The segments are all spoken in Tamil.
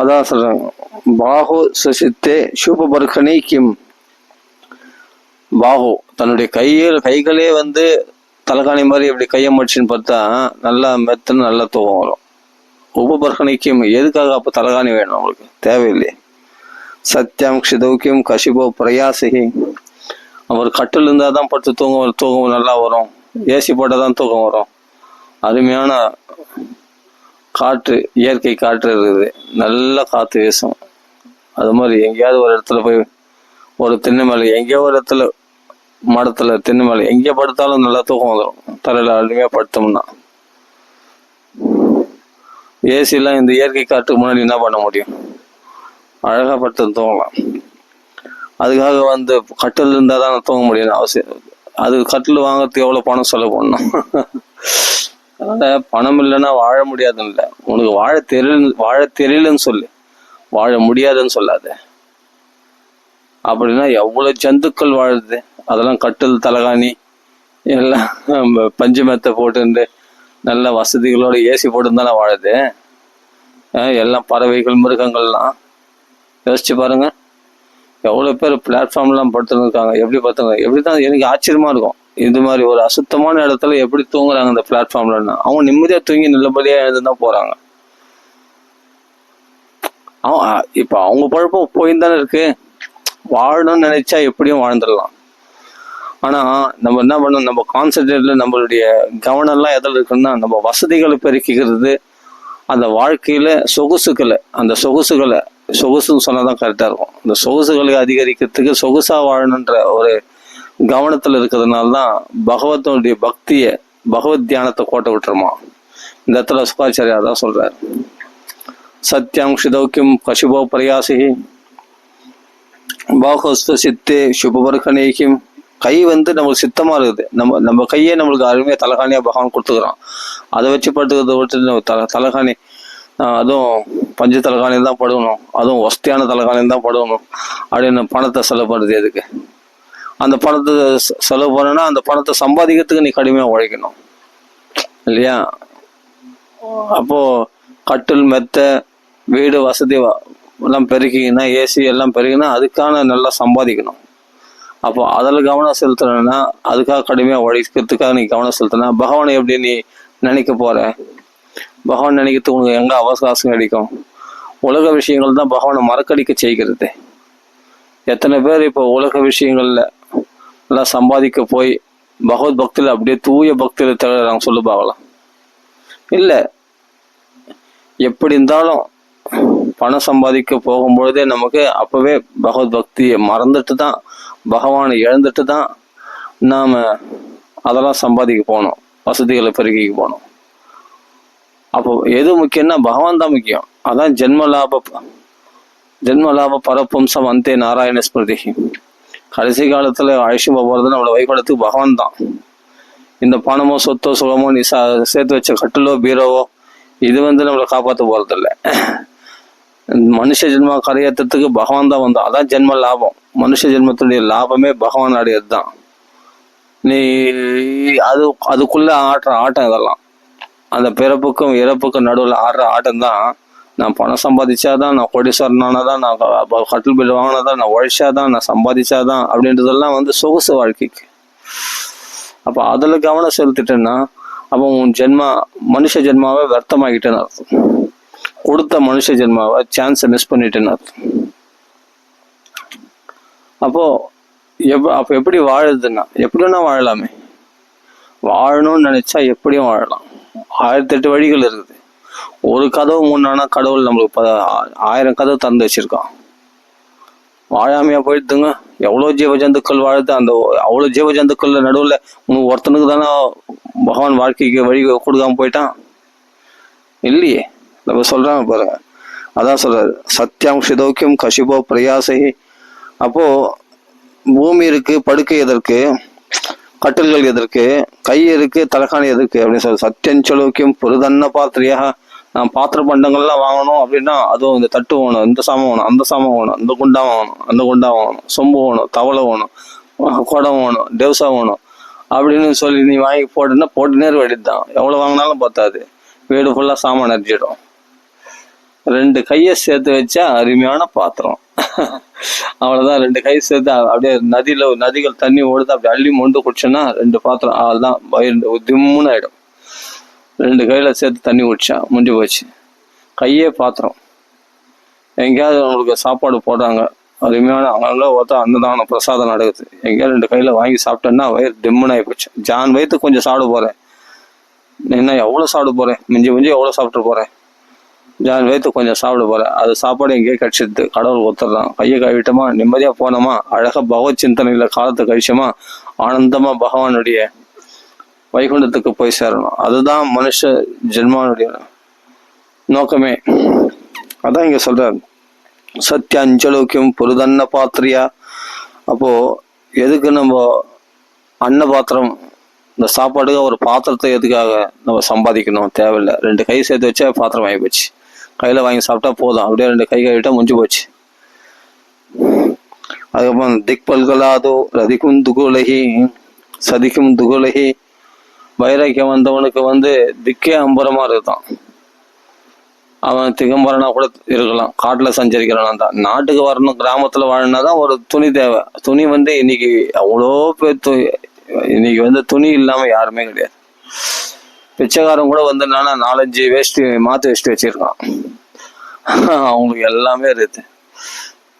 அதான் சொல்றாங்க, பாஹு சுசித்தே சுபபர்கனை கிம். பாஹு தன்னுடைய கைகளே வந்து தலைகாணி மாதிரி இப்படி கையை மடிச்சுன்னு பார்த்தா நல்லா மெத்துன்னு நல்லா தூக்கம் வரும். உபபர்கனைக்கும் எதுக்காக அப்போ தலைகாணி வேணும்? அவங்களுக்கு தேவையில்லையே. சத்தியம் க்ஷிதௌக்கியம் கசிபோ பிரயாசிகி. அவர் கட்டில் இருந்தால் தான் படுத்து தூக்கம் நல்லா வரும். ஏசி போட்டால் தான் தூக்கம் வரும். அருமையான காற்று, இயற்கை காற்று இருக்குது, நல்ல காற்று வீசும். அது மாதிரி எங்கேயாவது ஒரு இடத்துல போய் ஒரு தென்னை மேலே, எங்கேயோ ஒரு இடத்துல மரத்துல தென்னை மேலே எங்கே படுத்தாலும் நல்லா தூக்கம் வந்துடும். தலையில் அருமையாக படுத்தோம்னா. ஏசிலாம் இந்த இயற்கை காற்றுக்கு முன்னாடி என்ன பண்ண முடியும்? அழகாக படுத்து தூங்கலாம். அதுக்காக வந்து கட்டில் இருந்தால் தான் தூங்க முடியும் அவசியம். அது கட்டில் வாங்குறதுக்கு எவ்வளோ பணம் செலவு பண்ணணும்? அதனால் பணம் இல்லைன்னா வாழ முடியாதுன்னு இல்லை. உனக்கு வாழ தெரியலன்னு சொல்லு, வாழ முடியாதுன்னு சொல்லாத. அப்படின்னா எவ்வளோ ஜந்துக்கள் வாழுது. அதெல்லாம் கட்டில் தலைகாணி எல்லாம் பஞ்சு மெத்தை போட்டு நல்ல வசதிகளோட ஏசி போட்டுருந்தானே வாழுது. எல்லாம் பறவைகள் மிருகங்கள்லாம் யோசிச்சு பாருங்க. எவ்வளோ பேர் பிளாட்ஃபார்ம்லாம் படுத்துருக்காங்க. எப்படி பார்த்துங்க, எப்படி தான் எனக்கு ஆச்சரியமா இருக்கும். இது மாதிரி ஒரு அசுத்தமான இடத்துல எப்படி தூங்குறாங்க இந்த பிளாட்ஃபார்ம்லன்னா? அவங்க நிம்மதியாக தூங்கி நல்லபடியாக எழுந்து தான் போகிறாங்க. இப்போ அவங்க பழப்பம் போயின்னு தானே இருக்கு. வாழணும்னு நினைச்சா எப்படியும் வாழ்ந்துடலாம். ஆனால் நம்ம என்ன பண்ணணும், நம்ம கான்சன்ட்ரேட்ல நம்மளுடைய கவனம்லாம் எதில் இருக்குன்னா, நம்ம வசதிகளை பெருக்கிக்கிறது, அந்த வாழ்க்கையில சொகுசுகளை, அந்த சொகுசுன்னு சொன்னாதான் கரெக்டாக இருக்கும். இந்த சொகுசுகளை அதிகரிக்கிறதுக்கு சொகுசா வாழணுன்ற ஒரு கவனத்தில் இருக்கிறதுனால தான் பகவத்தனுடைய பக்தியை, பகவத் தியானத்தை கோட்டை விட்டுருமா. இந்த இடத்துல சுகாச்சாரியா தான் சொல்றாரு, சத்தியம் க்ஷிதௌக்கியம் கசிபோ பிரயாசிகி பாஹஸ்த சித்தே சுபவர்கனேகிம். கை வந்து நம்மளுக்கு சித்தமா இருக்குது. நம்ம கையே நம்மளுக்கு அருமையா தலைகாணியா பகவான் கொடுத்துக்கிறான். அதை வச்சு படுத்துக்கிறத விட்டு தலைகாணி, அதுவும் பஞ்சு தலைகாணியில் தான் படுகணும், அதுவும் வசதியான தலைகாணியில் தான் படுகணும் அப்படின்னு பணத்தை செலவு பண்ணுறது எதுக்கு? அந்த பணத்தை செலவு பண்ணனா அந்த பணத்தை சம்பாதிக்கிறதுக்கு நீ கடுமையாக உழைக்கணும் இல்லையா? அப்போ கட்டில் மெத்தை வீடு வசதி எல்லாம் பெருக்கிங்கன்னா, ஏசி எல்லாம் பெருக்கினா அதுக்கான நல்லா சம்பாதிக்கணும். அப்போ அதில் கவனம் செலுத்தணும்னா, அதுக்காக கடுமையாக உழைக்கிறதுக்காக நீ கவனம் செலுத்தினா பகவானை எப்படி நீ நினைக்க போற? பகவான் நினைக்கிறதுக்கு உனக்கு எங்கே அவகாசம் கிடைக்கும்? உலக விஷயங்கள் தான் பகவானை மறக்கடிக்க செய்கிறது. எத்தனை பேர் இப்போ உலக விஷயங்கள்ல எல்லாம் சம்பாதிக்க போய் பகவத் பக்தியில் அப்படியே தூய பக்தியில் திகழ்றாங்க, சொல்லு பார்க்கலாம். இல்லை, எப்படி இருந்தாலும் பணம் சம்பாதிக்க போகும்பொழுதே நமக்கு அப்பவே பகவத் பக்தியை மறந்துட்டு தான், பகவானை இழந்துட்டு தான் நாம அதெல்லாம் சம்பாதிக்க போகணும், வசதிகளை பெருக்கிக்க போகணும். அப்போ எது முக்கியம்னா பகவான் தான் முக்கியம். அதான் ஜென்மலாப பரப்பும்சம் அந்தே நாராயண ஸ்மிருதி. கடைசி காலத்துல அழைச்சி போகிறது நம்மளை வைபடத்துக்கு பகவான் தான். இந்த பணமோ சொத்தோ சுகமோ நீ சேர்த்து வச்ச கட்டிலோ பீரோவோ இது வந்து நம்மளை காப்பாற்ற போறதில்ல. மனுஷ ஜென்ம கரையேற்றத்துக்கு பகவான் தான் வந்தான். அதான் ஜென்ம லாபம். மனுஷ ஜென்மத்துடைய லாபமே பகவான் அடையது தான். நீ அதுக்குள்ள ஆடுற ஆட்டம் இதெல்லாம். அந்த பிறப்புக்கும் இறப்புக்கும் நடுவில் ஆடுற ஆட்டம் தான். நான் பணம் சம்பாதிச்சாதான், நான் கோடீஸ்வரனானதான், நான் கட்டில் பில் வாங்கினாதான், நான் உழைச்சாதான், நான் சம்பாதிச்சாதான் அப்படின்றதெல்லாம் வந்து சொகுசு வாழ்க்கைக்கு. அப்போ அதில் கவனம் செலுத்திட்டேன்னா அப்போ உன் மனுஷ ஜென்மாவை வியர்த்தமாகிட்டேன்னு அர்த்தம். கொடுத்த மனுஷ ஜென்மாவை சான்ஸை மிஸ் பண்ணிட்டேன்னு அர்த்தம். அப்போ எப்படி வாழுதுன்னா, எப்படின்னா வாழலாமே. வாழணும்னு நினைச்சா எப்படியும் வாழலாம். 1008 வழிகள் இருக்குது. ஒரு கதவு முன்னானா கடவுள் நம்மளுக்கு 1000 கதவு திறந்து வச்சிருக்கான். வாழாமையா போயிடுதுங்க. எவ்வளோ ஜீவஜந்துக்கள் வாழுது. அந்த அவ்வளோ ஜீவஜந்துக்கள் நடுவில் உனக்கு ஒருத்தனுக்கு தானே பகவான் வாழ்க்கைக்கு வழி கொடுக்காம போயிட்டான் இல்லையே. நம்ம சொல்றாங்க பாருங்க. அதான் சொல்றாரு, சத்தியம் க்ஷிதௌக்கியம் கசிபோ பிரயாசை. அப்போ பூமி இருக்கு, படுக்கை எதற்கு, கட்டில்கள் எதற்கு, கை இருக்கு, தலைகாணி எதற்கு அப்படின்னு சொல்லி, சத்தியம் சலோக்கியம் பொருதன்ன பாத்திரியாக. நான் பாத்திர பண்டங்கள்லாம் வாங்கணும் அப்படின்னா அதுவும் இந்த தட்டு வேணும், இந்த சாமம் வேணும், அந்த சாமம் வேணும், இந்த குண்டா வாங்கணும், அந்த குண்டா வாங்கணும், சொம்பு வேணும், தவளை வேணும், குடம் வேணும், டெவ்சா வேணும் அப்படின்னு சொல்லி நீ வாங்கி போட்டுன்னா போட்டுனே வேண்டியது தான். எவ்வளோ வாங்கினாலும் பத்தாது. வீடு ஃபுல்லாக சாமான் அடிச்சிடும். 2 கையை சேர்த்து வச்சா அருமையான பாத்திரம். அவ்வளவுதான். 2 கை சேர்த்து அப்படியே நதிகள் தண்ணி ஓடுது, அப்படி அள்ளி மொண்டு குடிச்சோன்னா 2 பாத்திரம், அவ்வளவுதான். வயிறு திம்முன்னு ஆயிடும். 2 கையில சேர்த்து தண்ணி குடிச்சா முடிஞ்சு போச்சு. கையே பாத்திரம். எங்கேயாவது உங்களுக்கு சாப்பாடு போடுறாங்க, அருமையான அங்கே ஒருத்தா அன்னதானம் பிரசாதம் நடக்குது, எங்கேயாவது 2 கையில வாங்கி சாப்பிட்டேன்னா வயிறு திம்முன்னு ஆகி போச்சு. ஜான் வயிற்று கொஞ்சம் சாப்பிட போறேன், என்ன எவ்வளோ சாப்பிட போறேன், மிஞ்சி எவ்வளோ சாப்பிட்டு போறேன், ஜான் வயிற்று கொஞ்சம் சாப்பிட போறேன். அது சாப்பாடு எங்கேயே கடிச்சிடுது, கடவுள் ஒத்துறான். கையை கழுவிட்டோமா, நிம்மதியா போனோமா, அழகா பகவத் சிந்தனையில காலத்தை கழிச்சோமா, ஆனந்தமா பகவானுடைய வைகுண்டத்துக்கு போய் சேரணும். அதுதான் மனுஷ ஜென்மானுடைய நோக்கமே. அதான் இங்க சொல்றாரு, சத்திய அஞ்சலோக்கியம் பொருதன்ன பாத்திரியா. அப்போ எதுக்கு நம்ம அன்ன பாத்திரம், இந்த சாப்பாடுக்கு ஒரு பாத்திரத்தை எதுக்காக நம்ம சம்பாதிக்கணும்? தேவையில்லை. 2 கை சேர்த்து வச்சா பாத்திரம் வாங்கி போச்சு. கையில வாங்கி சாப்பிட்டா போதும், அப்படியே 2 கை கழுவிட்டா முடிஞ்சு போச்சு. அதுக்கப்புறம் திக்பல்களாதோ ரதிக்கும் துகுலகி சதிக்கும் துகுலகி. வைராக்கியம் வந்தவனுக்கு திக்கே அம்பரமா இருக்குதான். அவன் திகம்பரனா கூட இருக்கலாம், காட்டுல சஞ்சரிக்கிறான் தான். நாட்டுக்கு வரணும், கிராமத்துல வாழணும்னாதான் ஒரு துணி தேவை. துணி இன்னைக்கு அவ்வளோ பேர் இன்னைக்கு துணி இல்லாம யாருமே கிடையாது. பிச்சைக்காரன் கூட என்னன்னா 4-5 வேஷ்டி மாத்து வேஷ்டி வச்சிருக்கான். அவங்களுக்கு எல்லாமே இருக்குது.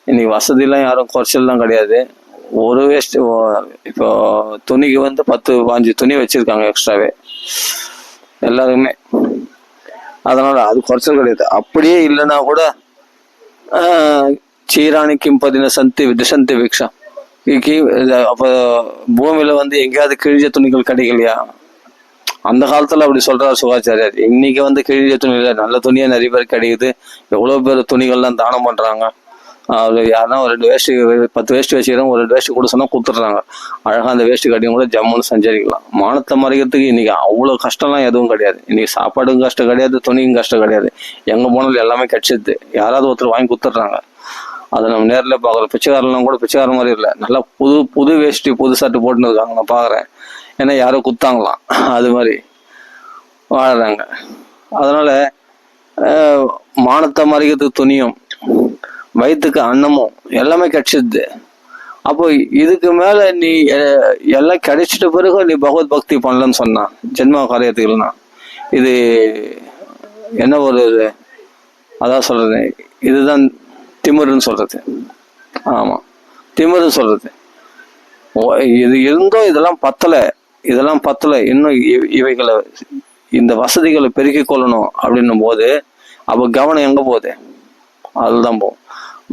இன்னைக்கு வசதியெல்லாம் யாரும் குறைச்சல்லாம் கிடையாது. ஒரு வேஷ்டி இப்போ துணிக்கு 10-15 துணி வச்சிருக்காங்க எக்ஸ்ட்ராவே எல்லாருமே. அதனால அது குறைச்சல் கிடையாது. அப்படியே இல்லைன்னா கூட சீராணி கிம்பதின சந்தி திசந்தி விக்ஷா. அப்ப பூமியில எங்கேயாவது கிழிஞ்ச துணிகள் கிடைக்கலையா? அந்த காலத்துல அப்படி சொல்றாரு சுகாச்சாரியார். இன்னைக்கு கிழிஞ்ச துணியில நல்ல துணியா நிறைய பேர் கிடைக்குது. எவ்வளவு பேர் துணிகள்லாம் தானம் பண்றாங்க. அது யாருன்னா ஒரு 2 வேஷ்டி 10 வேஷ்டி வச்சுக்கிறோம், ஒரு 2 வேஷ்டி கூட சொன்னா கொடுத்துட்றாங்க. அழகா அந்த வேஷ்டி கட்டியும் கூட ஜம்முன்னு சஞ்சரிக்கலாம். மானத்தை மறைக்கிறதுக்கு இன்னைக்கு அவ்வளவு கஷ்டம்லாம் எதுவும் கிடையாது. இன்னைக்கு சாப்பாடுக்கும் கஷ்டம் கிடையாது, துணிக்கும் கஷ்டம் கிடையாது. எங்க போனாலும் எல்லாமே கிடைச்சிது. யாராவது ஒருத்தர் வாங்கி கொடுத்துட்றாங்க. அதை நம்ம நேரில் பார்க்குறோம். பிச்சைக்காரெல்லாம் கூட பிச்சைக்கார மாதிரி இல்லை, நல்லா புது வேஷ்டி புது சட்டை போட்டுன்னு இருக்காங்க, நான் பார்க்குறேன். ஏன்னா யாரோ குத்தாங்களாம், அது மாதிரி வாழறாங்க. அதனால மானத்தை மறைக்கிறதுக்கு துணியும் வயிற்றுக்கு அன்னமும் எல்லாமே கிடைச்சிது. அப்போ இதுக்கு மேல நீ எல்லாம் கிடைச்சிட்ட பிறகு நீ பகவத் பக்தி பண்ணலன்னு சொன்னா, ஜென்ம காரியத்துக்குலாம் இது என்ன ஒரு அதான் சொல்றது, இதுதான் திமிருன்னு சொல்றது. ஆமா, திமிருன்னு சொல்றது. இது இருந்தோ இதெல்லாம் பத்தல, இன்னும் இவைகளை இந்த வசதிகளை பெருக்கிக் கொள்ளணும் அப்படின்னும் போது அப்ப கவனம் எங்க போகுது? அதுதான் போகும்.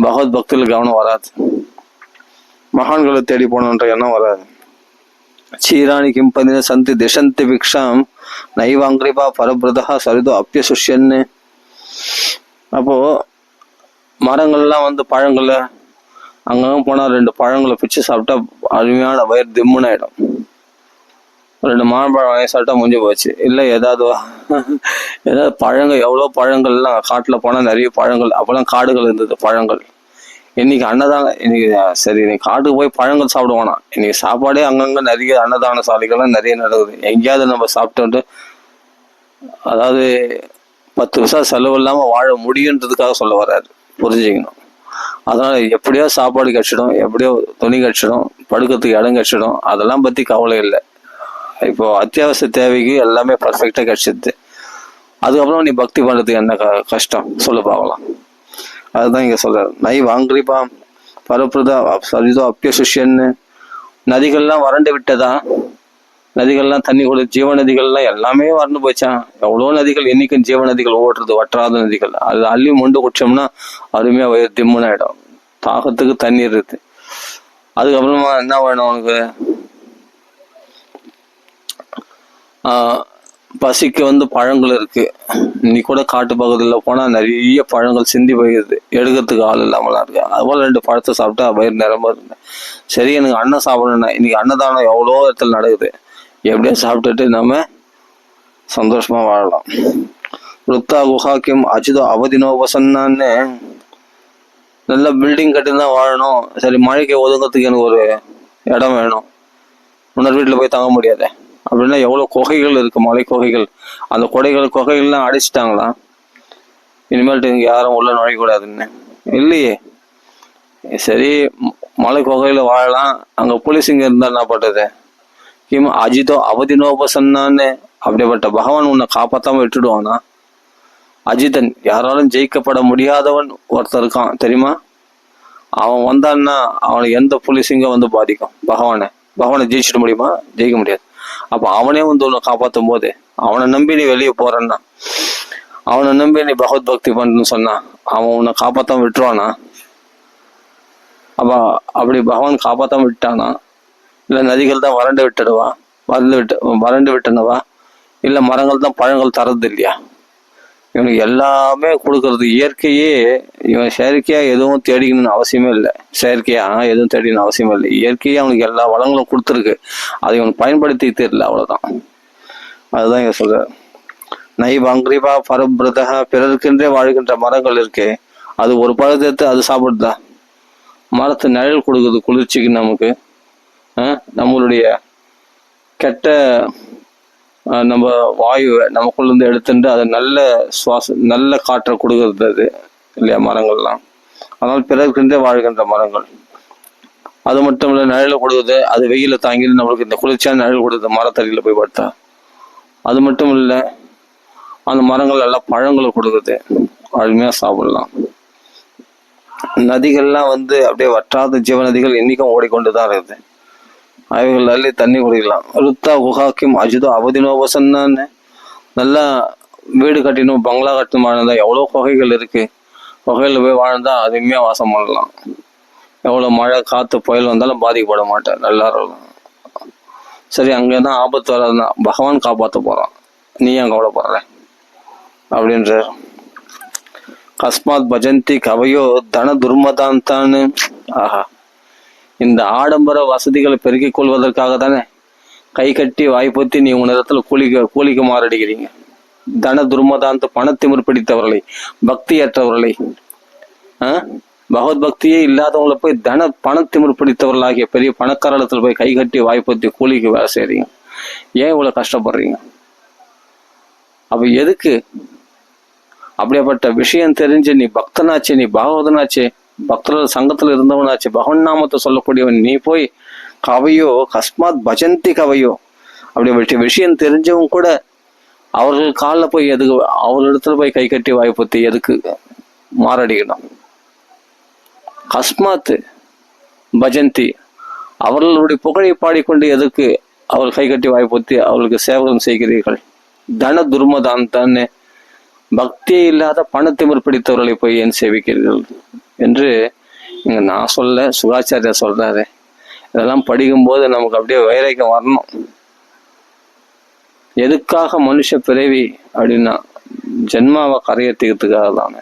பகவத் பக்தியில கவனம் வராது, மகான்களை தேடி போனன்ற எண்ணம் வராது. சீராணி கிம்பதின சந்தி திசந்தி விக்ஷாம் நைவாங்கிரிபா பரபிரதா சரிதோ அப்பிய சுஷ்யன்னு. அப்போ மரங்கள்லாம் பழங்கள்ல அங்கங்க போனா 2 பழங்களை பிச்சு சாப்பிட்டா அருமையான வயிறு திம்முன்னு ஆயிடும். 2 மாம்பழம் வாங்கி சாப்பிட்டா முடிஞ்சு போச்சு. இல்லை ஏதாவது பழங்கள், எவ்வளோ பழங்கள்லாம் காட்டுல போனா நிறைய பழங்கள். அப்பெல்லாம் காடுகள் இருந்தது, பழங்கள். இன்னைக்கு அன்னதானம், இன்னைக்கு சரி இன்னைக்கு காட்டுக்கு போய் பழங்கள் சாப்பிடுவானா, இன்னைக்கு சாப்பாடே அங்கங்க நிறைய அன்னதான சாலைகள்லாம் நிறைய நடக்குது. எங்கேயாவது நம்ம சாப்பிட்டு அதாவது 10 பைசா செலவு இல்லாம வாழ முடியுன்றதுக்காக சொல்ல வர்றாரு, புரிஞ்சுக்கணும். அதனால எப்படியோ சாப்பாடு கிடைச்சிடும், எப்படியோ துணி கிடைச்சிடும், படுக்கிறதுக்கு இடம் கிடைச்சிடும், அதெல்லாம் பத்தி கவலை இல்லை. இப்போ அத்தியாவசிய தேவைக்கு எல்லாமே பர்ஃபெக்டா கிடைச்சிது. அதுக்கப்புறம் நீ பக்தி பண்றதுக்கு என்ன கஷ்டம் சொல்லு பார்க்கலாம். அதுதான் இங்க சொல்றாரு. நை வாங்கிரிப்பா பரப்பிரதா சரிதோ அப்பிய சுஷ்யன்னு. நதிகள்லாம் வறண்டு விட்டதா, நதிகள்லாம் தண்ணி கூட, ஜீவ நதிகள்லாம் எல்லாமே வறண்டு போச்சான். எவ்வளோ நதிகள், என்னைக்கும் ஜீவ நதிகள் ஓடுறது, வற்றாத நதிகள். அது அள்ளி மொண்டு குடிச்சோம்னா அருமையா வயிறு திம்முன்னு ஆயிடும். தாகத்துக்கு தண்ணீர் இருக்கு. அதுக்கப்புறமா என்ன வேணும் உனக்கு? பசிக்கு பழங்கள் இருக்கு. நீ கூட காட்டு பகுதியில் போனா நிறைய பழங்கள் சிந்தி போயிடுது, எடுக்கிறதுக்கு ஆள் இல்லாமலாம் இருக்கு. அதுபோல 2 பழத்தை சாப்பிட்டா வயிறு நிரம்ப இருந்தேன். சரி, எனக்கு அன்னம் சாப்பிடணும்னா இன்னைக்கு அன்னதானம் எவ்வளோ இடத்துல நடக்குது. எப்படியோ சாப்பிட்டுட்டு நம்ம சந்தோஷமா வாழலாம். ருத்தா குஹாக்கியம் அஜிதோ அவதினோபசன்னான்னு நல்ல பில்டிங் கட்டிதான் வாழணும். சரி, மழைக்கு ஒதுங்கிறதுக்கு எனக்கு ஒரு இடம் வேணும். முன்னர் வீட்டில் போய் தங்க முடியாது அப்படின்னா எவ்வளோ குகைகள் இருக்கு, மலை குகைகள். அந்த குகைகள்லாம் அடிச்சுட்டாங்களா? இனிமேல்ட்டு இங்கே யாரும் உள்ள நுழையக்கூடாதுன்னு இல்லையே. சரி, மலை குகையில வாழலாம், அங்க போலீஸ் இங்க இருந்தா என்ன பண்றது? கிம் அஜிதோ அவதினோபசன்னான்னு அப்படிப்பட்ட பகவான் உன்னை காப்பாத்தாம விட்டுடுவானா? அஜிதன் யாராலும் ஜெயிக்கப்பட முடியாதவன் ஒருத்தர் இருக்கான் தெரியுமா? அவன் வந்தான்னா அவனுக்கு எந்த போலீஸிங்க வந்து பாதிக்கும்? பகவானை ஜெயிச்சிட முடியுமா? ஜெயிக்க முடியாது. அப்ப அவனே வந்து உன்னை காப்பாற்றும் போது அவனை நம்பி நீ வெளியே போறன்னா, அவனை நம்பி நீ பகவத் பக்தி பண்ணுன்னு சொன்னா அவன் உன்னை காப்பாத்தாம விட்டுருவானா? அப்ப அப்படி பகவான் காப்பாத்தாம விட்டானா? இல்ல நதிகள் தான் வறண்டு விட்டனவா? இல்ல மரங்கள் தான் பழங்கள் தரது இல்லையா? இவனுக்கு எல்லாமே கொடுக்கறது இயற்கையே. இவன் செயற்கையா எதுவும் தேடிக்கணும்னு அவசியமே இல்லை. செயற்கையா எதுவும் தேடிக்கணும் அவசியமே இல்லை. இயற்கையே அவனுக்கு எல்லா வளங்களும் கொடுத்துருக்கு. அதை இவன் பயன்படுத்தி தெரியல, அவ்வளவுதான். அதுதான் இங்க சொல்ற. நைவாங்கிரிபா பரபிரதா, பிறருக்கென்றே வாழ்கின்ற மரங்கள் இருக்கு. அது ஒரு பழத்தை அது சாப்பிடுதா? மரத்து நிழல் கொடுக்குது குளிர்ச்சிக்கு நமக்கு. நம்மளுடைய கெட்ட நம்ம வாயுவை நமக்குள்ள இருந்து எடுத்துட்டு அதை நல்ல காற்றை கொடுக்கறது அது இல்லையா மரங்கள்லாம். அதனால் பிறர்கின்றே வாழ்கின்ற மரங்கள். அது மட்டும் இல்லை, நிழல கொடுக்குது. அது வெயில தாங்கி நம்மளுக்கு இந்த குளிர்ச்சியான நிழல் கொடுக்குது மரத்தடியில் போய் படுத்தா. அது மட்டும் இல்லை, அந்த மரங்கள் எல்லாம் பழங்களை கொடுக்குது, அருமையா சாப்பிடலாம். நதிகள்லாம் வந்து அப்படியே வற்றாத ஜீவ நதிகள் இன்னைக்கும் ஓடிக்கொண்டுதான் இருக்குது. அவைகள் அள்ளி தண்ணி குடிக்கலாம். ருத்தா குஹாக்கிம் அஜிதோ அவதினோபசன்னான்னு நல்லா வீடு கட்டினோம், பங்களா கட்டணும் வாழ்ந்தா எவ்வளோ குகைகள் இருக்கு. குகையில் போய் வாழ்ந்தா அதுமையா வாசம் பண்ணலாம். எவ்வளோ மழை காற்று புயல் வந்தாலும் பாதிக்கப்பட மாட்டேன், நல்லா இருக்கும். சரி, அங்கேதான் ஆபத்து வராதுதான் பகவான் காப்பாற்ற போறான், நீ ஏன் கவலைப்படுற அப்படின்ற. கஸ்மாத் பஜந்தி கவையோ தன துர்மதான்தான்னு. ஆஹா, இந்த ஆடம்பர வசதிகளை பெருக்கிக் கொள்வதற்காக தானே கை கட்டி வாய்ப்பொத்தி நீ உன்னிடத்துல கூலிக்கு மாறடிக்கிறீங்க. தன துர்மதாந்த பணத்திமிர் பிடித்தவர்களை, பக்தியற்றவர்களை, பகவத் பக்தியே இல்லாதவங்களை போய் பணத்திமிர் பிடித்தவர்களாகிய பெரிய பணக்காரத்தில் போய் கை கட்டி வாய்ப்பொத்தி கூலிக்கு வேலை செய்றீங்க. ஏன் இவ்வளவு கஷ்டப்படுறீங்க? அப்ப எதுக்கு? அப்படியாப்பட்ட விஷயம் தெரிஞ்சு நீ பக்தனாச்சே, நீ பாகவதனாச்சே, பக்தர்கள் சங்கத்துல இருந்தவனாச்சு, பகவன் நாமத்தை சொல்லக்கூடியவன், நீ போய் கவையோ கஸ்மாத் பஜந்தி கவையோ அப்படி விஷயம் தெரிஞ்சவங்க கூட அவர்கள் காலில் போய் எதுக்கு, அவர்களிடத்துல போய் கை கட்டி வாய்ப்பத்தி எதுக்கு மாரடிக்கணும்? கஸ்மாத் பஜந்தி, அவர்களுடைய புகழை பாடிக்கொண்டு எதுக்கு அவர் கை கட்டி வாய்ப்பத்தி அவர்களுக்கு சேவகம் செய்கிறீர்கள்? தன துர்மதான்னு பக்தியே இல்லாத பணத்திமிர் பிடித்தவர்களை போய் ஏன் சேவிக்கிறீர்கள் என்று இங்க நான் சொல்ல, சுகாச்சாரியா சொல்றாரு. இதெல்லாம் படிக்கும்போது நமக்கு அப்படியே வைராக்கியம் வரணும். எதுக்காக மனுஷ பிறவி அப்படின்னா ஜென்மாவை கரையேற்றிக்கிறதுக்காக தானே.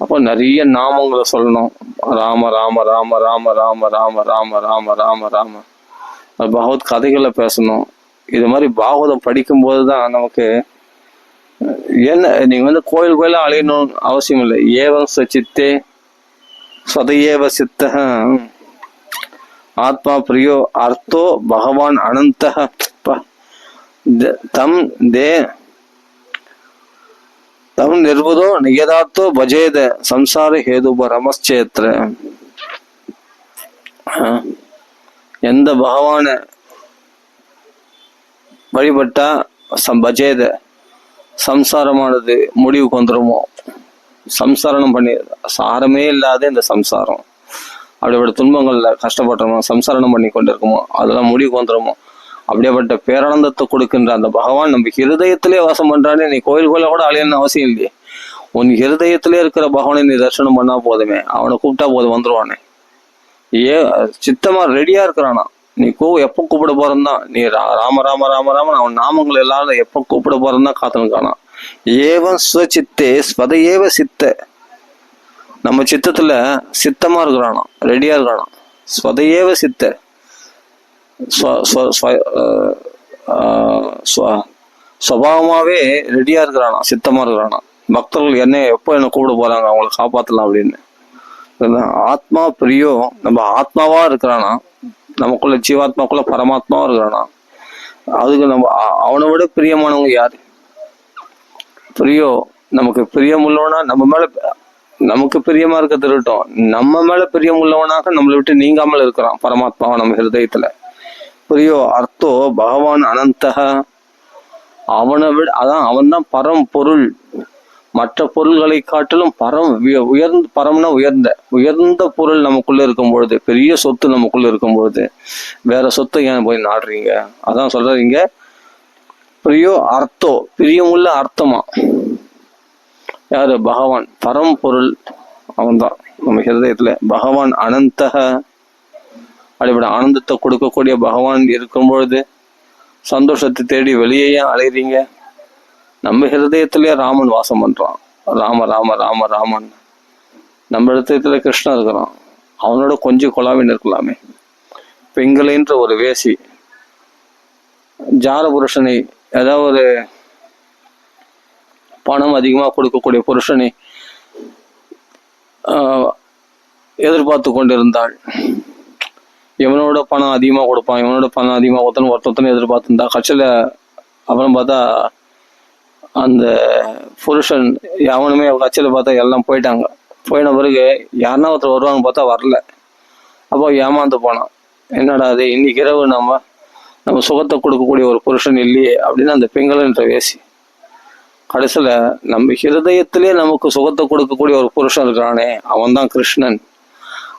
அப்போ நிறைய நாமங்களை சொல்லணும். ராம ராம ராம ராம ராம ராம ராம ராம ராம ராம. பகவத் கதைகளை பேசணும். இது மாதிரி பாகவதம் படிக்கும்போது தான் நமக்கு என்ன, நீங்க வந்து கோயிலா அழையணும் அவசியம் இல்லை. ஏவம் சச்சித்தே சதையேவ சித்த ஆத்மா பிரியோ அர்த்தோ பகவான் அனந்த தம் நிர்புதோ நிகதார்த்தோ பஜேத சம்சார ஹேதுப ரமஸ்சேத்ர. எந்த பகவான வழிபட்டா பஜேத சம்சாரமானது முடிவுக்கு வந்துருமோ, சம்சாரணம் பண்ணி சாரமே இல்லாத இந்த சம்சாரம் அப்படிப்பட்ட துன்பங்கள்ல கஷ்டப்படுறோமோ, சம்சாரணம் பண்ணி கொண்டு இருக்குமோ, அதெல்லாம் முடிவுக்கு வந்துருமோ. அப்படியேப்பட்ட பேரானந்தத்தை கொடுக்கின்ற அந்த பகவான் நம்ம ஹிருதயத்திலே வாசம் பண்றானே. நீ கோயிலுக்குள்ள கூட அலையணும்னு அவசியம் இல்லையே. உன் ஹிருதயத்திலே இருக்கிற பகவானை நீ தரிசனம் பண்ணா போதுமே, அவனை கூப்பிட்டா போதும் வந்துருவானே. சித்தமா ரெடியா இருக்கிறானா. நீ எப்போ கூப்பிட போறந்தான், நீ ராம ராம ராம ராமன் அவன் நாமங்கள் எல்லாரும் எப்போ கூப்பிட போறந்தான் காத்துன்னு காணான். ஏவம் ஸ்வச்சித்தே ஸ்வதையேவ சித்த. நம்ம சித்தத்துல சித்தமா இருக்கிறானா, ரெடியா இருக்கிறானா. ஸ்வதையேவ சித்த, சுபாவமாவே ரெடியா இருக்கிறானா, சித்தமா இருக்கிறானா. பக்தர்கள் எப்போ என்ன கூப்பிட போறாங்க, அவங்களை காப்பாத்தலாம் அப்படின்னு. ஆத்மா பிரியோ, நம்ம ஆத்மாவா இருக்கிறானா, நமக்குள்ள ஜீவாத்மாக்குள்ள பரமாத்மாவா இருக்கிறானா. அதுக்கு நம்ம அவனை விட பிரியமானவங்க யாரு? பிரியோ நமக்கு பிரியமுள்ளவனா நமக்கு பிரியமா இருக்க திருட்டும், நம்ம மேல பிரியமுள்ளவனாக நம்மளை விட்டு நீங்காமல் இருக்கிறான் பரமாத்மாவை நம்ம ஹிருதயத்துல. பிரியோ அர்த்தோ பகவான் அனந்தக, அவனை விட அவன் தான் பரம் பொருள். மற்ற பொருள்களை காட்டிலும் பரம்னா உயர்ந்த பொருள் நமக்குள்ள இருக்கும் பொழுது, பெரிய சொத்து நமக்குள்ள இருக்கும் பொழுது வேற சொத்தை ஏன் போய் நாடுறீங்க? அதான் சொல்றீங்க பிரியோ அர்த்தோ, பிரியமுள்ள அர்த்தமா யாரு? பகவான் பரம் பொருள், அவன் தான் நம்ம ஹிருதயத்துல. பகவான் அனந்தக, அப்படிப்பட்ட ஆனந்தத்தை கொடுக்கக்கூடிய பகவான் இருக்கும் பொழுது சந்தோஷத்தை தேடி வெளியே அலைறீங்க? நம்ம ஹிருதயத்திலேயே ராமன் வாசம் பண்றான். ராம ராம ராம ராமன். நம்ம ஹிருதயத்துல கிருஷ்ணன் இருக்கிறான். அவனோட கொஞ்சம் கொலாவின் இருக்கலாமே. பெண்களைன்ற ஒரு வேசி ஜார புருஷனை, ஏதாவது ஒரு பணம் அதிகமாக கொடுக்கக்கூடிய புருஷனை எதிர்பார்த்து கொண்டிருந்தாள். இவனோட பணம் அதிகமாக கொடுப்பான், இவனோட பணம் அதிகமாக ஒருத்தனை எதிர்பார்த்துருந்தா. கட்சியில் அப்புறம் பார்த்தா அந்த புருஷன் எவனுமே கட்சியில் பார்த்தா எல்லாம் போயிட்டாங்க. போயின பிறகு யாருன்னா ஒருத்தர் வருவாங்க பார்த்தா வரல. அப்போ ஏமாந்து போனான். என்னடா அது, இன்னைக்கு இரவு நம்ம சுகத்தை கொடுக்கக்கூடிய ஒரு புருஷன் இல்லையே அப்படின்னு அந்த பெண்கள்ன்ற வேசி. கடைசியில் நம்ம ஹிருதயத்திலே நமக்கு சுகத்தை கொடுக்கக்கூடிய ஒரு புருஷன் இருக்கிறானே, அவன் தான் கிருஷ்ணன்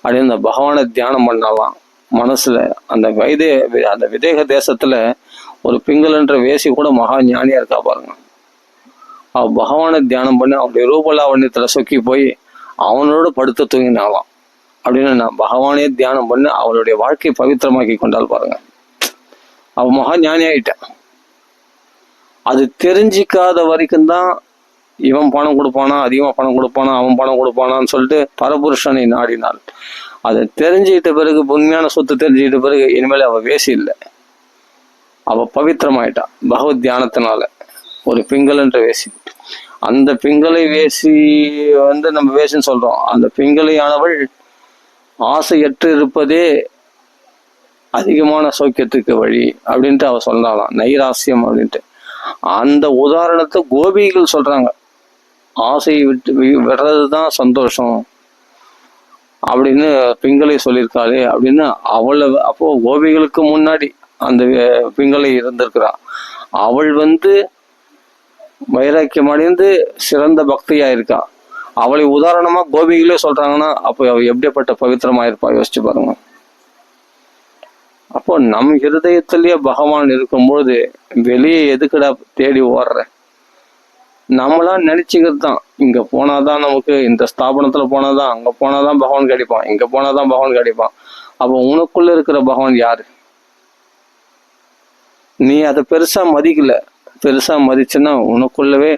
அப்படின்னு அந்த பகவானை தியானம் பண்ணலாம் மனசுல. அந்த விதேக தேசத்துல ஒரு பிங்களன்ற வேசி கூட மகா ஞானியா இருக்கா பாருங்க. அவ பகவானை தியானம் பண்ணி அவனுடைய ரூபலாவண்யத்துல சொக்கி போய் அவனோட படுத்து தூங்கினாலாம் அப்படின்னு நான் பகவானே தியானம் பண்ணி அவளுடைய வாழ்க்கையை பவித்திரமாக்கி கொண்டால் பாருங்க. அவ மகா ஞானி ஆயிட்டான். அது தெரிஞ்சிக்காத வரைக்கும் தான் இவன் பணம் கொடுப்பானா, அதிகமாக பணம் கொடுப்பானா, அவன் பணம் கொடுப்பானான்னு சொல்லிட்டு பரபுருஷனை நாடினாள். அதை தெரிஞ்சுக்கிட்ட பிறகு, உண்மையான சொத்து தெரிஞ்சுக்கிட்ட பிறகு இனிமேல் அவள் வேசி இல்லை, அவள் பவித்திரமாயிட்டான் பகவத் தியானத்தினால. ஒரு பிங்களன்ற வேசி. அந்த பிங்களை வேசி நம்ம வேசின்னு சொல்றோம். அந்த பிங்களையானவள் ஆசையற்று இருப்பதே அதிகமான சௌக்கியத்துக்கு வழி அப்படின்ட்டு அவ சொன்னாலாம், நைராசியம் அப்படின்ட்டு. அந்த உதாரணத்தை கோபிகள் சொல்றாங்க. ஆசையை விடுறதுதான் சந்தோஷம் அப்படின்னு பிங்களை சொல்லியிருக்காளே அப்படின்னு அப்போ கோபிகளுக்கு முன்னாடி அந்த பிங்களை இருந்திருக்கிறான். அவள் வைராக்கியம் அடைந்து சிறந்த பக்தியா இருக்கா. அவளை உதாரணமா கோபிகளே சொல்றாங்கன்னா அப்போ அவ எப்படிப்பட்ட பவித்திரமா இருப்பா, யோசிச்சு பாருங்க. அப்போ நம் ஹிருதயத்திலேயே பகவான் இருக்கும்பொழுது வெளியே எதுக்குடா தேடி ஓடுற? நம்மளா நினைச்சுக்கிறது தான். இங்க போனாதான் நமக்கு, இந்த ஸ்தாபனத்துல போனாதான், அங்க போனாதான் பகவான் கிடைப்பான், இங்க போனாதான் பகவான் கிடைப்பான். அப்போ உனக்குள்ள இருக்கிற பகவான் யாரு? நீ அதை பெருசா மதிக்கல. பெருசா மதிச்சுன்னா உனக்குள்ளவே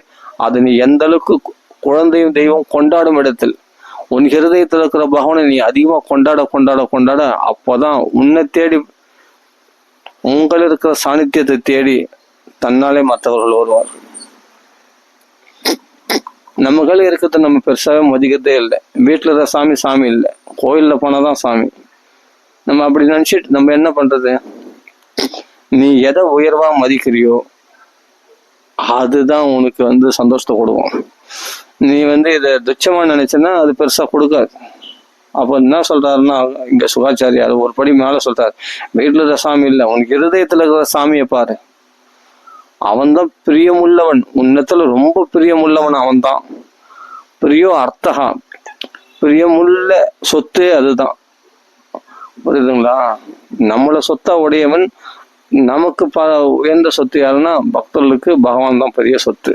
அது நீ எந்த அளவுக்கு குழந்தையும் தெய்வம் கொண்டாடும் இடத்தில் உன் ஹிருதயத்தில் இருக்கிற பகவானை நீ அதிகமா கொண்டாட கொண்டாட கொண்டாட அப்போதான் உன்னை தேடி, உங்கள் இருக்கிற சாநித்தியத்தை தேடி தன்னாலே மற்றவர்கள் வருவார். நம்ம கையில் இருக்கிறத நம்ம பெருசாவே மதிக்கிறதே இல்லை. வீட்டுல இருக்கிற சாமி சாமி இல்லை, கோயில்ல போனாதான் சாமி. நம்ம அப்படி நினைச்சிட்டு நம்ம என்ன பண்றது? நீ எதை உயர்வா மதிக்கிறியோ அதுதான் உனக்கு சந்தோஷத்தை கொடுக்கும். நீ இதை துச்சமா நினைச்சன்னா அது பெருசா கொடுக்காது. அப்போ என்ன சொல்றாருன்னா, இங்க சுகாச்சாரியார் ஒரு படி மேல சொல்றாரு, வீட்டுல இருக்கிற சாமி இல்லை, உனக்கு இருதயத்துல இருக்கிற சாமியை பாரு. அவன் தான் பிரியமுள்ளவன், உன்னத்துல ரொம்ப பிரியமுள்ளவன் அவன் தான். பிரியோ அர்த்தகா, பிரியமுள்ள சொத்து அதுதான். புரியுதுங்களா? நம்மள சொத்தா உடையவன். நமக்கு உயர்ந்த சொத்து யாருன்னா பக்தர்களுக்கு பகவான் தான் பெரிய சொத்து.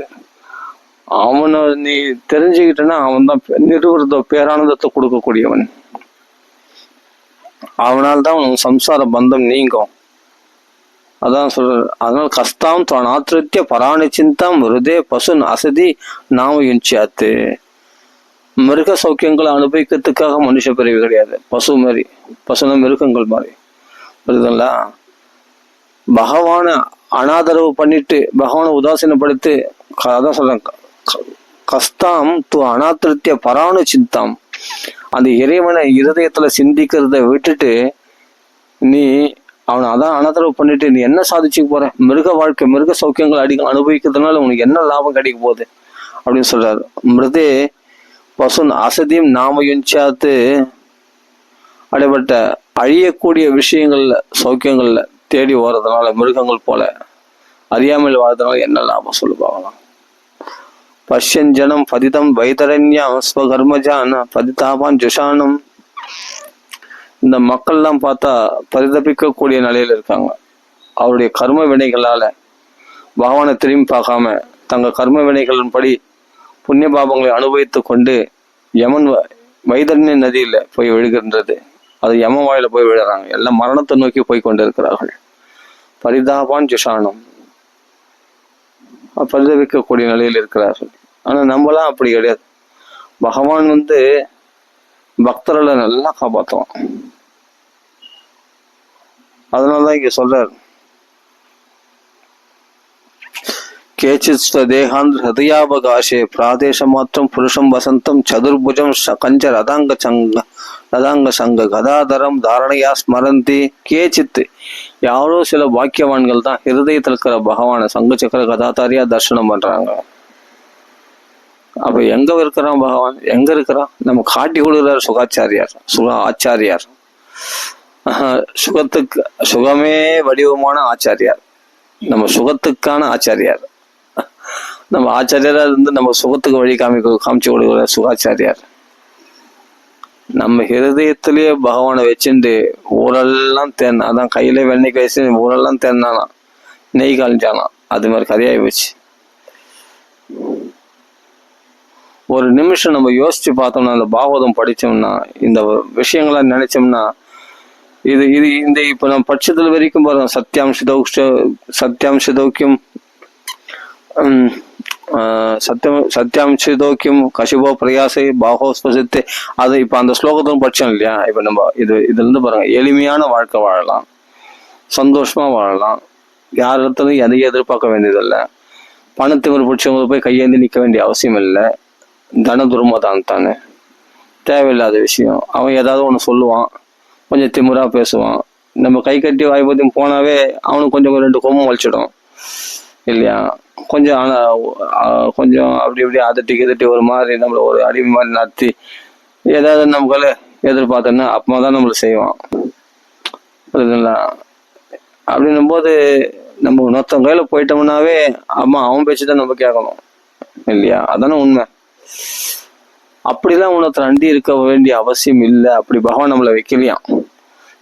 அவனை நீ தெரிஞ்சுக்கிட்டனா அவன் தான் நிறுவனத்தை பேரானந்தத்தை கொடுக்கக்கூடியவன். அவனால்தான் உனக்கு சம்சார பந்தம் நீங்கும். அதான் சொல்ற. அதனால கஷ்டம் நாத்திருத்திய பராணி சிந்தாம் ஹிருதே பசுன் அசதி நாம யுஞ்சாத்து. மிருக சௌக்கியங்களை அனுபவிக்கிறதுக்காக மனுஷ பிறவி கிடையாது. பசுன மிருகங்கள் மாதிரி. புரியுதுங்களா? பகவானை அனாதரவு பண்ணிட்டு, பகவானை உதாசீனப்படுத்தி, அதான் சொல்றேன், கஷ்டம் து அனாத்திருத்திய பராணு சிந்தாம். அந்த இறைவனை இருதயத்துல சிந்திக்கிறத விட்டுட்டு நீ அவனை அதான் அனாதரவு பண்ணிட்டு நீ என்ன சாதிச்சுக்க போற? மிருக வாழ்க்கை, மிருக சௌக்கியங்கள் அனுபவிக்கிறதுனால உனக்கு என்ன லாபம் கிடைக்க போகுது? அப்படின்னு சொல்றாரு. மிருதே பசுன் அசதியும் நாமயுஞ்சாத்து, அப்படிப்பட்ட அழியக்கூடிய விஷயங்கள்ல சௌக்கியங்கள்ல தேடி ஓடுறதுனால மிருகங்கள் போல அறியாமல் வாழ்றதுனால என்ன லாபம் சொல்லு பார்க்கலாம். பஷ்யஞ்சனம் பதிதம் வைதரண்யம் ஸ்வகர்மஜான் பதிதாபான் ஜுஷானம். இந்த மக்கள்லாம் பார்த்தா பரிதபிக்கக்கூடிய நிலையில இருக்காங்க. அவருடைய கர்ம வினைகளால பகவானை திரும்பி பார்க்காம தங்க கர்ம வினைகளின் படி புண்ணிய பாபங்களை அனுபவித்து கொண்டு யமன் வைதரண்ய நதியில போய் விழுகின்றது. அது யம வாயில போய் விழுறாங்க. எல்லாம் மரணத்தை நோக்கி போய் கொண்டு இருக்கிறார்கள். பரிதாபான் ஜுஷானம், பரிதவிக்கக்கூடிய நிலையில் இருக்கிறார்கள். ஆனா நம்மளாம் அப்படி கிடையாது. பகவான் பக்தர்களை நல்லா காப்பாற்றுவான். அதனாலதான் இங்க சொல்றாரு, கேச்சித் தேகாந்திர ஹதயாவகாசே பிராதேச மாத்திரம் புருஷம் வசந்தம் சதுர்புஜம் கஞ்ச ரதாங்க சங்க கதாதரம் தாரணையா ஸ்மரந்தி. கேச்சித்து யாரோ சில வாக்கியவான்கள் தான் ஹிருதயத்தில் இருக்கிற பகவான சங்க சக்கர கதாதாரியா தர்சனம் பண்றாங்க. அப்ப எங்க இருக்கிறான் பகவான்? எங்க இருக்கிறான்? நம்ம காட்டி கொடுக்குறார் ஆச்சாரியார். சுகத்துக்கு சுகமே வடிவமான ஆச்சாரியார், நம்ம சுகத்துக்கான ஆச்சாரியார். நம்ம ஆச்சாரியரா நம்ம சுகத்துக்கு வழி காமிச்சு கொடுக்குற சுகாச்சாரியார். நம்ம ஹிருதயத்திலேயே பகவானை வச்சுட்டு ஊரெல்லாம் தேர்னா, அதான் கையில வெண்ணெய் வச்சு ஊரெல்லாம் தேர்னானா நெய் காலிஞ்சானா, அது மாதிரி கதையாகி போச்சு. ஒரு நிமிஷம் நம்ம யோசிச்சு பார்த்தோம்னா, அந்த பாகவதம் படிச்சோம்னா, இந்த விஷயங்கள நினைச்சோம்னா, இது இது இந்த இப்ப நம்ம பட்சத்துல வரைக்கும் பாருங்க, சத்தியாம்சதௌக்கியம் சத்தியாம்சதௌக்கியம் கசிபோ பிரயாசை பாகோ ஸ்பசித்தே. அது இப்ப அந்த ஸ்லோகத்தும் படிச்சோம் இல்லையா? இப்ப நம்ம இதுல இருந்து பாருங்க, எளிமையான வாழ்க்கை வாழலாம், சந்தோஷமா வாழலாம், யார் இடத்துலையும் எதையும் எதிர்பார்க்க வேண்டியதில்லை, பணத்துக்கு பிடிச்சவங்க போய் கையேந்தி நிற்க வேண்டிய அவசியம் இல்லை, தன துர்மதான் தானே, தேவையில்லாத விஷயம். அவன் ஏதாவது ஒன்று சொல்லுவான், கொஞ்சம் திமுறா பேசுவான், நம்ம கை கட்டி வாய்ப்பத்தையும் போனாவே அவனுக்கு கொஞ்சம் 2 கொம்பு வலிச்சிடும் இல்லையா? கொஞ்சம் கொஞ்சம் அப்படி இப்படி அதட்டி ஒரு மாதிரி நம்மள ஒரு அடிமை மாதிரி நடத்தி ஏதாவது நமக்குள்ள எதிர்பார்த்தோன்னா அப்பதான் நம்மள செய்வான். புரியுதுங்களா? அப்படின்னும் போது நம்ம இன்னொருத்தவங்க கையில போயிட்டோம்னாவே அம்மா அவன் பேச்சுதான் நம்ம கேட்கணும் இல்லையா? அதானே உண்மை. அப்படிலாம் உணர்த்த அண்டி இருக்க வேண்டிய அவசியம் இல்லை. அப்படி பகவான் நம்மளை வைக்கலையாம்.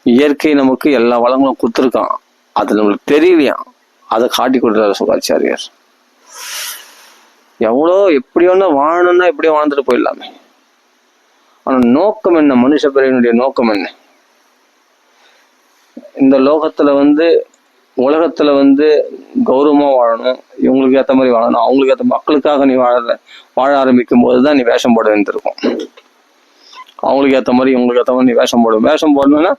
இயற்கை நமக்கு எல்லா வளங்களும் கொடுத்துருக்கான், அது நம்மளுக்கு தெரியலையாம். அதை காட்டி கொடுக்குறாரு சுகாச்சாரியார். எவ்வளோ எப்படி ஒண்ணா வாழணும்னா எப்படியோ வாழ்ந்துட்டு போயிடலாமே. ஆனா நோக்கம் என்ன? மனுஷ பிறவினுடைய நோக்கம் என்ன? இந்த லோகத்துல உலகத்துல கௌரவமா வாழணும், இவங்களுக்கு ஏற்ற மாதிரி வாழணும், அவங்களுக்கு ஏற்ற மக்களுக்காக நீ வாழ ஆரம்பிக்கும் போதுதான் நீ வேஷம் போட வேண்டியிருக்கும். அவங்களுக்கு ஏற்ற மாதிரி இவங்களுக்கு ஏற்ற மாதிரி நீ வேஷம் போடணும்னா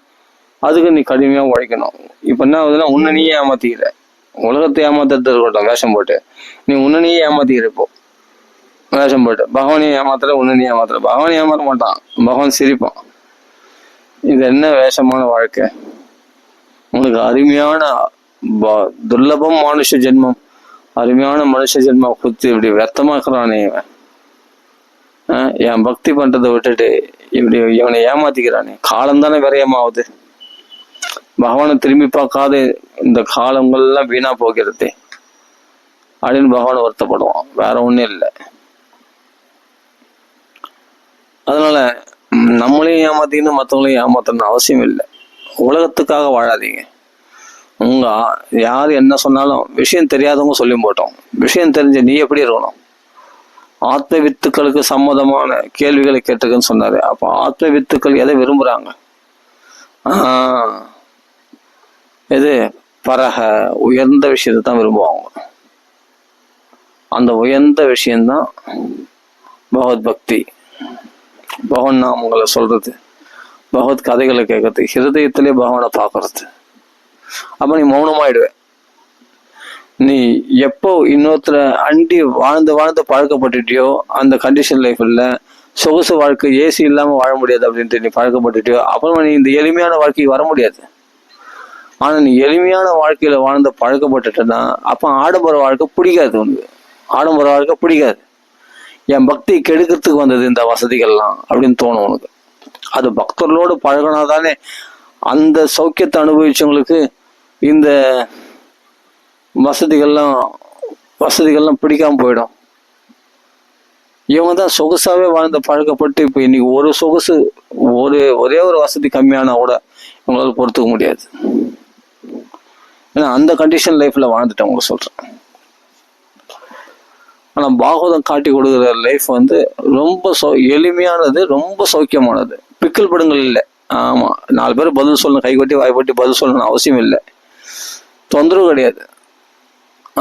அதுக்கு நீ கடுமையா உழைக்கணும். இப்ப என்ன ஆகுதுன்னா, உன்னை நீயே ஏமாத்திக்கிற. உலகத்தை ஏமாத்துறது இருக்கட்டும், வேஷம் போட்டு நீ உன்னை நீயே ஏமாத்திக்கிற. இப்போ வேஷம் போட்டு பகவானையும் ஏமாத்துற, உன்னை நீ ஏமாத்துற. பகவான் ஏமாற மாட்டான், பகவான் சிரிப்பான். இது என்ன வேஷமான வாழ்க்கை? உனக்கு அருமையான துர்லபம் மனுஷ ஜென்மம், அருமையான மனுஷ ஜென்மம் குத்தி இப்படி व्यर्थமாக்குறானே இவன். என் பக்தி பண்றதை விட்டுட்டு இப்படி இவனை ஏமாத்திக்கிறானே. காலம் தானே விரயமாகுது. பகவானை திரும்பி பார்க்காத இந்த காலங்கள்லாம் வீணா போகிறது அப்படின்னு பகவான் வருத்தப்படுவான். வேற ஒண்ணும் இல்லை. அதனால நம்மளையும் ஏமாத்திக்கணும், மற்றவங்களையும் ஏமாத்தணும்னு அவசியம் இல்லை. உலகத்துக்காக வாழாதீங்க. யார் என்ன சொன்னாலும் விஷயம் தெரியாதவங்க சொல்லி போட்டோம். விஷயம் தெரிஞ்ச நீ எப்படி இருக்கணும்? ஆத்ம வித்துக்களுக்கு சம்மதமான கேள்விகளை கேட்டுக்குன்னு சொன்னாரு. அப்ப ஆத்ம வித்துக்கள் எதை விரும்புறாங்க? எது பரக உயர்ந்த விஷயத்தை தான் விரும்புவாங்க. அந்த உயர்ந்த விஷயம்தான் பகவத் பக்தி, பகவான் நாமங்களை சொல்றது, பகவத் கதைகளை கேட்கறது, ஹிருதயத்திலே பகவானை பார்க்கறது. அப்ப நீ மௌனமாயிடுவே. நீ எப்போ இன்னொருத்தர அண்டி வாழ்ந்து பழக்கப்பட்டுட்டியோ, அந்த கண்டிஷன் லைஃப் இல்ல, சொகுசு வாழ்க்கை, ஏசி இல்லாம வாழ முடியாது அப்படின்ட்டு நீ பழக்கப்பட்டுட்டியோ, அப்புறமா நீ இந்த எளிமையான வாழ்க்கைக்கு வர முடியாது. ஆனா நீ எளிமையான வாழ்க்கையில வாழ்ந்து பழக்கப்பட்டுட்டனா அப்ப ஆடம்பர வாழ்க்கை பிடிக்காது. உனக்கு ஆடம்பர வாழ்க்கை பிடிக்காது. என் பக்தி கெடுக்கிறதுக்கு வந்தது இந்த வசதிகள்லாம் அப்படின்னு தோணும் உனக்கு. அது பக்தர்களோடு பழகினாதானே அந்த சௌக்கியத்தை அனுபவிச்சவங்களுக்கு இந்த வசதிகள்லாம் பிடிக்காம போயிடும். இவங்க தான் சொகுசாவே வாழ்ந்த பழக்கப்பட்டு இப்ப இன்னைக்கு ஒரு சொகுசு ஒரே ஒரு வசதி கம்மியானா கூட இவங்களால பொறுத்துக்க முடியாது. ஏன்னா அந்த கண்டிஷன் லைஃப்ல வாழ்ந்துட்டவங்க சொல்றேன். ஆனா பாகவதம் காட்டி கொடுக்குற லைஃப் ரொம்ப எளிமையானது, ரொம்ப சௌக்கியமானது. பிக்கல் படுங்கள் இல்லை. ஆமா, 4 பேர் பதில் சொல்லணும், கைகொட்டி வாய்ப்பட்டி பதில் சொல்லணும் அவசியம் இல்லை, தொந்தரவு கிடையாது.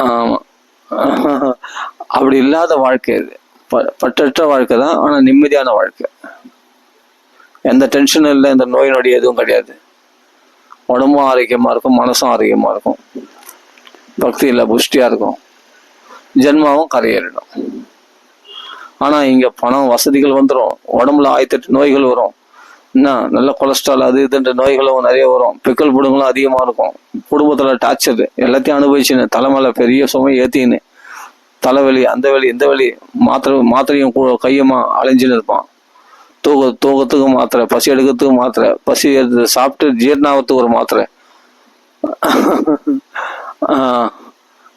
ஆமா, அப்படி இல்லாத வாழ்க்கை இது. பற்றற்ற வாழ்க்கை தான், ஆனா நிம்மதியான வாழ்க்கை. எந்த டென்ஷனும் இல்லை, எந்த நோய் நொடி எதுவும் கிடையாது. உடம்பும் ஆரோக்கியமா இருக்கும், மனசும் ஆரோக்கியமா இருக்கும், பக்தியில புஷ்டியா இருக்கும், ஜென்மாவும் கரையேறிடும். ஆனா இங்க பணம் வசதிகள் வந்துடும், உடம்புல 1008 நோய்கள் வரும். என்ன நல்ல கொலஸ்ட்ரால் அது இதுன்ற நோய்களும் நிறைய வரும், பிக்கல் புடுங்களும் அதிகமா இருக்கும், குடும்பத்துல டார்ச்சர் எல்லாத்தையும் அனுபவிச்சுன்னு தலைமையில பெரிய சுமை ஏத்தின்னு தலைவலி அந்த வலி இந்த வலி, மாத்திரையும் கையமா அலைஞ்சுன்னு இருப்பான். தூக்கத்துக்கு மாத்திரை, பசி எடுக்கிறதுக்கு மாத்திரை, பசி எடுத்து சாப்பிட்டு ஜீரணாகத்துக்கு ஒரு மாத்திரை,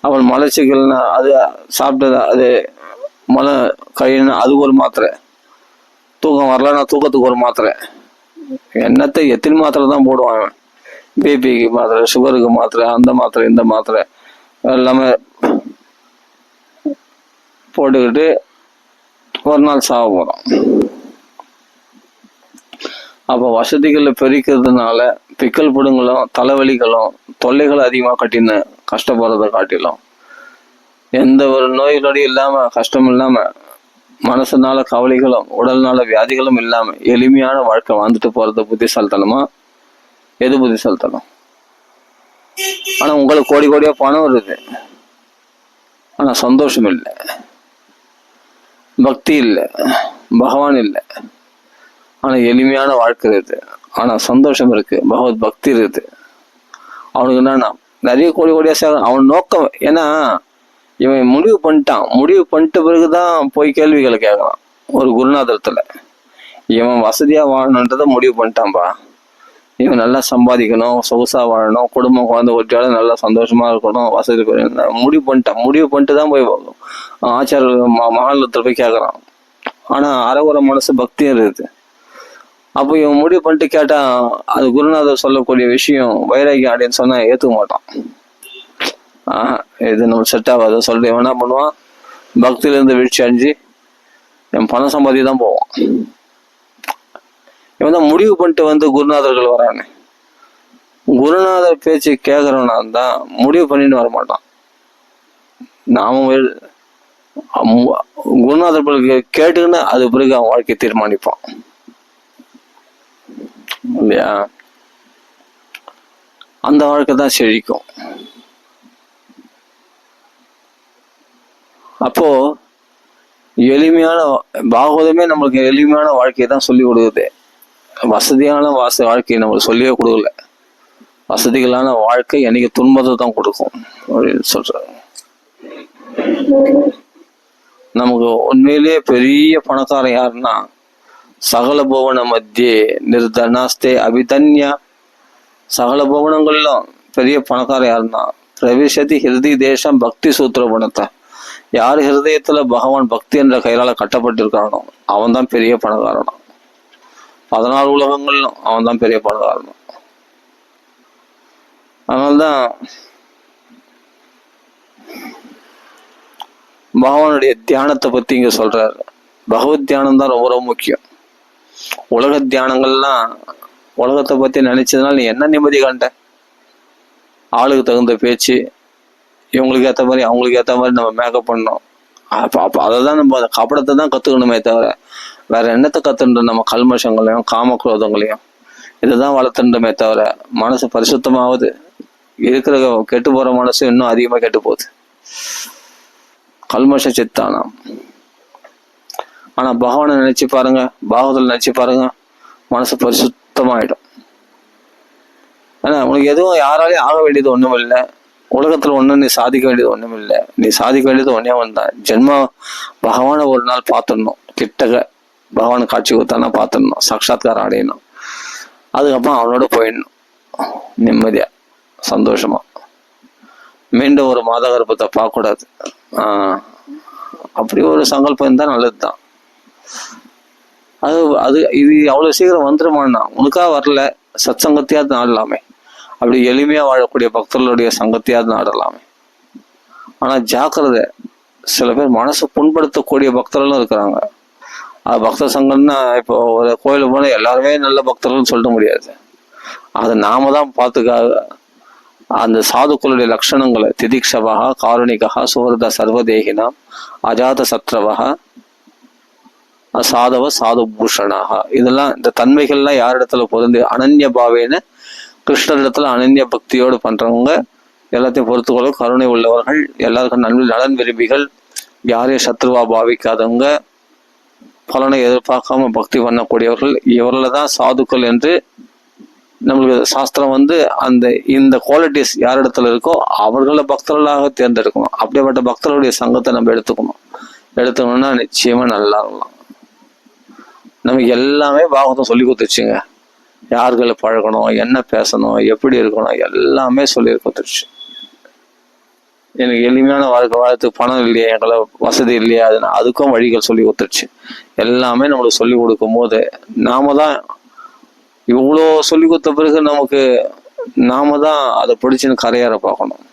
அவன் மலச்சிக்கல்னா அது சாப்பிட்டது, அது மலை கையினா அதுக்கு ஒரு மாத்திரை, தூக்கம் வரலன்னா தூக்கத்துக்கு ஒரு மாத்திரை, எண்ணத்தை எத்தனை மாத்திரை தான் போடுவான். பிபிக்கு மாத்திரை, சுகருக்கு மாத்திரை, அந்த மாத்திரை இந்த மாத்திரை எல்லாமே போட்டுக்கிட்டு ஒரு நாள் சாக போறோம். அப்போ வசதிகளை பெருக்கிறதுனால பிக்கல் புடுங்களும் தலைவலிகளும் தொல்லைகளும் அதிகமாக கட்டின்னு கஷ்டப்படுறதை காட்டிலும் எந்த ஒரு நோய்களோடையும் இல்லாம கஷ்டம் இல்லாம மனசுனால கவலைகளும் உடல்னால வியாதிகளும் இல்லாம எளிமையான வாழ்க்கை வாழ்ந்துட்டு போறது புத்திசாலித்தனமா? எது புத்திசாலித்தனம்? ஆனா உங்களுக்கு கோடி கோடியா பணம் வருது, ஆனா சந்தோஷம் இல்லை, பக்தி இல்லை, பகவான் இல்லை. ஆனா எளிமையான வாழ்க்கை இருக்குது, ஆனா சந்தோஷம் இருக்கு, பகவத் பக்தி இருக்குது. அவனுக்கு என்னன்னா நிறைய கோடி கோடியா அவன் நோக்கம். ஏன்னா இவன் முடிவு பண்ணிட்ட பிறகுதான் போய் கேள்விகளை கேட்கறான் ஒரு குருநாதரத்துல. இவன் வசதியா வாழணுன்றத முடிவு பண்ணிட்டான்பா, இவன் நல்லா சம்பாதிக்கணும், சொகுசா வாழணும், குடும்பம் குழந்தை ஒட்டியாலும் நல்லா சந்தோஷமா இருக்கணும், வசதி முடிவு பண்ணிட்டு தான் போய் ஆச்சார மகாலத்துல போய் கேட்கறான். ஆனா அறகுற மனசு பக்தியும் இருக்குது. அப்போ இவன் முடிவு பண்ணிட்டு கேட்டா அது குருநாதர் சொல்லக்கூடிய விஷயம் வைராகியம் அப்படின்னு சொன்னா ஏத்துக்க மாட்டான். இது நம்ம செட் ஆகாத சொல்லிட்டு இவன் என்ன பண்ணுவான், பக்தியில இருந்து வீழ்ச்சி அடைஞ்சு என் பணம் சம்பாதி தான் போவான். இவன் தான் முடிவு பண்ணிட்டு குருநாதர்கள் வரானே, குருநாதர் பேச்சு கேட்கறவனா தான் முடிவு பண்ணிட்டு வரமாட்டான். நாம குருநாதர் கேட்டுக்கின்னு அது பிறகு அவன் வாழ்க்கையை தீர்மானிப்பான் இல்லையா? அந்த வாழ்க்கை தான் செழிக்கும். அப்போ எளிமையான பாகவதமே நம்மளுக்கு எளிமையான வாழ்க்கையை தான் சொல்லி கொடுக்குது. வசதியான வாழ்க்கையை நம்மளுக்கு சொல்லியே கொடுக்கல. வசதிகளான வாழ்க்கை என்னைக்கு துன்பத்தை தான் கொடுக்கும் அப்படின்னு சொல்றாரு. நமக்கு உண்மையிலேயே பெரிய பணக்காரன் யாருன்னா சகல புவன மத்தியே நிர்தனாஸ்தே அபிதன்யா. சகல புவனங்களிலும் பெரிய பணக்காரன் யாருன்னா பிரவிசதி ஹிருதி தேசம் பக்தி சூத்திர பணத்தை. யார் ஹிருதயத்துல பகவான் பக்தி என்ற கையால கட்டப்பட்டிருக்கானோ அவன் தான் பெரிய பணக்காரனா. 14 உலகங்களிலும் அவன் தான் பெரிய பணக்காரனா. அதனால்தான் பகவானுடைய தியானத்தை பத்தி இங்க சொல்றாரு. பகவத் தியானம் தான் ரொம்ப ரொம்ப முக்கியம். உலக தியானங்கள்லாம் உலகத்தை பத்தி நினைச்சதுனால நீ என்ன நிம்மதி கண்ட? ஆளுக்கு தகுந்த பேச்சு, இவங்களுக்கு ஏற்ற மாதிரி அவங்களுக்கு ஏற்ற மாதிரி நம்ம மேக்கப் பண்ணோம். அப்போ அதை தான் நம்ம அந்த கபடத்தை தான் கற்றுக்கணுமே தவிர வேற என்னத்தை கற்றுன்றோம்? நம்ம கல்மஷங்களையும் காமக்ரோதங்களையும் இதுதான் வளர்த்துன்றமே தவிர மனசு பரிசுத்தமாவது இருக்கிற கெட்டு போகிற மனசு இன்னும் அதிகமாக கெட்டு போகுது. கல்மஷ சித்தானம். ஆனால் பகவானை நினச்சி பாருங்க, பாகவதில் நினச்சி பாருங்க, மனசு பரிசுத்தமாயிடும். ஏன்னா உனக்கு எதுவும் யாராலையும் ஆக வேண்டியது ஒன்றும் இல்லை. உலகத்துல ஒண்ணு நீ சாதிக்க வேண்டியது ஒண்ணும் இல்லை. நீ சாதிக்க வேண்டியது ஒன்னே ஒன்றுதான். ஜென்ம பகவானை ஒரு நாள் பார்த்துடணும், கிட்டக பகவான் காட்சி கொடுத்தானா பார்த்துடணும், சாட்சாத்காரம் அடையணும். அதுக்கப்புறம் அவனோட போயிடணும் நிம்மதியா சந்தோஷமா. மீண்டும் ஒரு மாத கர்ப்பத்தை பார்க்கக்கூடாது. அப்படி ஒரு சங்கல்பம் இருந்தால் நல்லதுதான். இது அவ்வளவு சீக்கிரம் வந்துருமான்னா உனக்காக வரல, சத் சங்கத்தையாவது நாடலாமே. அப்படி எளிமையா வாழக்கூடிய பக்தர்களுடைய சங்கத்தையாவது நாடலாமே. ஆனா ஜாக்கிரதை, சில பேர் மனசை புண்படுத்தக்கூடிய பக்தர்களும் இருக்கிறாங்க. பக்தர் சங்கம்னா இப்போ ஒரு கோயிலுக்கு போனால் எல்லாருமே நல்ல பக்தர்கள்னு சொல்ல முடியாது. அதை நாம தான் பார்த்துக்காக அந்த சாதுக்களுடைய லட்சணங்களை திதிக்ஷவா காருணிகா சுஹൃத சர்வதேகினா அஜாத சத்ரவா சாதவ சாது பூஷணாக, இதெல்லாம் இந்த தன்மைகள்லாம் யாரிடத்துல பொருந்து அனன்ய பாவேன கிருஷ்ணரிடத்துல அனன்ய பக்தியோடு பண்றவங்க எல்லாத்தையும் பொறுத்துக்கொள்ள கருணை உள்ளவர்கள், எல்லாருக்கும் நலன் விரும்பிகள், யாரையும் சத்ருவா பாவிக்காதவங்க, பலனை எதிர்பார்க்காம பக்தி பண்ணக்கூடியவர்கள், இவர்களை தான் சாதுக்கள் என்று நம்மளுக்கு சாஸ்திரம் இந்த குவாலிட்டிஸ் யாரிடத்துல இருக்கோ அவர்களை பக்தர்களாக தேர்ந்தெடுக்கணும். அப்படிப்பட்ட பக்தர்களுடைய சங்கத்தை நம்ம எடுத்துக்கணும்னா நிச்சயமா நல்லா இருக்கலாம். நமக்கு எல்லாமே பாகவதம் சொல்லி கொடுத்துருச்சுங்க. யார்களை பழகணும், என்ன பேசணும், எப்படி இருக்கணும், எல்லாமே சொல்லி கொடுத்துருச்சு. எனக்கு எளிமையான வாழ்க்கை பணம் இல்லையா, எங்களை வசதி இல்லையா, அதுக்கும் வழிகள் சொல்லி கொடுத்துருச்சு. எல்லாமே நம்மளுக்கு சொல்லி கொடுக்கும் போது நாம தான் இவ்வளோ சொல்லி கொடுத்த பிறகு நாம தான் அதை பிடிச்சுன்னு கரையாற பார்க்கணும்.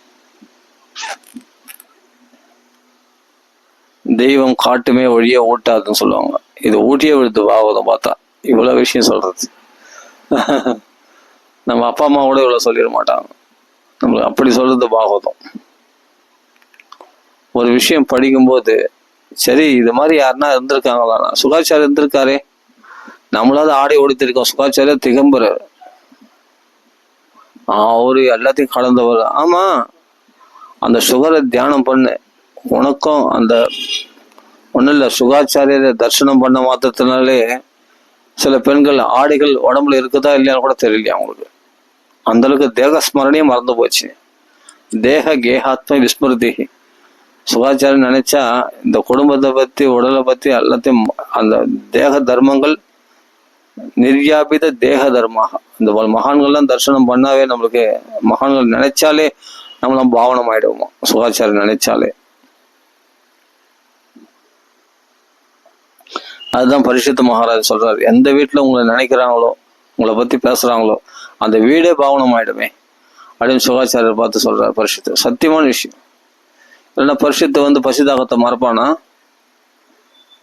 தெய்வம் காட்டுமே வழியே ஊட்டாதுன்னு சொல்லுவாங்க. இது ஊட்டியே விடுது பாகவதம் பார்த்தா. இவ்வளவு விஷயம் சொல்றது நம்ம அப்பா அம்மா கூட இவ்வளவு சொல்லிட மாட்டாங்க. நம்மளுக்கு அப்படி சொல்றது பாகவதம். ஒரு விஷயம் படிக்கும்போது சரி இது மாதிரி யாருன்னா இருந்திருக்காங்களா, சுகாச்சாரம் இருந்திருக்காரே, நம்மளாவது ஆடை ஒடித்திருக்கோம், சுகாச்சாரியா திகம்பரர், அவரு எல்லாத்தையும் கலந்தவர். ஆமா, அந்த சுகரை தியானம் பண்ணு, உனக்கும் அந்த ஒன்றும் இல்லை, சுகாச்சாரியரை தரிசனம் பண்ண மாத்திரத்தினாலே சில பெண்கள் ஆடைகள் உடம்புல இருக்குதா இல்லையான்னு கூட தெரியலையா அவங்களுக்கு. அந்த அளவுக்கு தேக ஸ்மரணையும் மறந்து போச்சு. தேக கேகாத்ம விஸ்மிருதி. சுகாச்சாரம் நினைச்சா இந்த குடும்பத்தை பத்தி உடலை பத்தி எல்லாத்தையும் அந்த தேக தர்மங்கள் நிர்யாபித தேக தர்மாக, இந்த மகான்கள்லாம் தரிசனம் பண்ணாவே நம்மளுக்கு மகான்கள் நினைச்சாலே நம்மளாம் பாவனம் ஆயிடுவோம். சுகாச்சாரம் நினைச்சாலே அதுதான் பரிசுத்த மகாராஜ் சொல்றாரு. எந்த வீட்டுல உங்களை நினைக்கிறாங்களோ, உங்களை பத்தி பேசுறாங்களோ, அந்த வீடே பாவனம் ஆயிடுமே அப்படின்னு சுகாச்சாரியர் பார்த்து சொல்றாரு. பரிசுத்த சத்தியமான விஷயம். இல்லைன்னா பரிசுத்த பசிதாகத்தை மறப்பானா?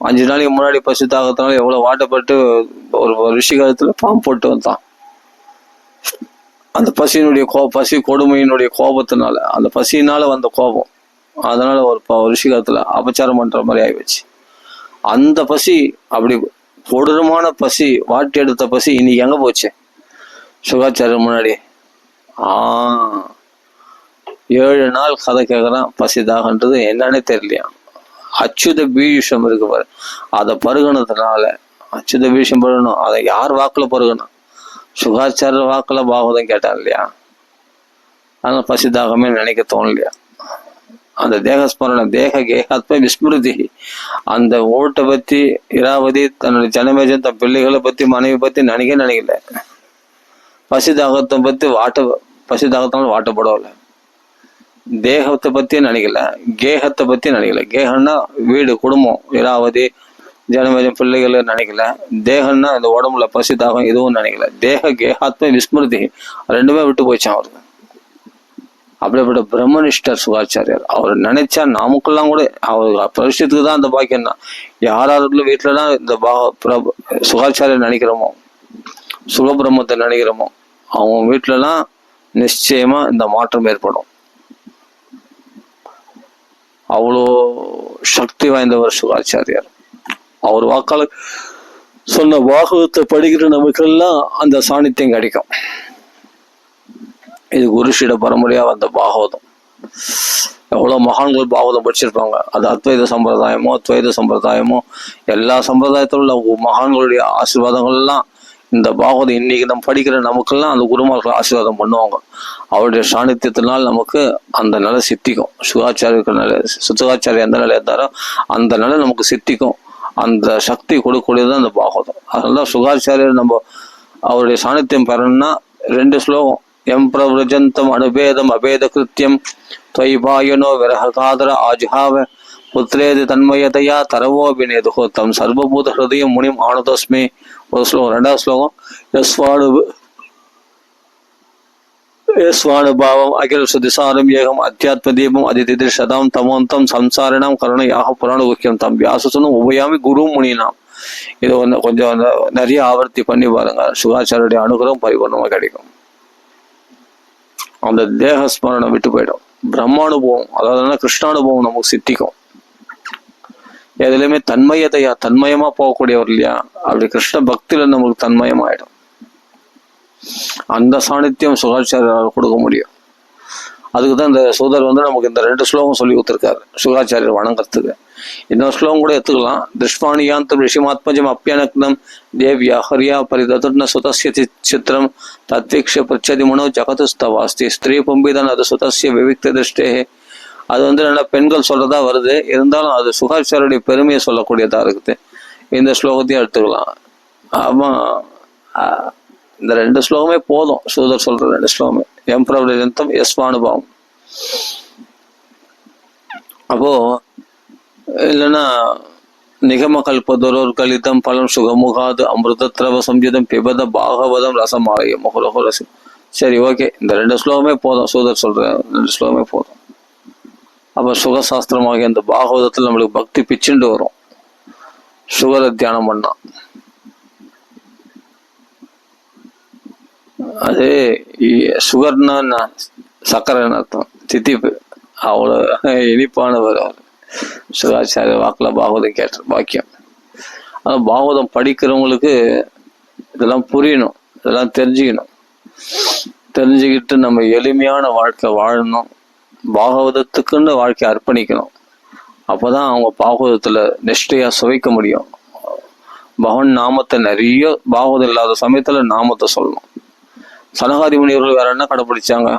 5 நாளைக்கு முன்னாடி பசிதாகத்தினால எவ்வளவு வாட்டப்பட்டு ஒரு ரிஷி காலத்துல பாம்பு போட்டு வந்தான். அந்த பசி கொடுமையினுடைய கோபத்தினால, அந்த பசியினால வந்த கோபம், அதனால ஒரு ரிஷி காலத்துல அபச்சாரம் பண்ற மாதிரி ஆயிடுச்சு. அந்த பசி, அப்படி கொடூரமான பசி, வாட்டி எடுத்த பசி இன்னைக்கு எங்க போச்சு? சுகாச்சாரம் முன்னாடி 7 நாள் கதை கேட்கறான். பசிதாகன்றது என்னன்னே தெரியலையா. அச்சுத பீஷம் இருக்கு பாரு, அதை பருகணத்தினால அச்சுத பீஷம் பருகணும். அதை யார் வாக்குல பருகணும்? சுகாச்சார வாக்குல பாகவதம் கேட்டான் இல்லையா. அதனால பசிதாகமே நினைக்க தோணலையா. அந்த தேகஸ்மரண தேக கேகாத்ம விஸ்மிருதி, அந்த ஓட்டை பத்தி இராவதி தன்னுடைய ஜனமேஜன் தன் பிள்ளைகளை பத்தி மனைவி பத்தி நினைக்கல. பசிதாகத்தை பத்தி பசிதாகத்தினால வாட்டப்படவில்லை. தேகத்தை பத்தியே நினைக்கல, கேகத்தை பத்தி நினைக்கல. கேகம்னா வீடு குடும்பம் இராவதி ஜனமேஜன் பிள்ளைகளை நினைக்கல. தேகம்னா இந்த உடம்புல பசிதாகம் எதுவும் நினைக்கல. தேக கேகாத்ம விஸ்மிருதி ரெண்டுமே விட்டு போயிச்சான் அவருக்கு. அப்படிப்பட்ட பிரம்மனிஷ்டர் சுகாச்சாரியர். அவர் நினைச்சா நமக்கெல்லாம் கூட அவர் பரிசுத்துக்கு தான் அந்த பாக்கியம் தான். யாராருக்குள்ள வீட்டுலதான் இந்த சுகாச்சாரியர் நினைக்கிறோமோ, சுகபிரம்மத்தை நினைக்கிறோமோ, அவங்க வீட்டுலலாம் நிச்சயமா இந்த மாற்றம் ஏற்படும். அவ்வளோ சக்தி வாய்ந்தவர் சுகாச்சாரியர். அவர் வாக்காளர் சொன்ன பாகவத்தை படிக்கிற நமக்கெல்லாம் அந்த சாநித்தியம் கிடைக்கும். இது குருஷிட பரம்பரையா வந்த பாகவதம். எவ்வளவு மகான்கள் பாகவதம் படிச்சிருப்பாங்க. அது அத்வைத சம்பிரதாயமோ அத்வைத சம்பிரதாயமோ எல்லா சம்பிரதாயத்திலும் உள்ள மகான்களுடைய ஆசீர்வாதங்கள்லாம் இந்த பாகவதம் இன்னைக்கு நம்ம படிக்கிற நமக்கெல்லாம் அந்த குருமார்கள் ஆசீர்வாதம் பண்ணுவாங்க. அவருடைய சாநித்தியத்தினால் நமக்கு அந்த நிலை சித்திக்கும். சுகாச்சாரியருக்கு நிலை, சுகாச்சாரிய எந்த நிலை இருந்தாரோ அந்த நிலை நமக்கு சித்திக்கும். அந்த சக்தி கொடுக்கக்கூடியது அந்த பாகவதம். அதனால சுகாச்சாரியர் நம்ம அவருடைய சாநித்தியம் பெறணும்னா 2 ஸ்லோகம். எம் பிரவிரஜந்தம் அனுபேதம் அபேத கிருத்தியம் துவைபாயனோ விரகாதர ஆஜ்ஹாவ புத்திரேது தன்மயதையா தரவோ வினேதுகோத்தம் சர்வபூத ஹிருதயம் முனிம் ஆனதோஸ்மி. ஒரு ஸ்லோகம். 2வது ஸ்லோகம் ஸ்வானுபாவம் அகில சுதிசாரம் ஏகம் அத்தியாத்ம தீபம் அதிதிதிர்ஷதாம் தமோந்தம் சம்சாரிணாம் கருண யாக புராண முக்கியம் தம் வியாசனும் உபயாமி குரு முனினாம். இது கொஞ்சம் நிறைய ஆவர்த்தி பண்ணி பாருங்க. சுகாச்சாரியுடைய அனுகிரகம் பரிபூர்ணமா கிடைக்கும். அந்த தேக ஸ்மரணம் விட்டு போயிடும். பிரம்மானுபவம், அதாவது கிருஷ்ணானுபவம் நமக்கு சித்திக்கும். எதுலையுமே தன்மயமா போகக்கூடியவர் இல்லையா, அப்படி கிருஷ்ண பக்தியில நமக்கு தன்மயமாயிடும். அந்த சாநித்தியம் சுகாச்சாரியரால் கொடுக்க முடியும். அதுக்குதான் இந்த சூதர் நமக்கு இந்த 2 ஸ்லோகம் சொல்லி கொடுத்துருக்காரு சுகாச்சாரியர் வணங்கறதுக்கு. இன்னொரு ஸ்லோகம் கூட எடுத்துக்கலாம். திருஷ்வாணியாந்தம் ரிஷிமாத்மஜம் அப்பியனக்னம் தேவியா ஹரியா பரிததுர்ண சுதஸ்ய சித்திரம் தத்வீக்ஷ பிரச்சதி மனோ ஜகதுஸ்தவாஸ்தி ஸ்திரீ பம்பிதான் அது சுதஸ்ய விவிக்த திருஷ்டே. அது நல்லா பெண்கள் சொல்றதா வருது, இருந்தாலும் அது சுகாச்சாரியுடைய பெருமையை சொல்லக்கூடியதா இருக்குது. இந்த ஸ்லோகத்தையும் எடுத்துக்கலாம். ஆமா, இந்த 2 ஸ்லோகமே போதும். சூதர் சொல்ற 2 ஸ்லோகமே எம்பிரவரிஜந்தம் யஸ்வானுபவம். அப்போ இல்லைன்னா நிகம கல்பதொரோர் கலிதம் பலம் சுகமுகாது அமிர்தத்ரவ சம்யுதம் பிபத பாகவதம் ரசமாலயம் முகுரகு ரசி. சரி, ஓகே, இந்த 2 ஸ்லோகமே போதும். சூதர் சொல்ற 2 ஸ்லோகமே போதும். அப்ப சுகசாஸ்திரமாக இந்த பாகவதத்துல நம்மளுக்கு பக்தி பிச்சுண்டு வரும். சுகரை தியானம் பண்ணா அது சுகர்னா சக்கரைன்னு அர்த்தம். தித்திப்பு, அவ்வளவு இனிப்பானவர் அவர். சுகாச்சாரிய வாக்குல பாகவதம் கேட்ட பாக்கியம். ஆனா பாகவதம் படிக்கிறவங்களுக்கு இதெல்லாம் புரியணும், இதெல்லாம் தெரிஞ்சுக்கணும். தெரிஞ்சுக்கிட்டு நம்ம எளிமையான வாழ்க்கை வாழணும். பாகவதத்துக்குன்னு வாழ்க்கையை அர்ப்பணிக்கணும். அப்பதான் அவங்க பாகவதத்துல நிஷ்டையா சுவைக்க முடியும். பகவான் நாமத்தை நிறைய, பாகவதம் இல்லாத சமயத்துல நாமத்தை சொல்லணும். சனகாதி முனிவர்கள் வேற என்ன கடைபிடிச்சாங்க?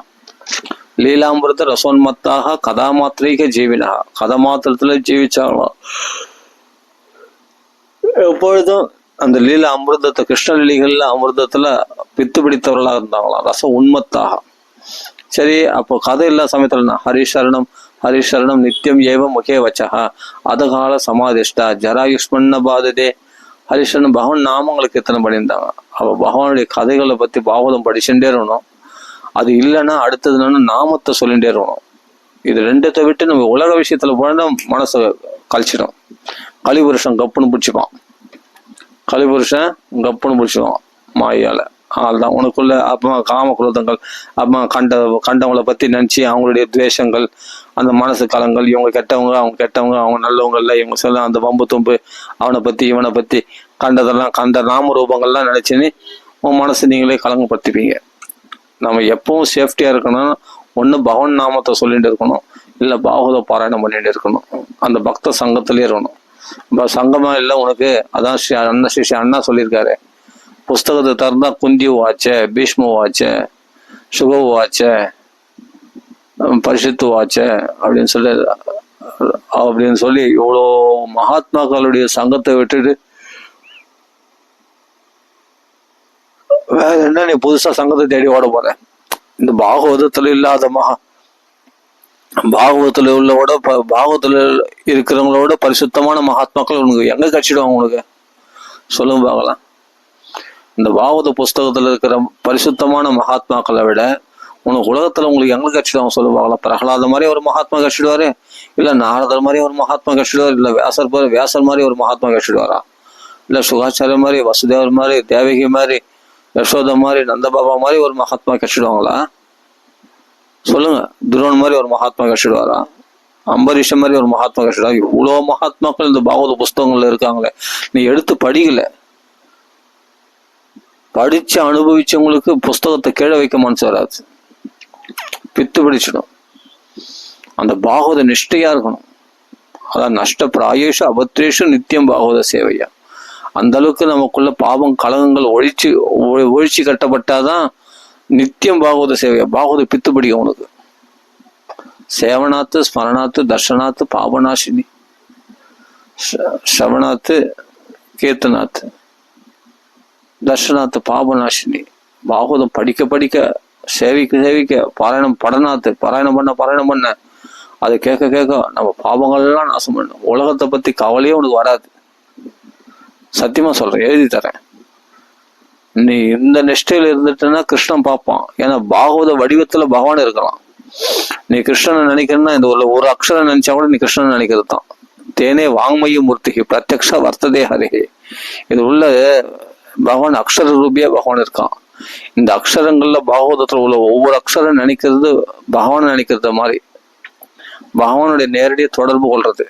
லீலாமிருத ரசோன்மத்தாக கதாமாத்திரைக ஜீவினா, கதை மாத்திரத்துல ஜீவிச்சாங்களாம். எப்பொழுதும் அந்த லீலா அமிர்தத்தை, கிருஷ்ணலீலைகள்ல அமிர்தத்துல பித்து பிடித்தவர்களா இருந்தாங்களாம். ரச உன்மத்தாக. சரி, அப்போ கதை இல்லா சமயத்துல ஹரிசரணம் ஹரிசரணம் நித்தியம் ஏவ முகே வச்சகா அதகால சமாதிஷ்டா ஜராயுஷ்மன்ன பாததே. ஹரிசரணம் பகவான் நாமங்களுக்கு எத்தனை பண்ணியிருந்தாங்க. அப்ப பகவானுடைய கதைகளை பத்தி பாகவதம் படிச்சுட்டே இருக்கணும். அது இல்லைன்னா அடுத்தது நாமத்தை சொல்லிட்டே இருக்கணும். இது 2த்தை விட்டு நம்ம உலக விஷயத்துல போனா மனசை கழிச்சிடும். கலிபுருஷன் கப்புன்னு பிடிச்சிப்பான். கலிபுருஷன் கப்புன்னு பிடிச்சிப்பான் மாயால. அதுதான் உனக்குள்ள அப்பமா காம குரோதங்கள், அப்பமா கண்டவங்களை பத்தி நினைச்சு அவங்களுடைய துவேஷங்கள், அந்த மனசு கலங்கள், இவங்க கெட்டவங்க அவங்க கெட்டவங்க அவங்க நல்லவங்க இல்லை இவங்க சொல்ல அந்த வம்பு தும்பு, அவனை பத்தி இவனை பத்தி கண்டதெல்லாம் கண்ட நாம ரூபங்கள்லாம் நினைச்சுன்னு உன் மனசு நீங்களே கலங்கப்படுத்திப்பீங்க. நம்ம எப்பவும் சேஃப்டியா இருக்கணும். ஒண்ணு பகவான் நாமத்தை சொல்லிட்டு இருக்கணும், இல்ல பாகவத பாராயணம் பண்ணிட்டு இருக்கணும். அந்த பக்த சங்கத்திலே இருக்கணும். சங்கமா இல்லை உனக்கு. அதான் அண்ணா சொல்லியிருக்காரு, புஸ்தகத்தை திறந்தா குந்தி வாச்ச, பீஷ்ம வாச்ச, சுக வாச்ச, பரிசுத்து வாச்ச அப்படின்னு சொல்லி இவ்வளோ மகாத்மாக்களுடைய சங்கத்தை விட்டுட்டு வேற என்ன நீ புதுசா சங்கத்தை தேடி ஓட போற? இந்த பாகவதத்துல இல்லாத பாகவதத்துல உள்ளவோட பாகவதத்துல இருக்கிறவங்களோட பரிசுத்தமான மகாத்மாக்கள் உனக்கு எங்க கட்சிடுவாங்க? உனக்கு சொல்லுங்க பார்க்கலாம். இந்த பாகவத புஸ்தகத்துல இருக்கிற பரிசுத்தமான மகாத்மாக்களை விட உனக்கு உலகத்துல உங்களுக்கு எங்க கட்சிடுவாங்க சொல்லுங்க பார்க்கலாம். பிரகலாத மாதிரி ஒரு மகாத்மா கட்சிடுவாரு, இல்ல நாரதர் மாதிரி ஒரு மகாத்மா கட்சிடுவார், இல்ல வியாசர் மாதிரி ஒரு மகாத்மா கட்சிடுவாரா, இல்ல சுகாச்சாரிய மாதிரி, வசுதேவர் மாதிரி, தேவகி மாதிரி, யசோத மாதிரி, நந்தபாபா மாதிரி ஒரு மகாத்மா கட்சிடுவாங்களா? சொல்லுங்க. துரோன் மாதிரி ஒரு மகாத்மா கட்சிடுவாரா? அம்பரீஷன் மாதிரி ஒரு மகாத்மா கட்சிடுவாரா? இவ்வளவு மகாத்மாக்கள் இந்த பாகவத புஸ்தகங்கள்ல இருக்காங்களே, நீ எடுத்து படிக்கல. படிச்சு அனுபவிச்சவங்களுக்கு புஸ்தகத்தை கீழே வைக்க மனசு வராது, பித்து பிடிச்சிடும். அந்த பாகவத நிஷ்டையா இருக்கணும். அதான் நஷ்ட பிராயேஷு அபத்ரேஷு நித்தியம் பாகவத சேவையா. அந்த அளவுக்கு நமக்குள்ள பாவம் கலகங்கள் ஒழிச்சு கட்டப்பட்டாதான் நித்தியம் பாகவத சேவை. பாகவத பித்து பிடிக்கும் உனக்கு. சேவனாத்து ஸ்மரணாத்து தர்ஷனாத்து பாபநாசினி, ஸ்ரவணாத்து கீர்த்தனாத்து, தர்ஷனாத்து பாபநாசினி. பாகவதம் படிக்க படிக்க, சேவிக்க பாராயணம் பாராயணம் பண்ண அதை கேட்க நம்ம பாவங்கள்லாம் நாசம் பண்ணும். உலகத்தை பத்தி கவலையே உனக்கு வராது. சத்தியமா சொல்றேன், எழுதி தரேன். நீ இந்த நிஷ்டையில இருந்துட்டேன்னா கிருஷ்ணன் பார்ப்பான். ஏன்னா பாகவத வடிவத்துல பகவான் இருக்கலாம். நீ கிருஷ்ணனை நினைக்கிறன்னா இந்த ஒரு அக்ஷரம் நினைச்சா கூட நீ கிருஷ்ணன் நினைக்கிறது தான். தேனே வாங்மய மூர்த்திகி பிரத்யக்ஷ வர்த்ததே ஹரிஹி. இது உள்ள பகவான் அக்ஷர ரூபியா பகவான் இருக்கான். இந்த அக்ஷரங்கள்ல பாகவதத்துல உள்ள ஒவ்வொரு அக்ஷரம் நினைக்கிறது பகவான் நினைக்கிறது மாதிரி. பகவானுடைய நேரடிய தொடர்பு கொள்றது,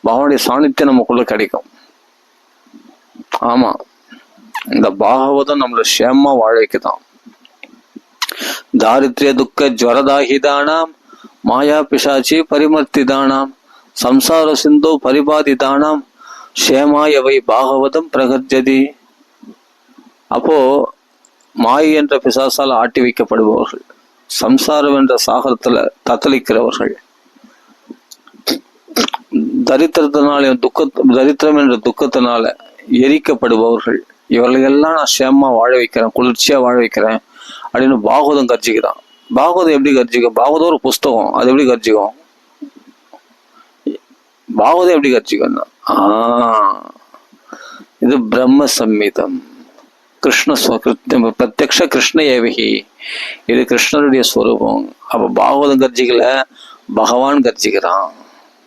பகவானுடைய சாநித்தியம் நமக்குள்ள கிடைக்கும். ஆமா, இந்த பாகவதம் நம்மள சேமா வாழ வைக்குதான். தாரித்ரிய துக்க ஜ்வரதாஹிதானாம் மாயா பிசாச்சி பரிமர்த்திதானாம் சம்சார சிந்தோ பரிபாதிதானாம் சேமாயவை பாகவதம் பிரகர்ஜதி. அப்போ மாயை என்ற பிசாசால் ஆட்டி வைக்கப்படுபவர்கள், சம்சாரம் என்ற சாகரத்துல தத்தளிக்கிறவர்கள், தரித்திரம் என்ற துக்கத்தினால எரிக்கப்படுபவர்கள், இவர்களெல்லாம் நான் சேமா வாழ வைக்கிறேன், குளிர்ச்சியா வாழ வைக்கிறேன் அப்படின்னு பாகவதம் கர்ஜிக்கிறான். பாகவதம் எப்படி கர்ஜிக்கும்? பாகவதம் ஒரு புஸ்தகம், அது எப்படி கர்ஜிக்கும்? பாகவதம் எப்படி கர்ஜிக்கணும்? இது பிரம்ம சம்மிதம், கிருஷ்ண பிரத்யக்ஷ கிருஷ்ண ஏவகி, இது கிருஷ்ணருடைய ஸ்வரூபம். அப்ப பாகவதம் கர்ஜிக்கல, பகவான் கர்ஜிக்கிறான்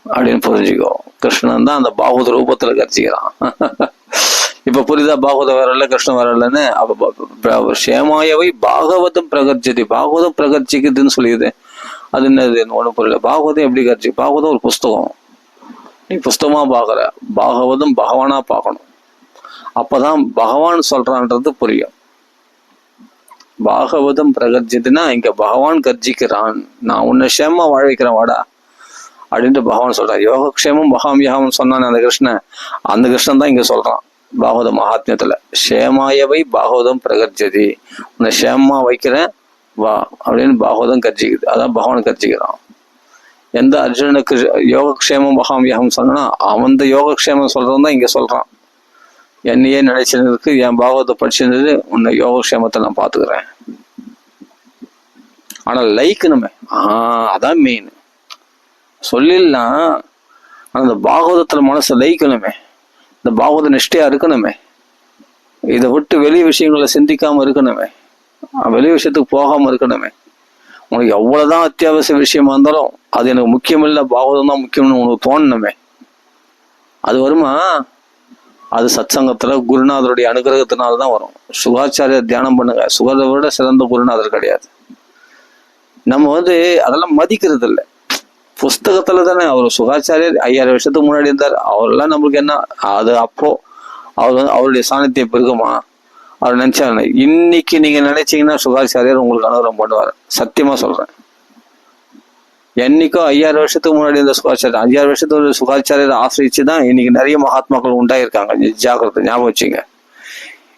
அப்படின்னு புரிஞ்சுக்கோ. கிருஷ்ணன் தான் அந்த பாகவத ரூபத்துல கர்ஜிக்கிறான். இப்ப புரியுதா? பாகவதம் வரல, கிருஷ்ணன் வரலன்னு. அப்ப சேமாயவை பாகவதம் பிரகர்ஜதி, பாகவதம் பிரகர்ஜிக்குதுன்னு சொல்லியுது. அது என்னது? ஒண்ணும் புரியல. பாகவதம் எப்படி கர்ஜி? பாகவதம் ஒரு புஸ்தகம், நீ புஸ்தகமா பாக்குற. பாகவதம் பகவானா பார்க்கணும். அப்பதான் பகவான் சொல்றான்றது புரியும். பாகவதம் பிரகர்ஜிதுன்னா இங்க பகவான் கர்ஜிக்கிறான், நான் உன்னை சேமா வாழ வைக்கிறேன் வாடா அப்படின்ட்டு பகவான் சொல்றான். யோகக்ஷேமம் பகாமியாகம் சொன்னான் அந்த கிருஷ்ணன். அந்த கிருஷ்ணன் தான் இங்க சொல்றான் பாகவத மகாத்மியத்துல. சேமாயவை பாகவதம் பிரகர்ஜதி, உன்னை சேமா வைக்கிறேன் வா அப்படின்னு பாகவதம் கர்ஜிக்குது. அதான் பகவான் கர்ஜிக்கிறான். எந்த அர்ஜுனனுக்கு யோகக்ஷேமம் பகாமியாகம் சொன்னா அவன் யோகக்ஷேமம் சொல்றதும் தான் இங்க சொல்றான். என்னையே நினைச்சிருக்கு, என் பாகவத்தை படிச்சிருந்தது, உன்னை யோகக்ஷேமத்தை நான் பாத்துக்கிறேன். ஆனா லைக்கணுமே, அதான் மெயின். சொல்லிடலாம், ஆனா இந்த பாகவதத்துல மனசை லயிக்கணுமே, இந்த பாகவத நிஷ்டையா இருக்கணுமே, இதை விட்டு வெளி விஷயங்களை சிந்திக்காம இருக்கணுமே, வெளி விஷயத்துக்கு போகாம இருக்கணுமே. உனக்கு எவ்வளவுதான் அத்தியாவசிய விஷயமா இருந்தாலும் அது எனக்கு முக்கியம் இல்லை, பாகவதம் தான் முக்கியம்னு உனக்கு தோணணுமே. அது வருமா? அது சத்சங்கத்துல குருநாதருடைய அனுகிரகத்தினால்தான் வரும். சுகாச்சாரிய தியானம் பண்ணுங்க, சுகரை விட சிறந்த குருநாதர் கிடையாது. நம்ம அதெல்லாம் மதிக்கிறது இல்லை. புஸ்தகத்துல தானே அவர் சுகாச்சாரியர் 5000 வருஷத்துக்கு முன்னாடி இருந்தார். அவரெல்லாம் நம்மளுக்கு என்ன அது? அப்போ அவருடைய சாநித்தியம் பெருகுமா? அவர் நினைச்சாரு. இன்னைக்கு நீங்க நினைச்சீங்கன்னா சுகாச்சாரியர் உங்களுக்கு அனுகிரகம் பண்ணுவார். சத்தியமா சொல்றேன். என்னைக்கோ 5000 வருஷத்துக்கு முன்னாடி இருந்த சுகாச்சாரியர், 5000 வருஷத்துக்கு சுகாச்சாரியர் ஆசிரிச்சுதான் இன்னைக்கு நிறைய மகாத்மாக்கள் உண்டாயிருக்காங்க. ஜாக்கிரதை, ஞாபகம் வச்சுங்க.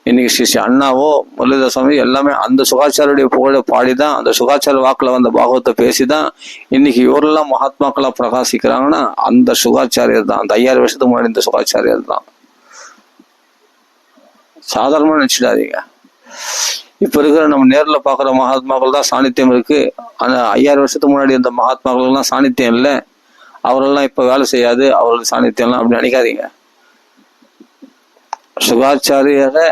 இன்னைக்கு ஸ்ரீ அண்ணாவோ முரளிதர சுவாமி எல்லாமே அந்த சுகாச்சாரிய புகழ பாடிதான், அந்த சுகாச்சார வாக்குல வந்த பாகவத்தை பேசிதான் இன்னைக்கு இவரெல்லாம் மகாத்மாக்களா பிரகாசிக்கிறாங்கன்னா அந்த சுகாச்சாரியர் தான். அந்த 5000 வருஷத்துக்கு முன்னாடி இந்த சுகாச்சாரியர் தான். சாதாரணமா நினைச்சிடாதீங்க. இப்ப இருக்கிற நம்ம நேர்ல பாக்குற மகாத்மாக்கள் தான் சாநித்தியம் இருக்கு. ஆனா 5000 வருஷத்துக்கு முன்னாடி இருந்த மகாத்மாக்கள் எல்லாம் சாநித்தியம் இல்லை, அவரெல்லாம் இப்ப வேலை செய்யாது, அவர்களுக்கு சாநித்தியம்லாம் அப்படி நினைக்காதீங்க. சுகாச்சாரியரை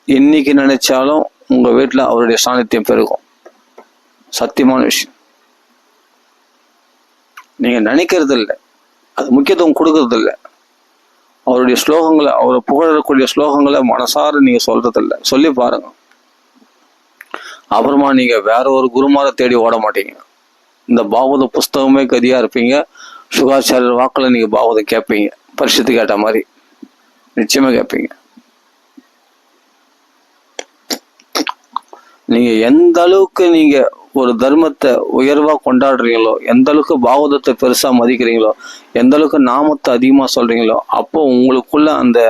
இன்னைக்கு நினைச்சாலும் உங்க வீட்டுல அவருடைய சாநித்தியம் பெருகும். சத்தியமான விஷயம். நீங்க நினைக்கிறது இல்லை, அது முக்கியத்துவம் கொடுக்கறது இல்லை. அவருடைய ஸ்லோகங்களை, அவரை புகழக்கூடிய ஸ்லோகங்களை மனசார நீங்க சொல்றது இல்லை. சொல்லி பாருங்க. அப்புறமா நீங்க வேற ஒரு குருமாரை தேடி ஓட மாட்டீங்க. இந்த பாகவத புஸ்தகமே கதியா இருப்பீங்க. சுகாச்சாரியர் வாக்குல நீங்க பாகவதம் கேட்பீங்க. பரிசுத்து கேட்ட மாதிரி நிச்சயமா கேட்பீங்க. நீங்க எந்த அளவுக்கு நீங்க ஒரு தர்மத்தை உயர்வா கொண்டாடுறீங்களோ, எந்த அளவுக்கு பாகவதத்தை பெருசா மதிக்கிறீங்களோ, எந்த அளவுக்கு நாமத்தை அதிகமா சொல்றீங்களோ, அப்போ உங்களுக்குள்ள அந்த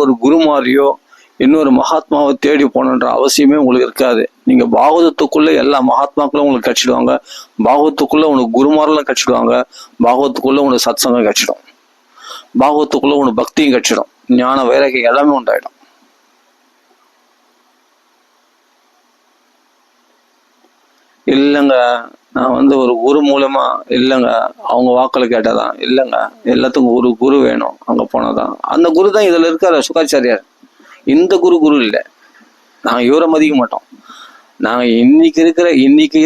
ஒரு குருமாரியோ இன்னொரு மகாத்மாவை தேடி போகணுன்ற அவசியமே உங்களுக்கு இருக்காது. நீங்க பாகவதத்துக்குள்ள எல்லா மகாத்மாக்களும் உங்களுக்கு கிடைச்சிடுவாங்க, பாகவத்துக்குள்ள உனக்கு குருமாரெல்லாம் கிடைச்சிடுவாங்க, பாகவத்துக்குள்ள உனக்கு சத்சங்கம் கிடைச்சிடும், பாகவத்துக்குள்ள உனக்கு பக்தியும் கிடைச்சிடும், ஞான வைராகியம் எல்லாமே உண்டாயிடும். இல்லைங்க நான் ஒரு குரு மூலமா இல்லைங்க, அவங்க வாக்களை கேட்டாதான் இல்லைங்க, எல்லாத்துக்கும் ஒரு குரு வேணும், அங்க போனாதான். அந்த குரு தான் இதுல இருக்காரு சுகாச்சாரியார். இந்த குரு இல்லை. நாங்க இவரை மதிக்க மாட்டோம். நாங்க இன்னைக்கு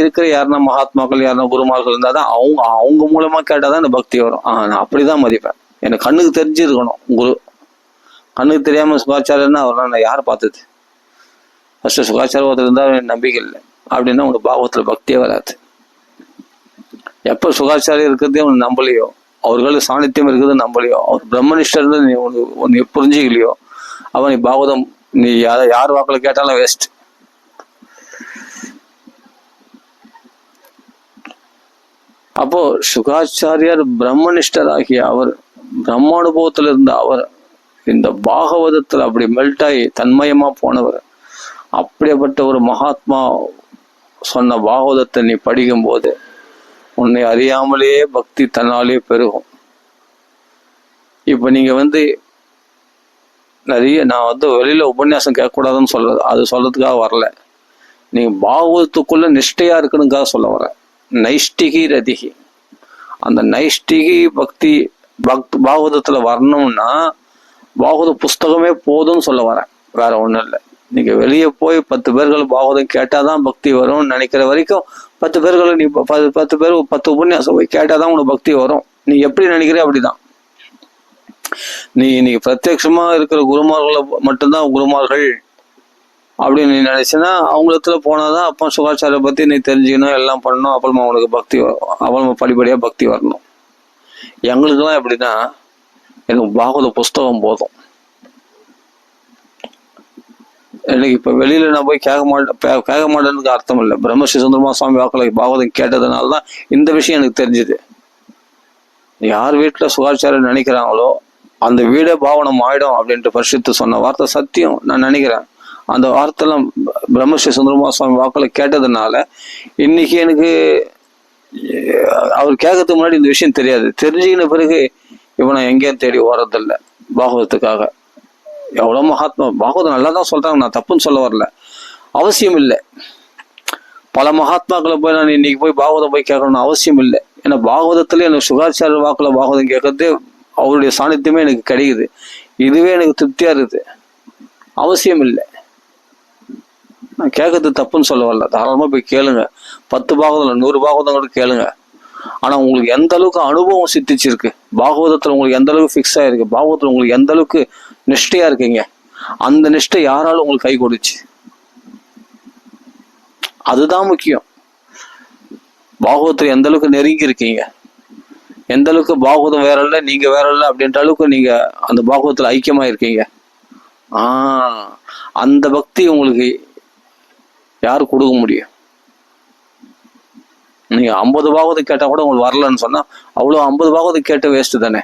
இருக்கிற யாருன்னா மகாத்மாக்கள் யாருன்னா குருமார்கள் இருந்தாதான் அவங்க மூலமா கேட்டாதான் இந்த பக்தி வரும். நான் அப்படிதான் மதிப்பேன். எனக்கு கண்ணுக்கு தெரிஞ்சிருக்கணும் குரு. கண்ணுக்கு தெரியாம சுகாச்சாரியர்னா அவர் நான் யாரை பார்த்தது? ஃபர்ஸ்ட் சுகாச்சாரம் ஒருத்தர் இருந்தா நம்பிக்கை இல்லை அப்படின்னா உனக்கு பாகவத்துல பக்தியே வராது. எப்ப சுகாச்சாரியம் இருக்கிறதே உனக்கு நம்பலையோ, அவர்களுக்கு சாநித்தியம் இருக்கிறது நம்பலையோ, அவர் பிரம்மனிஷ்டர் நீ புரிஞ்சுக்கலையோ, அவன் நீ பாகவதம் நீ யார் வாக்குல கேட்டாலும் வேஸ்ட். அப்போ சுகாச்சாரியார் பிரம்மனிஷ்டராகிய அவர், பிரம்மானுபவத்துல இருந்த அவர் இந்த பாகவதத்துல அப்படி மெல்ட் ஆகி தன்மயமா போனவர். அப்படிப்பட்ட ஒரு மகாத்மா சொன்ன பாகவதத்தை நீ படிக்கும் போது உன்னை அறியாமலேயே பக்தி தன்னாலே பெருகும். இப்ப நீங்க நிறைய நான் வெளியில உபன்யாசம் கேட்கக்கூடாதுன்னு அது சொல்றதுக்காக வரல. நீங்க பாகவதத்துக்குள்ள நிஷ்டையா இருக்குனுக்காக சொல்ல வர. நைஷ்டிகி ரதிகி, அந்த நைஷ்டிகி பக்தி பாகவதத்துல வரணும்னா பாகவத புஸ்தகமே போதும்னு சொல்ல வரேன், வேற ஒண்ணும் இல்லை. நீங்க வெளியே போய் 10 பேர்கள் பாகவதம் கேட்டாதான் பக்தி வரும்னு நினைக்கிற வரைக்கும் 10 பேர்களை நீ 10 பேர் 10 உபன்யாசம் போய் கேட்டாதான் உனக்கு பக்தி வரும். நீ எப்படி நினைக்கிற அப்படிதான். நீ பிரத்யட்சமா இருக்கிற குருமார்களை மட்டும்தான் குருமார்கள் அப்படின்னு நீ நினைச்சுன்னா அவங்களத்துல போனாதான் அப்போ சுகாச்சாரிய பத்தி நீ தெரிஞ்சுக்கணும், எல்லாம் பண்ணணும், அப்புறமா உனக்கு பக்தி வரும், அப்புறமா படிப்படியா பக்தி வரணும். எங்களுக்கெல்லாம் எப்படின்னா எனக்கு பாகவத புஸ்தகம் போதும். எனக்கு இப்ப வெளியில நான் போய் கேட்க மாட்டேன்னு அர்த்தம் இல்லை. பிரம்மஸ்ரீ சுந்தரமா சுவாமி வாக்களை பாகவதம் கேட்டதுனாலதான் இந்த விஷயம் எனக்கு தெரிஞ்சுது. யார் வீட்டுல சுகாச்சாரம் நினைக்கிறாங்களோ அந்த வீடே பாவனம் ஆயிடும் அப்படின்ட்டு பரிசுத்து சொன்ன வார்த்தை சத்தியம். நான் நினைக்கிறேன் அந்த வார்த்தைலாம் பிரம்மஸ்ரீ சுந்தரமா சுவாமி வாக்களை கேட்டதுனால இன்னைக்கு எனக்கு அவர் கேட்கறதுக்கு முன்னாடி இந்த விஷயம் தெரியாது. தெரிஞ்சுக்கின பிறகு இவனை எங்கேயும் தேடி ஓரதில்லை பாகவதத்துக்காக. எவ்வளவு மகாத்மா பாகவதம் நல்லா தான் சொல்றாங்க, நான் தப்புன்னு சொல்ல வரல, அவசியம் இல்லை. பல மகாத்மாக்களை போய் நான் இன்னைக்கு போய் பாகவதம் போய் கேட்கணும்னு அவசியம் இல்லை. ஏன்னா பாகவதத்துல எனக்கு சுகாச்சார வாக்குல பாகவதம் கேட்கறது அவருடைய சாநித்தியமே எனக்கு கிடைக்குது. இதுவே எனக்கு திருப்தியா இருக்குது, அவசியம் இல்லை. நான் கேட்கறது தப்புன்னு சொல்ல வரல, தாராளமா போய் கேளுங்க. 10 பாகவதம் 100 பாகவதம் கூட கேளுங்க. ஆனா உங்களுக்கு எந்த அளவுக்கு அனுபவம் சித்திச்சிருக்கு, பாகவதத்துல உங்களுக்கு எந்த அளவுக்கு ஃபிக்ஸ் ஆயிருக்கு, பாகவதத்துல உங்களுக்கு எந்த அளவுக்கு நிஷ்டையா இருக்கீங்க, அந்த நிஷ்டை யாராலும் உங்களுக்கு கை கொடுச்சு, அதுதான் முக்கியம். பாகவத்துல எந்த அளவுக்கு நெருங்கி இருக்கீங்க, எந்த அளவுக்கு பாகவதம் வேற இல்லை நீங்க வேற இல்லை அப்படின்ற அளவுக்கு நீங்க அந்த பாகவத்துல ஐக்கியமா இருக்கீங்க. அந்த பக்தி உங்களுக்கு யாரு கொடுக்க முடியும்? நீங்க 50 பாகவதம் கேட்டா கூட உங்களுக்கு வரலன்னு சொன்னா அவ்வளவு 50 பாகவதம் கேட்ட வேஸ்ட் தானே.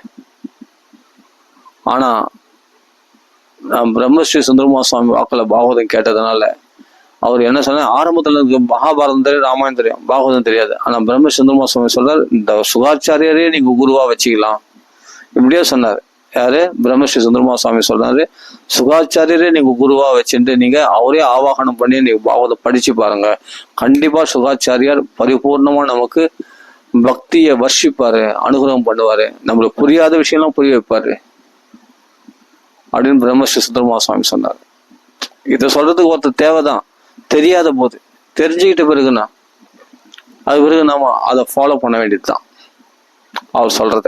ஆனா நான் பிரம்மஸ்ரீ சுந்தரமா சுவாமி வாக்குல பாகவதம் கேட்டதுனால அவர் என்ன சொன்ன, ஆரம்பத்துல இருக்கு மகாபாரதம் தெரியும், ராமாயணம் தெரியும், பாகவதம் தெரியாது. ஆனா பிரம்மஸ்ரீ சுந்தரமா சுவாமி சொல்றாரு, இந்த சுகாச்சாரியரே நீங்க குருவா வச்சுக்கலாம், இப்படியே சொன்னாரு. யாரு? பிரம்மஸ்ரீ சுந்தரமா சுவாமி சொல்றாரு, சுகாச்சாரியரே நீங்க குருவா வச்சுட்டு நீங்க அவரே ஆவாகனம் பண்ணி நீங்க பாகவதம் படிச்சு பாருங்க, கண்டிப்பா சுகாச்சாரியார் பரிபூர்ணமா நமக்கு பக்தியை வர்ஷிப்பாரு, அனுகிரகம் பண்ணுவாரு, நம்மளுக்கு புரியாத விஷயம்லாம் புரிய வைப்பாரு அப்படின்னு பிரம்மஸ்ரீ சுந்தரமா சுவாமி சொன்னார். இதை சொல்றதுக்கு ஒருத்தர் தேவைதான். தெரியாத போது தெரிஞ்சுக்கிட்ட பிறகுனா அது பிறகு நாம அதை ஃபாலோ பண்ண வேண்டியதுதான் அவர் சொல்றத.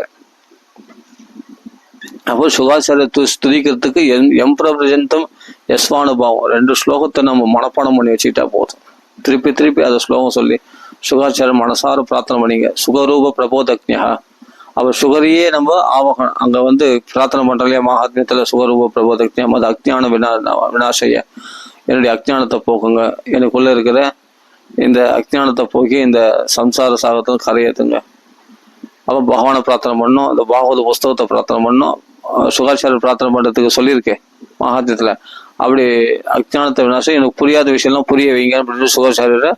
அப்போ சுகாச்சாரியத்தை துதிக்கிறதுக்கு எம்பிரஜந்தம் யஸ்வானுபாவம் 2 ஸ்லோகத்தை நம்ம மனப்பாடம் பண்ணி வச்சுக்கிட்டா போதும். திருப்பி திருப்பி அதை ஸ்லோகம் சொல்லி சுகாச்சாரம் மனசார பிரார்த்தனை பண்ணிங்க. சுகரூப பிரபோதக்ஞா, அவர் சுகரையே நம்ம ஆவகம் அங்க பிரார்த்தனை பண்றலையா மகாத்மியத்துல, சுகரூப பிரபோதக்ஞா அது அஜ்ஞான விநாசைய, என்னுடைய அஜ்ஞானத்தை போக்குங்க, எனக்குள்ள இருக்கிற இந்த அஜ்ஞானத்தை போக்கி இந்த சம்சார சாகத்தை கரையேத்துங்க. அப்போ பகவானை பிரார்த்தனை பண்ணோம், இந்த பாகவத புஸ்தகத்தை பிரார்த்தனை பண்ணோம், சுகாச்சார பிரார்த்தனை பண்றதுக்கு சொல்லியிருக்கேன் மகாத்தியத்துல. அப்படி அஜானத்தை விநாசம், எனக்கு புரியாத விஷயம்லாம் புரிய வைங்க அப்படின்னு சுகாச்சாரியரை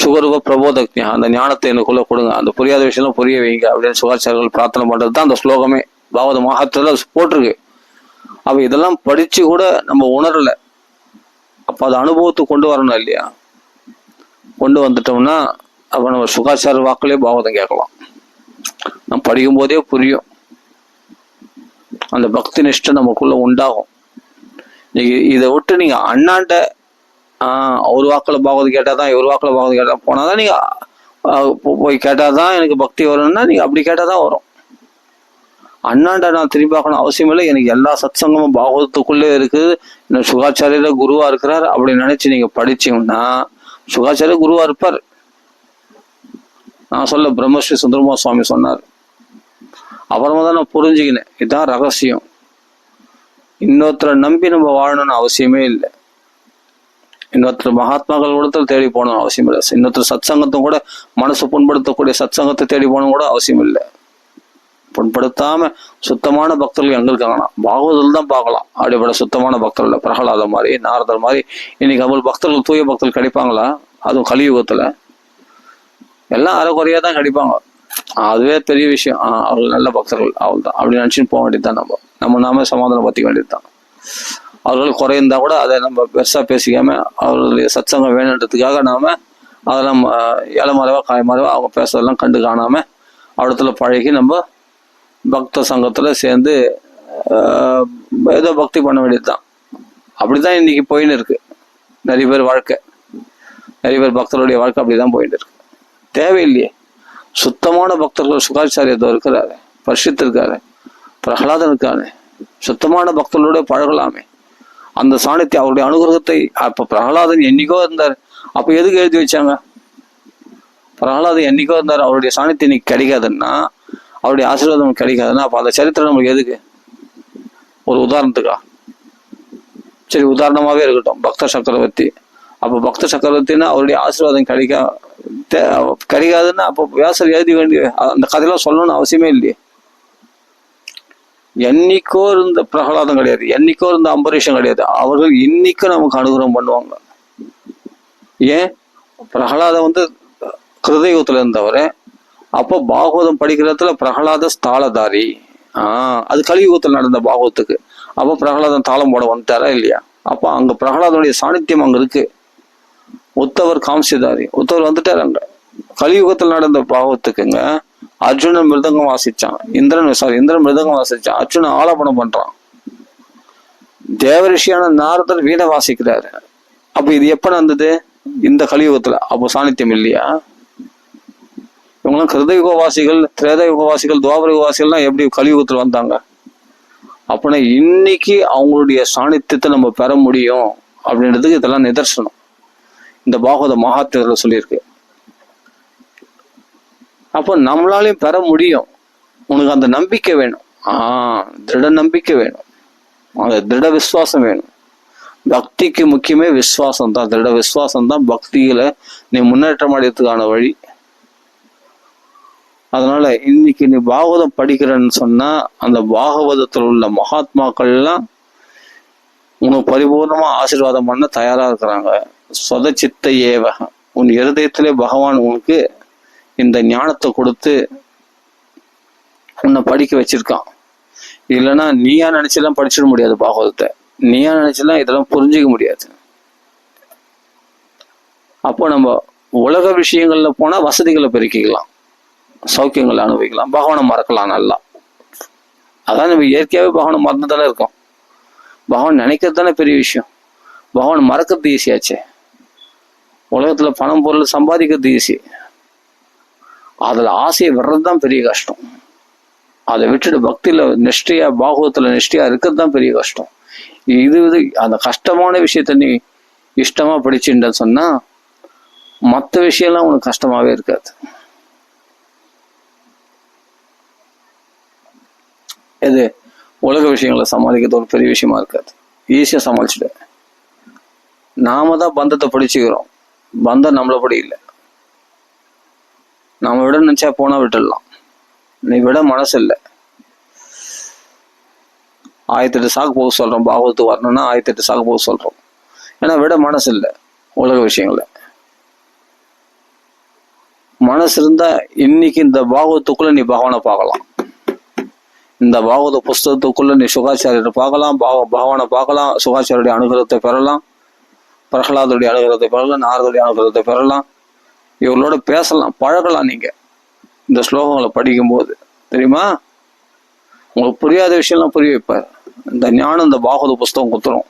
சுகருவ பிரபோதக்ஞா, அந்த ஞானத்தை எனக்குள்ள கொடுங்க, அந்த புரியாத விஷயம்லாம் புரிய வைங்க அப்படின்னு சுகாச்சாரர்கள் பிரார்த்தனை பண்றது தான் அந்த ஸ்லோகமே. பாகவத மகாத்தியத்துல போட்டிருக்கு. அப்ப இதெல்லாம் படிச்சு கூட நம்ம உணரல. அப்ப அது அனுபவத்துக்கு கொண்டு வரணும் இல்லையா? கொண்டு வந்துட்டோம்னா அப்ப நம்ம சுகாச்சார வாக்குலயே பாகவதம் கேட்கலாம். நம்ம படிக்கும் போதே புரியும், அந்த பக்தி நிஷ்டை நமக்குள்ள உண்டாகும். நீங்க இதை விட்டு நீங்க அண்ணாண்ட ஒரு வாக்குல பாகவதம் கேட்டாதான், ஒரு வாக்குல பாகவதம் கேட்டா போனாதான் நீங்க போய் கேட்டாதான் எனக்கு பக்தி வரும்னா நீங்க அப்படி கேட்டாதான் வரும். அண்ணாண்ட நான் திரும்பி பார்க்கணும் அவசியம் இல்லை. எனக்கு எல்லா சத்சங்கமும் பாகவதத்துக்குள்ளே இருக்குது, இன்னும் சுகாச்சாரியில குருவா இருக்கிறார் அப்படின்னு நினைச்சு நீங்க படிச்சீங்கன்னா சுகாச்சாரிய குருவா இருப்பார். நான் சொல்ல பிரம்மஸ்ரீ சுந்தரமா சுவாமி சொன்னார். அப்புறமா தான் நான் புரிஞ்சுக்கினேன், இதுதான் ரகசியம். இன்னொருத்தரை நம்பி நம்ம வாழணும்னு அவசியமே இல்லை. இன்னொருத்தர் மகாத்மாக்கள் கூட தேடி போகணும்னு அவசியம் இல்லை. இன்னொருத்தர் சத்சங்கத்தை கூட, மனசு புண்படுத்தக்கூடிய சத்சங்கத்தை தேடி போகணும் கூட அவசியம் இல்லை. புண்படுத்தாம சுத்தமான பக்தர்கள் எங்க இருக்காங்கன்னா பாகவதில் தான் பார்க்கலாம். அப்படிப்பட்ட சுத்தமான பக்தர்கள், பிரகலாத மாதிரி, நாரதர் மாதிரி. இன்னைக்கு அவ்வளவு பக்தர்கள், தூய பக்தர்கள் கிடைப்பாங்களா? அதுவும் கலியுகத்துல எல்லாம் அரைக்குறையா தான் கிடைப்பாங்க. அதுவே பெரிய விஷயம். அவர்கள் நல்ல பக்தர்கள், அவள் தான் அப்படி நினைச்சுன்னு போக வேண்டியதுதான். நாம சமாதானம் பத்திக்க வேண்டியதுதான். அவர்கள் குறைந்தா கூட அதை நம்ம பெருசா பேசிக்காம அவர்களுடைய சத்சங்கம் வேணுன்றதுக்காக நாம அதெல்லாம் இளமறைவா காயமறைவா அவங்க பேசுறதெல்லாம் கண்டு காணாம அவடத்துல பழகி நம்ம பக்த சங்கத்துல சேர்ந்து ஏதோ பக்தி பண்ண வேண்டியதுதான். அப்படிதான் இன்னைக்கு போயின்னு இருக்கு நிறைய பேர் வாழ்க்கை. நிறைய பேர் பக்தருடைய வாழ்க்கை அப்படிதான் போயிட்டு இருக்கு. தேவையில்லையே. சுத்தமான பக்தர்கள் சுகாச்சாரியத்தோ இருக்கிறாரு, பரிசுத்து இருக்காரு, பிரகலாதன் இருக்காரு. சுத்தமான பக்தர்களோட பழகலாமே. அந்த சாணித்தியம், அவருடைய அனுகிரகத்தை. அப்ப பிரகலாதன் என்னைக்கோ இருந்தார், அப்ப எதுக்கு எழுதி வச்சாங்க? பிரகலாதன் என்னைக்கோ இருந்தார், அவருடைய சாணித்தியம் இன்னைக்கு கிடைக்காதுன்னா, அவருடைய ஆசீர்வாதம் கிடைக்காதுன்னா, அப்ப அந்த சரித்திரம் நமக்கு எதுக்கு? ஒரு உதாரணத்துக்கா? சரி, உதாரணமாவே இருக்கட்டும், பக்த சக்கரவர்த்தி. அப்ப பக்த சக்கரவர்த்தின்னா அவருடைய ஆசீர்வாதம் கிடைக்காதுன்னா அப்போ வியாசர் எழுதி வேண்டிய அந்த கதையெல்லாம் சொல்லணும்னு அவசியமே இல்லையே. என்னைக்கோ இருந்த பிரகலாதம் கிடையாது, என்னைக்கோ இருந்த அம்பரீஷம் கிடையாது. அவர்கள் இன்னைக்கும் நமக்கு அனுகிரகம் பண்ணுவாங்க. ஏன்? பிரகலாதம் கிருதயுகத்துல இருந்தவர். அப்போ பாகவதம் படிக்கிறதுல பிரகலாத ஸ்தாளதாரி. அது கலியுகத்தில் நடந்த பாகவத்துக்கு. அப்போ பிரகலாதன் தாளம் போட வந்துட்டாரா இல்லையா? அப்போ அங்க பிரகலாதனுடைய சாணித்தியம் அங்க இருக்கு. உத்தவர் காம்சிதாரி, உத்தவர் வந்துட்டாரு அங்க. கலியுகத்தில் நடந்த பாகவத்துக்குங்க அர்ஜுனன் மிருதங்கம் வாசிச்சான், இந்திரன் மிருதங்கம் வாசிச்சான், அர்ஜுனன் ஆலாபனம் பண்றான். தேவரிஷியான நாரதர் வீணை வாசிக்கிறாரு. அப்ப இது எப்ப நடந்தது? இந்த கலியுகத்துல. அப்போ சாணித்தியம் இல்லையா? இவங்கெல்லாம் கிருதயுகவாசிகள், திரேதயுகவாசிகள், துவாபரயுகவாசிகள்லாம் எப்படி கலியுகத்துல வந்தாங்க? அப்படின்னா இன்னைக்கு அவங்களுடைய சாணித்தியத்தை நம்ம பெற முடியும் அப்படின்றதுக்கு இதெல்லாம் நிதர்சனம். இந்த பாகவத மகாத்தியத்துல சொல்லியிருக்கு. அப்போ நம்மளாலையும் பெற முடியும். உனக்கு அந்த நம்பிக்கை வேணும். திருட நம்பிக்கை வேணும், அந்த திருட விசுவாசம் வேணும். பக்திக்கு முக்கியமே விசுவாசம் தான். திருட விசுவாசம் தான் பக்தியில நீ முன்னேற்றம் அடையறதுக்கான வழி. அதனால இன்னைக்கு நீ பாகவதம் படிக்கிறன்னு சொன்னா அந்த பாகவதத்தில் உள்ள மகாத்மாக்கள் எல்லாம் உனக்கு பரிபூர்ணமா ஆசீர்வாதம் பண்ண தயாரா இருக்கிறாங்க. சொதச்சித்த ஏவ, உன் இருதயத்திலே பகவான் உனக்கு இந்த ஞானத்தை கொடுத்து உன்னை படிக்க வச்சிருக்கான். இல்லைன்னா நீயா நினைச்செல்லாம் படிச்சிட முடியாது. பாகவதத்தை நீயா நினைச்செல்லாம் இதெல்லாம் புரிஞ்சிக்க முடியாது. அப்போ நம்ம உலக விஷயங்கள்ல போனா வசதிகளை பெருக்கிக்கலாம், சௌக்கியங்களை அனுபவிக்கலாம், பகவானை மறக்கலாம் நல்லா. அதான் நம்ம இயற்கையாவே பகவானை மறந்து தானே இருக்கோம். பகவான் நினைக்கிறது தானே பெரிய விஷயம். பகவான் மறக்கிறது ஈஸியாச்சே. உலகத்துல பணம் பொருள் சம்பாதிக்கிறது ஈஸி, அதுல ஆசையை வர்றதுதான் பெரிய கஷ்டம். அதை விட்டுட்டு பக்தியில நிஷ்டையா, பாகவத்துல நிஷ்டையா இருக்கிறது தான் பெரிய கஷ்டம். இது அந்த கஷ்டமான விஷயத்த நீ இஷ்டமா படிச்சுன்னு சொன்னா மற்ற விஷயம்லாம் உனக்கு கஷ்டமாவே இருக்காது. இது உலக விஷயங்களை சமாளிக்கிறது ஒரு பெரிய விஷயமா இருக்காது. ஈஸியா சமாளிச்சுடு. நாம தான் பந்தத்தை படிச்சுக்கிறோம், பந்தம் நம்மள படி இல்லை. நாம விட நினைச்சா போனா விட்டுடலாம். நீ விட மனசு இல்லை. 1008 சாக்கு போக சொல்றோம். பாகவத்துக்கு வரணும்னா 1008 சாக்கு போக சொல்றோம். ஏன்னா விட மனசு இல்லை உலக விஷயங்கள. மனசு இருந்தா இன்னைக்கு இந்த பாகவத்துக்குள்ள நீ பகவானை பார்க்கலாம். இந்த பாகவத புஸ்தகத்துக்குள்ள நீ சுகாச்சாரியரை பார்க்கலாம், பகவானை பார்க்கலாம், சுகாச்சாரியுடைய அனுகிரகத்தை பெறலாம், பிரகலாதுடைய அனுகிரகத்தை பெறலாம், நாரதுடைய அனுகிரகத்தை பெறலாம், இவர்களோட பேசலாம், பழகலாம். நீங்க இந்த ஸ்லோகங்களை படிக்கும்போது தெரியுமா, உங்களுக்கு புரியாத விஷயம்லாம் புரிய வைப்பார். இந்த ஞானம் இந்த பாகவத புஸ்தகம் குத்துரும்.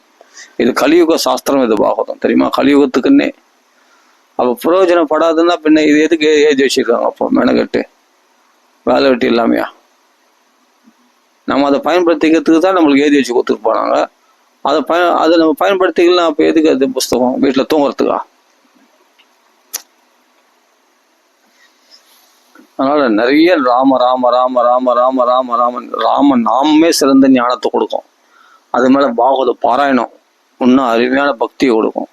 இது கலியுக சாஸ்திரம், இது பாகவதம் தெரியுமா, கலியுகத்துக்குன்னே. அப்போ பிரயோஜனப்படாதுன்னா பின்ன இது எதுக்கு எழுதி வச்சிருக்காங்க? அப்போ மெனக்கட்டு வேலை வெட்டி இல்லாமையா? நம்ம அதை பயன்படுத்திக்கிறதுக்கு தான் நம்மளுக்கு எழுதி வச்சு கொடுத்துட்டு போனாங்க. அதை நம்ம பயன்படுத்திக்கலாம். அப்போ எதுக்கு அது புஸ்தகம்? வீட்டில் தூங்குறதுக்கா? அதனால நிறைய ராம ராம ராம ராம ராம ராம ராமன் ராம நாமே சிறந்த ஞானத்தை கொடுக்கும். அது மேல பாகவத பாராயணம் இன்னும் அருமையான பக்தியை கொடுக்கும்.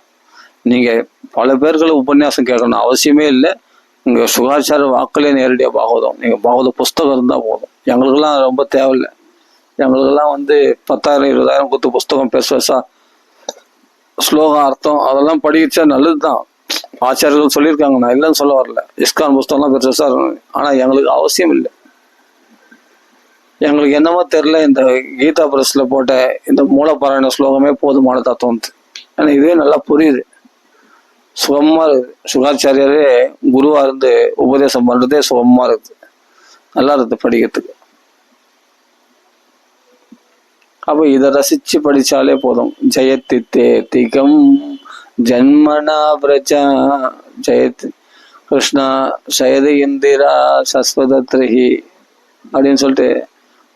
நீங்க பல பேர்களை உபன்யாசம் கேட்கணும் அவசியமே இல்லை. இங்க சுகாச்சார வாக்கிலே நேரடியாக பாகவதம், நீங்க பாகவத புஸ்தகம் இருந்தால் போதும். எங்களுக்கெல்லாம் ரொம்ப தேவையில்லை. எங்களுக்கெல்லாம் 10,000 20,000 கொடுத்து புஸ்தகம் பெருசா ஸ்லோகம் அர்த்தம் அதெல்லாம் படிச்சா நல்லதுதான். ஆச்சாரியர்கள் சொல்லியிருக்காங்க, நான் இல்லைன்னு சொல்ல வரல. இஸ்கான் புஸ்தகம்லாம் பெருசா இருக்கும். ஆனா எங்களுக்கு அவசியம் இல்லை. எங்களுக்கு என்னமோ தெரியல, இந்த கீதா பிரஸ்ல போட்ட இந்த மூலப்பாராயண ஸ்லோகமே போதுமானதா தோணுது. ஏன்னா இதுவே நல்லா புரியுது, சுகமா இருக்குது. சுகாச்சாரியரே குருவா இருந்து உபதேசம் பண்றதே சுகமா இருக்குது, நல்லா இருக்குது படிக்கிறதுக்கு. அப்ப இதை ரசிச்சு படிச்சாலே போதும். ஜெயத்தித்தே திகம் ஜன்மனா பிரஜா ஜெயத் கிருஷ்ணா சயத இந்திரா சஸ்வதத்ரிஹி அப்படின்னு சொல்லிட்டு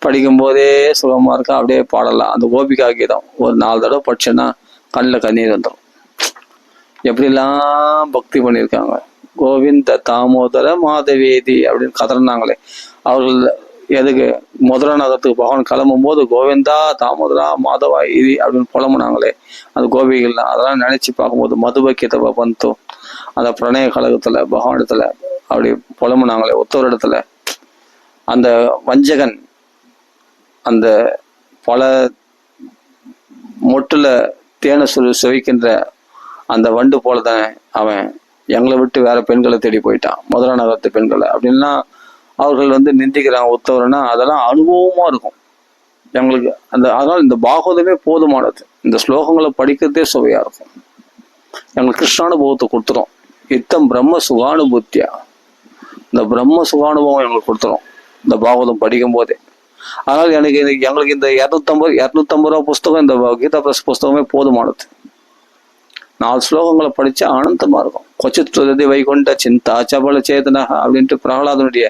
படிக்கும் போதே சுகமா இருக்கா. அப்படியே பாடலாம். அந்த கோபிகா கீதம் ஒரு 4 தடவை படிச்சேன்னா கண்ணில் கண்ணீர் வந்துடும். எப்படிலாம் பக்தி பண்ணியிருக்காங்க. கோவிந்த தாமோதர மாதவேதி அப்படின்னு கதறினாங்களே அவர்கள். எதுக்கு? மதுரா நகரத்துக்கு பகவான் கிளம்பும் போது கோவிந்தா தாமோதரா மாதவா இது அப்படின்னு புலம்புனாங்களே அந்த கோபிகள்லாம். அதெல்லாம் நினைச்சு பார்க்கும்போது மதுபக்கியத்தை பந்தோம் அந்த பிரணய கழகத்துல பகவானிடத்துல அப்படி புலம்புனாங்களே உத்தவரிடத்துல. அந்த வஞ்சகன் அந்த பல மொட்டுல தேனை சுவைக்கின்ற அந்த வண்டு போலதான் அவன் எங்களை விட்டு வேற பெண்களை தேடி போயிட்டான், மதுரா நகரத்து பெண்களை அப்படின்னா அவர்கள் நிந்திக்கிறாங்க உத்தவர்னா. அதெல்லாம் அனுபவமா இருக்கும் எங்களுக்கு. அதனால இந்த பாகவதமே போதுமானது. இந்த ஸ்லோகங்களை படிக்கிறதே சுவையா இருக்கும். எங்களுக்கு கிருஷ்ணானுபவத்தை கொடுத்துரும். இத்தம் பிரம்ம சுகானுபூத்தியா, இந்த பிரம்ம சுகானுபவம் எங்களுக்கு கொடுத்துரும் இந்த பாகவதம் படிக்கும் போதே. அதனால எங்களுக்கு இந்த 250 ரூபா புஸ்தகம், இந்த கீதா பிரஸ் புஸ்தகமே போதுமானது. 4 ஸ்லோகங்களை படிச்சா ஆனந்தமா இருக்கும். கொச்சித்ருதி வைகுண்ட சிந்தா சபல சேதனா அப்படின்ட்டு பிரகலாதனுடைய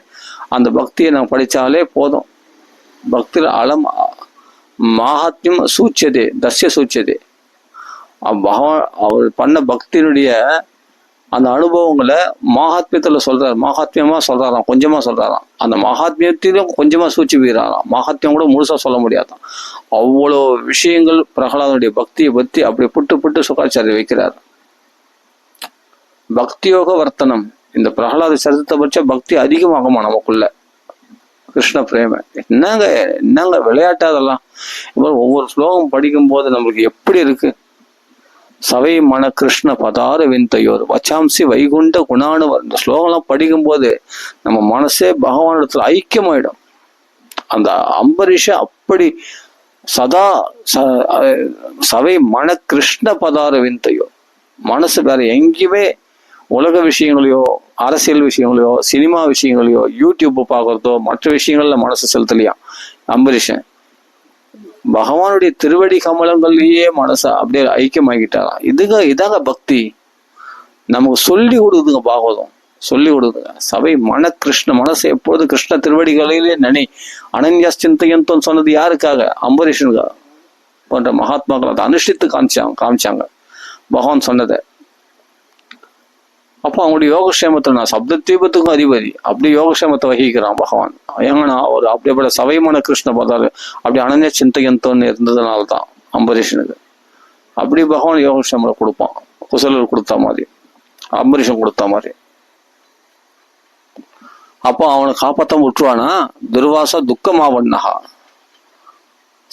அந்த பக்தியை நான் படிச்சாலே போதும். பக்தியில் மகாத்மியம் சூச்சியதே தஸ்ய சூச்சியதே. பகவான் அவர் பண்ண பக்தியினுடைய அந்த அனுபவங்களை மகாத்மியத்துல சொல்றாரு. மகாத்மியமா சொல்றாராம், கொஞ்சமா சொல்றாராம். அந்த மகாத்மியத்திலும் கொஞ்சமா சூச்சி வீராராம். மகாத்மியம் கூட முழுசா சொல்ல முடியாதான். அவ்வளோ விஷயங்கள் பிரகலாதனுடைய பக்தியை பத்தி அப்படி புட்டு சுகாச்சாரிய வைக்கிறார். பக்தியோக வர்த்தனம். இந்த பிரகலாத சரித்திரத்தை பட்ச பக்தி அதிகமாகுமா நமக்குள்ள. கிருஷ்ண பிரேம என்னங்க விளையாட்டாதெல்லாம். ஒவ்வொரு ஸ்லோகம் படிக்கும் போது நம்மளுக்கு எப்படி இருக்கு. சவை மன கிருஷ்ண பதார விந்தையோர் வச்சாம்சி வைகுண்ட குணானுவர். இந்த ஸ்லோகம்லாம் படிக்கும் போது நம்ம மனசே பகவானிடத்துல ஐக்கியமாயிடும். அந்த அம்பரீஷ அப்படி சதா சவை மன கிருஷ்ண பதார விந்தையோர். மனசு வேற எங்கேயுமே உலக விஷயங்களையோ அரசியல் விஷயங்களையோ சினிமா விஷயங்களையோ யூடியூப் பார்க்கறதோ மற்ற விஷயங்கள்ல மனசு செலுத்தலையா அம்பரீஷன். பகவானுடைய திருவடி கமலங்கள்லயே மனசை அப்படியே ஐக்கியமாக்கிட்டாராம். இதாங்க பக்தி. நமக்கு சொல்லி கொடுக்குதுங்க பாகவதம், சொல்லி கொடுக்குதுங்க. சபை மன கிருஷ்ண மனசை எப்பொழுது கிருஷ்ண திருவடிகளிலே நனி அனன்யா சிந்தையந்தோன்னு சொன்னது யாருக்காக? அம்பரீஷனுக்காக போன்ற மகாத்மாக்கள் அதை அனுஷ்டித்து காமிச்சாங்க பகவான் சொன்னதை. அப்போ அவங்களுடைய யோகக்ஷேமத்தை, நான் சப்த தீபத்துக்கும் அதிபதி, அப்படி யோகக்ஷேமத்தை வகிக்கிறான் பகவான். ஏங்கன்னா ஒரு அப்படிப்பட்ட சவைமான கிருஷ்ண பதாரு அப்படி அனன்ய சிந்தையந்தோன்னு இருந்ததுனால்தான் அம்பரீஷனுக்கு அப்படி பகவான் யோகக்ஷேமத்தை கொடுப்பான். குசலர் கொடுத்த மாதிரி, அம்பரீஷன் கொடுத்த மாதிரி. அப்போ அவனை காப்பாற்ற விட்டுருவானா? துர்வாசா துக்கமாவண்ணகா.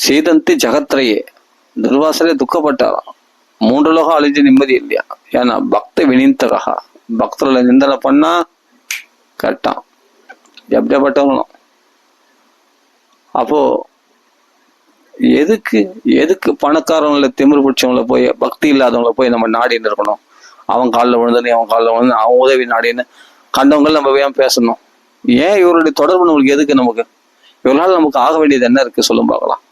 சீதந்தி ஜகத்ரையே, துர்வாசரே துக்கப்பட்டாராம். 3 உலகம் அழிஞ்சு நிம்மதி இல்லையா. ஏன்னா பக்த வினிந்தகா, பக்தர்களை நிந்தனை பண்ணா கட்டான் எப்படியாப்பட்டவங்களும். அப்போ எதுக்கு பணக்காரவங்களை திமிரு பிடிச்சவங்கள போய், பக்தி இல்லாதவங்கள போய் நம்ம நாடின்னு இருக்கணும். அவன் காலில் விழுந்தனே, அவன் காலில் விழுந்து, அவன் உதவி நாடின்னு கண்டவங்க நம்ம ஏன் பேசணும்? ஏன் இவருடைய தொடர்பு நம்மளுக்கு எதுக்கு? நமக்கு இவரால் நமக்கு ஆக வேண்டியது என்ன இருக்கு சொல்லும் பார்க்கலாம்.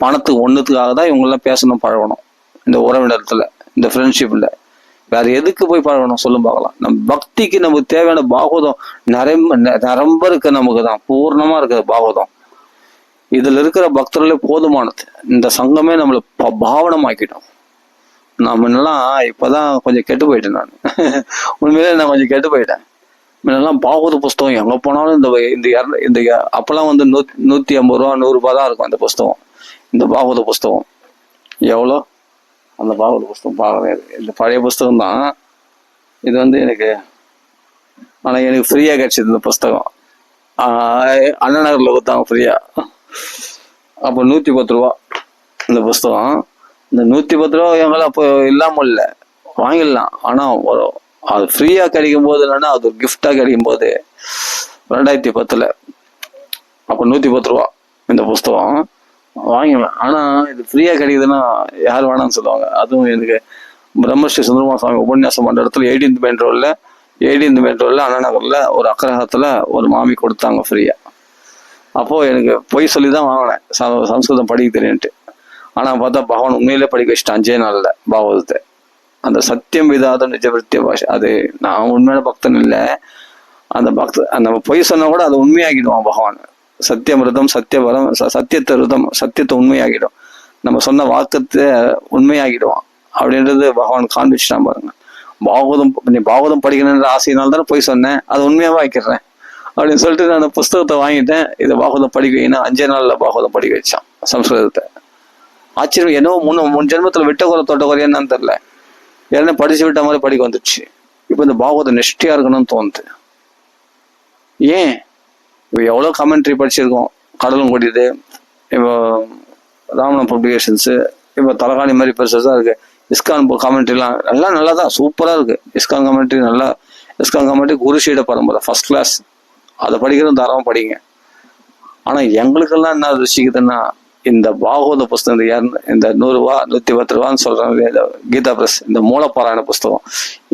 பணத்துக்கு ஒண்ணுத்துக்காக தான் இவங்கெல்லாம் பேசணும், பழகணும். இந்த உறவினத்துல, இந்த ஃப்ரெண்ட்ஷிப்ல வேற எதுக்கு போய் பழகணும் சொல்லும் பார்க்கலாம். நம்ம பக்திக்கு நமக்கு தேவையான பாகவதம் நிரம்ப இருக்கு, நமக்கு தான் பூர்ணமா இருக்குது பாகவதம். இதுல இருக்கிற பக்தர்களே போதுமானது. இந்த சங்கமே நம்மளை பாவனமாக்கிட்டோம். நான் முன்னெல்லாம் இப்பதான் கொஞ்சம் கெட்டு போயிட்டேன். நான் உண்மையிலே நான் கொஞ்சம் கெட்டு போயிட்டேன். முன்னெல்லாம் பாகவத புஸ்தகம் எங்க போனாலும் இந்த அப்பெல்லாம் வந்து 150 ரூபா 100 ரூபாய் தான் இருக்கும் அந்த புஸ்தகம். இந்த பாகவத புஸ்தகம் எவ்வளோ? அந்த பாகவத புஸ்தகம் பார்க்கவே இந்த பழைய புஸ்தகம் தான் இது. வந்து எனக்கு ஆனால் எனக்கு ஃப்ரீயாக கிடைச்சது இந்த புஸ்தகம். அண்ணா நகரில் கொடுத்தாங்க ஃப்ரீயா. அப்போ 110 ரூபா இந்த புஸ்தகம். இந்த 110 ரூபா எங்களை அப்போ இல்லாமல் இல்லை, வாங்கிடலாம். ஆனால் அது ஃப்ரீயாக கிடைக்கும் போது இல்லைன்னா அது ஒரு கிஃப்டாக கிடைக்கும் போது 2010 அப்போ 110 ரூபா இந்த புஸ்தகம் வாங்கிடுவேன். ஆனால் இது ஃப்ரீயாக கிடைக்குதுன்னா யார் வேணாம்னு சொல்லுவாங்க. அதுவும் எனக்கு பிரம்மஸ்ரீ சுந்தரமா சுவாமி உபன்யாசம் பண்ணுற இடத்துல 18th மெயின் ரோடில் அண்ணா நகரில் ஒரு அக்ரஹத்தில் ஒரு மாமி கொடுத்தாங்க ஃப்ரீயாக. அப்போது எனக்கு பொய் சொல்லி தான் வாங்கினேன், சம்ஸ்கிருதம் படிக்க தெரியுன்ட்டு. ஆனால் பார்த்தா பகவான் உண்மையிலே படிக்க வச்சுட்டேன் 5 நாளில் பாகவதத்தை. அந்த சத்தியம் விதாத நிஜபிருத்திய பாஷை, அது நான் உண்மையான பக்தன் இல்லை. அந்த நம்ம பொய் சொன்னால் கூட அதை உண்மையாகிடுவான் பகவான். சத்தியமிருதம் சத்தியபரம், சத்தியத்தை ருதம், சத்தியத்தை உண்மையாகிடும். நம்ம சொன்ன வாக்கத்தை உண்மையாகிடுவான் அப்படின்றது பகவான் காண்பிச்சுட்டான் பாருங்க. நீ பாகவதம் படிக்கணுன்ற ஆசையினால தானே போய் சொன்னேன், அதை உண்மையாவே ஆக்கிடுறேன் அப்படின்னு சொல்லிட்டு நான் அந்த புஸ்தகத்தை வாங்கிட்டேன். இதை பாகவதம் படிக்க வைனா 5 நாள்ல பாகவதம் படிக்க வச்சான் சம்ஸ்கிருதத்தை. ஆச்சரியம், என்னவோ முன் ஜென்மத்துல விட்ட குறை தொட்ட குறை என்னன்னு தெரியல, ஏன்னா படிச்சு விட்ட மாதிரி படிக்க வந்துடுச்சு. இப்போ இந்த பாகவதம் நிஷ்டையா இருக்கணும்னு தோணுது. ஏன்? இப்போ எவ்வளோ கமெண்ட்ரி படிச்சிருக்கோம். கடலும் கொடியது, இப்போ ராமணம் பப்ளிகேஷன்ஸு, இப்போ தலகாணி மாதிரி பெருசாக இருக்கு. இஸ்கான் கமெண்ட்ரிலாம் எல்லாம் நல்லா தான், சூப்பராக இருக்கு. இஸ்கான் கமெண்ட்ரி நல்லா, இஸ்கான் கமெண்ட்ரி குருஷீட பரம்பரை ஃபர்ஸ்ட் கிளாஸ். அதை படிக்கிறது தாராளமாக படிங்க. ஆனால் எங்களுக்கெல்லாம் என்ன ருசிக்குதுன்னா இந்த பாகவத புஸ்தகம், இந்த 100 ரூபா 110 ரூபான்னு சொல்றாங்க கீதா பிரஸ், இந்த மூலப்பாராயண புஸ்தகம்,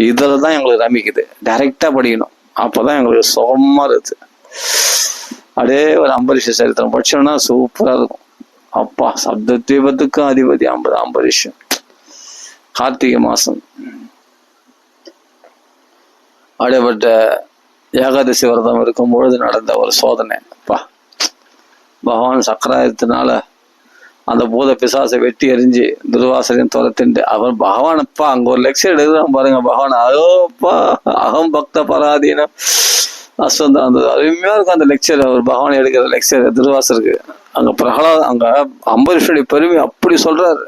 இதில் தான் எங்களுக்கு ரமிக்குது. டைரெக்டாக படிக்கணும், அப்போதான் எங்களுக்கு சுகமாக இருக்குது. அப்படியே ஒரு அம்பரீஷ சரித்திரம் படிச்சோம்னா சூப்பராக இருக்கும். அப்பா சப்த தீபத்துக்கும் அதிபதி அம்பரீஷன். கார்த்திகை மாசம் அப்படியேப்பட்ட ஏகாதசி விரதம் இருக்கும் பொழுது நடந்த ஒரு சோதனை. அப்பா பகவான் சக்கராயத்தினால அந்த பூத பிசாசை வெட்டி எறிஞ்சு துர்வாசரையும் துரத்திண்டு அவர் பகவான் அப்பா அங்க ஒரு லெக்சர் எடுக்கிறான் பாருங்க. பகவான் அதோப்பா அகம் பக்த பராதீனம் அஸ்வந்தம், அந்த அருமையா இருக்கும் அந்த லெக்சர். அவர் பகவான் எடுக்கிற லெக்சர் துர்வாசருக்கு. அங்க அங்க அம்பரீஷனுடைய பெருமை அப்படி சொல்றாரு.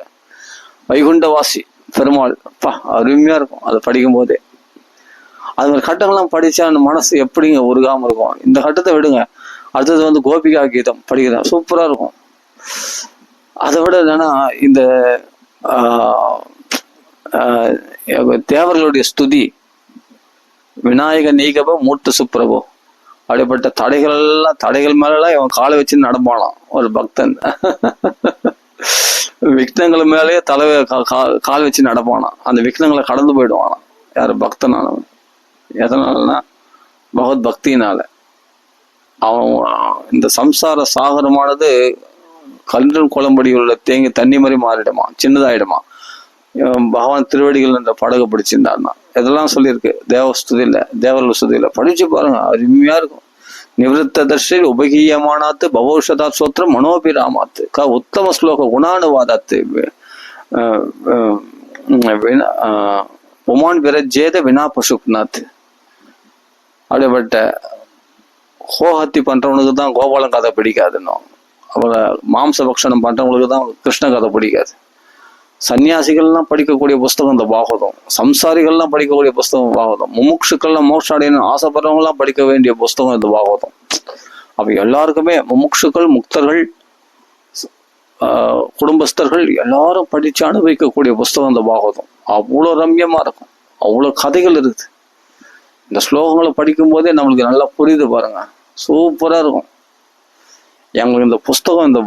வைகுண்டவாசி பெருமாள், அப்பா அருமையா இருக்கும் அதை படிக்கும் போதே. அது மாதிரி கட்டங்கள்லாம் படிச்சா அந்த மனசு எப்படிங்க உருகாம இருக்கும். இந்த கட்டத்தை விடுங்க, அடுத்தது வந்து கோபிகா கீதம் படிக்கிறேன், சூப்பரா இருக்கும். அதை விட என்னன்னா இந்த தேவர்களுடைய ஸ்துதி, விநாயக நீகப மூட்டு சுப்பிரபோ, அப்படிப்பட்ட தடைகள் மேலாம் இவன் காலை வச்சு நடப்பானான் ஒரு பக்தன். விக்னங்கள் மேலேயே கால் வச்சு நடப்பானான். அந்த விக்னங்களை கடந்து போயிடுவானான் யாரு பக்தனானவன். எதனாலனா பகவத் பக்தியினால. அவன் இந்த சம்சார சாகரமானது கல்றன் குளம்படி உள்ள தேங்கி தண்ணி மாதிரி மாறிடுமா, சின்னதாயிடுமா. பகவான் திருவடிகள் என்ற படகு பிடிச்சிருந்தான்னா இதெல்லாம் சொல்லியிருக்கு தேவஸ்துதியில, தேவர்கள் ஸ்துதியில. படிச்சு பாருங்க, அருமையா இருக்கும். நிவத்த தர்ஷில் உபகீயமானாத்து பவௌஷதா சோத்திரம் மனோபிராமாத்து உத்தம ஸ்லோக குணானுவாதாத்து உமான் விரஜேத வினா பசுப்நாத். அப்படிப்பட்ட ஹோஹத்தி பண்றவனுக்கு தான் கோபாலன் கதை பிடிக்காதுன்னு, அவரை மாம்ச பக்ஷணம் பண்றவங்களுக்கு தான் கிருஷ்ண கதை பிடிக்காது. சன்னியாசிகள்லாம் படிக்கக்கூடிய புஸ்தகம் இந்த பாகவதம், சம்சாரிகள்லாம் படிக்கக்கூடிய புஸ்தகம் பாகவதம், முமுட்சுக்கள்லாம் மோட்ச அடையணும்னு ஆசைப்படுறவங்கலாம் படிக்க வேண்டிய புஸ்தகம் இந்த பாகவதம். அப்ப எல்லாருக்குமே முமுட்சுக்கள் முக்தர்கள் குடும்பஸ்தர்கள் எல்லாரும் படிச்சு அனுபவிக்கக்கூடிய புஸ்தகம் இந்த பாகவதம். அவ்வளோ ரம்யமா இருக்கும், அவ்வளோ கதைகள் இருக்குது. இந்த ஸ்லோகங்களை படிக்கும் போதே நம்மளுக்கு நல்லா புரியுது பாருங்க, சூப்பரா இருக்கும். எங்களுக்கு இந்த புஸ்தகம், இந்த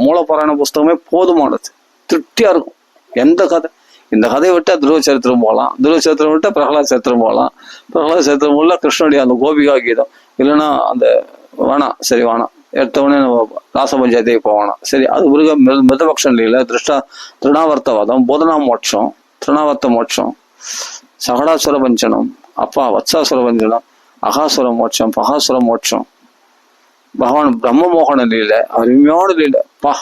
மூலப்பாராயண புஸ்தகமே போதுமானது, திருப்தியா இருக்கும். எந்த கதை, இந்த கதையை விட்டா துருவ சரித்திரம் போகலாம், துருவ சரித்திரம் விட்டா பிரகலாத் சரித்திரம் போகலாம், பிரகலாத் சரித்திரம் உள்ள கிருஷ்ணனுடைய அந்த கோபிகா கீதம், இல்லைன்னா அந்த வேணாம், சரி வேணாம், எடுத்தவொடனே ராச பஞ்சாயத்துக்கு போவானாம், சரி அது பிறகு மிருதபக்ஷன் லீல, திருணாவர்த்தவாதம், போதனா மோட்சம், திருணாவர்த்த மோட்சம், சகடாசுர பஞ்சனம், அப்பா வத்சாசுர பஞ்சனம், அகாசுர மோட்சம், பகாசுர மோட்சம், பகவான் பிரம்ம மோகன லீல, அருமையான லீல, பா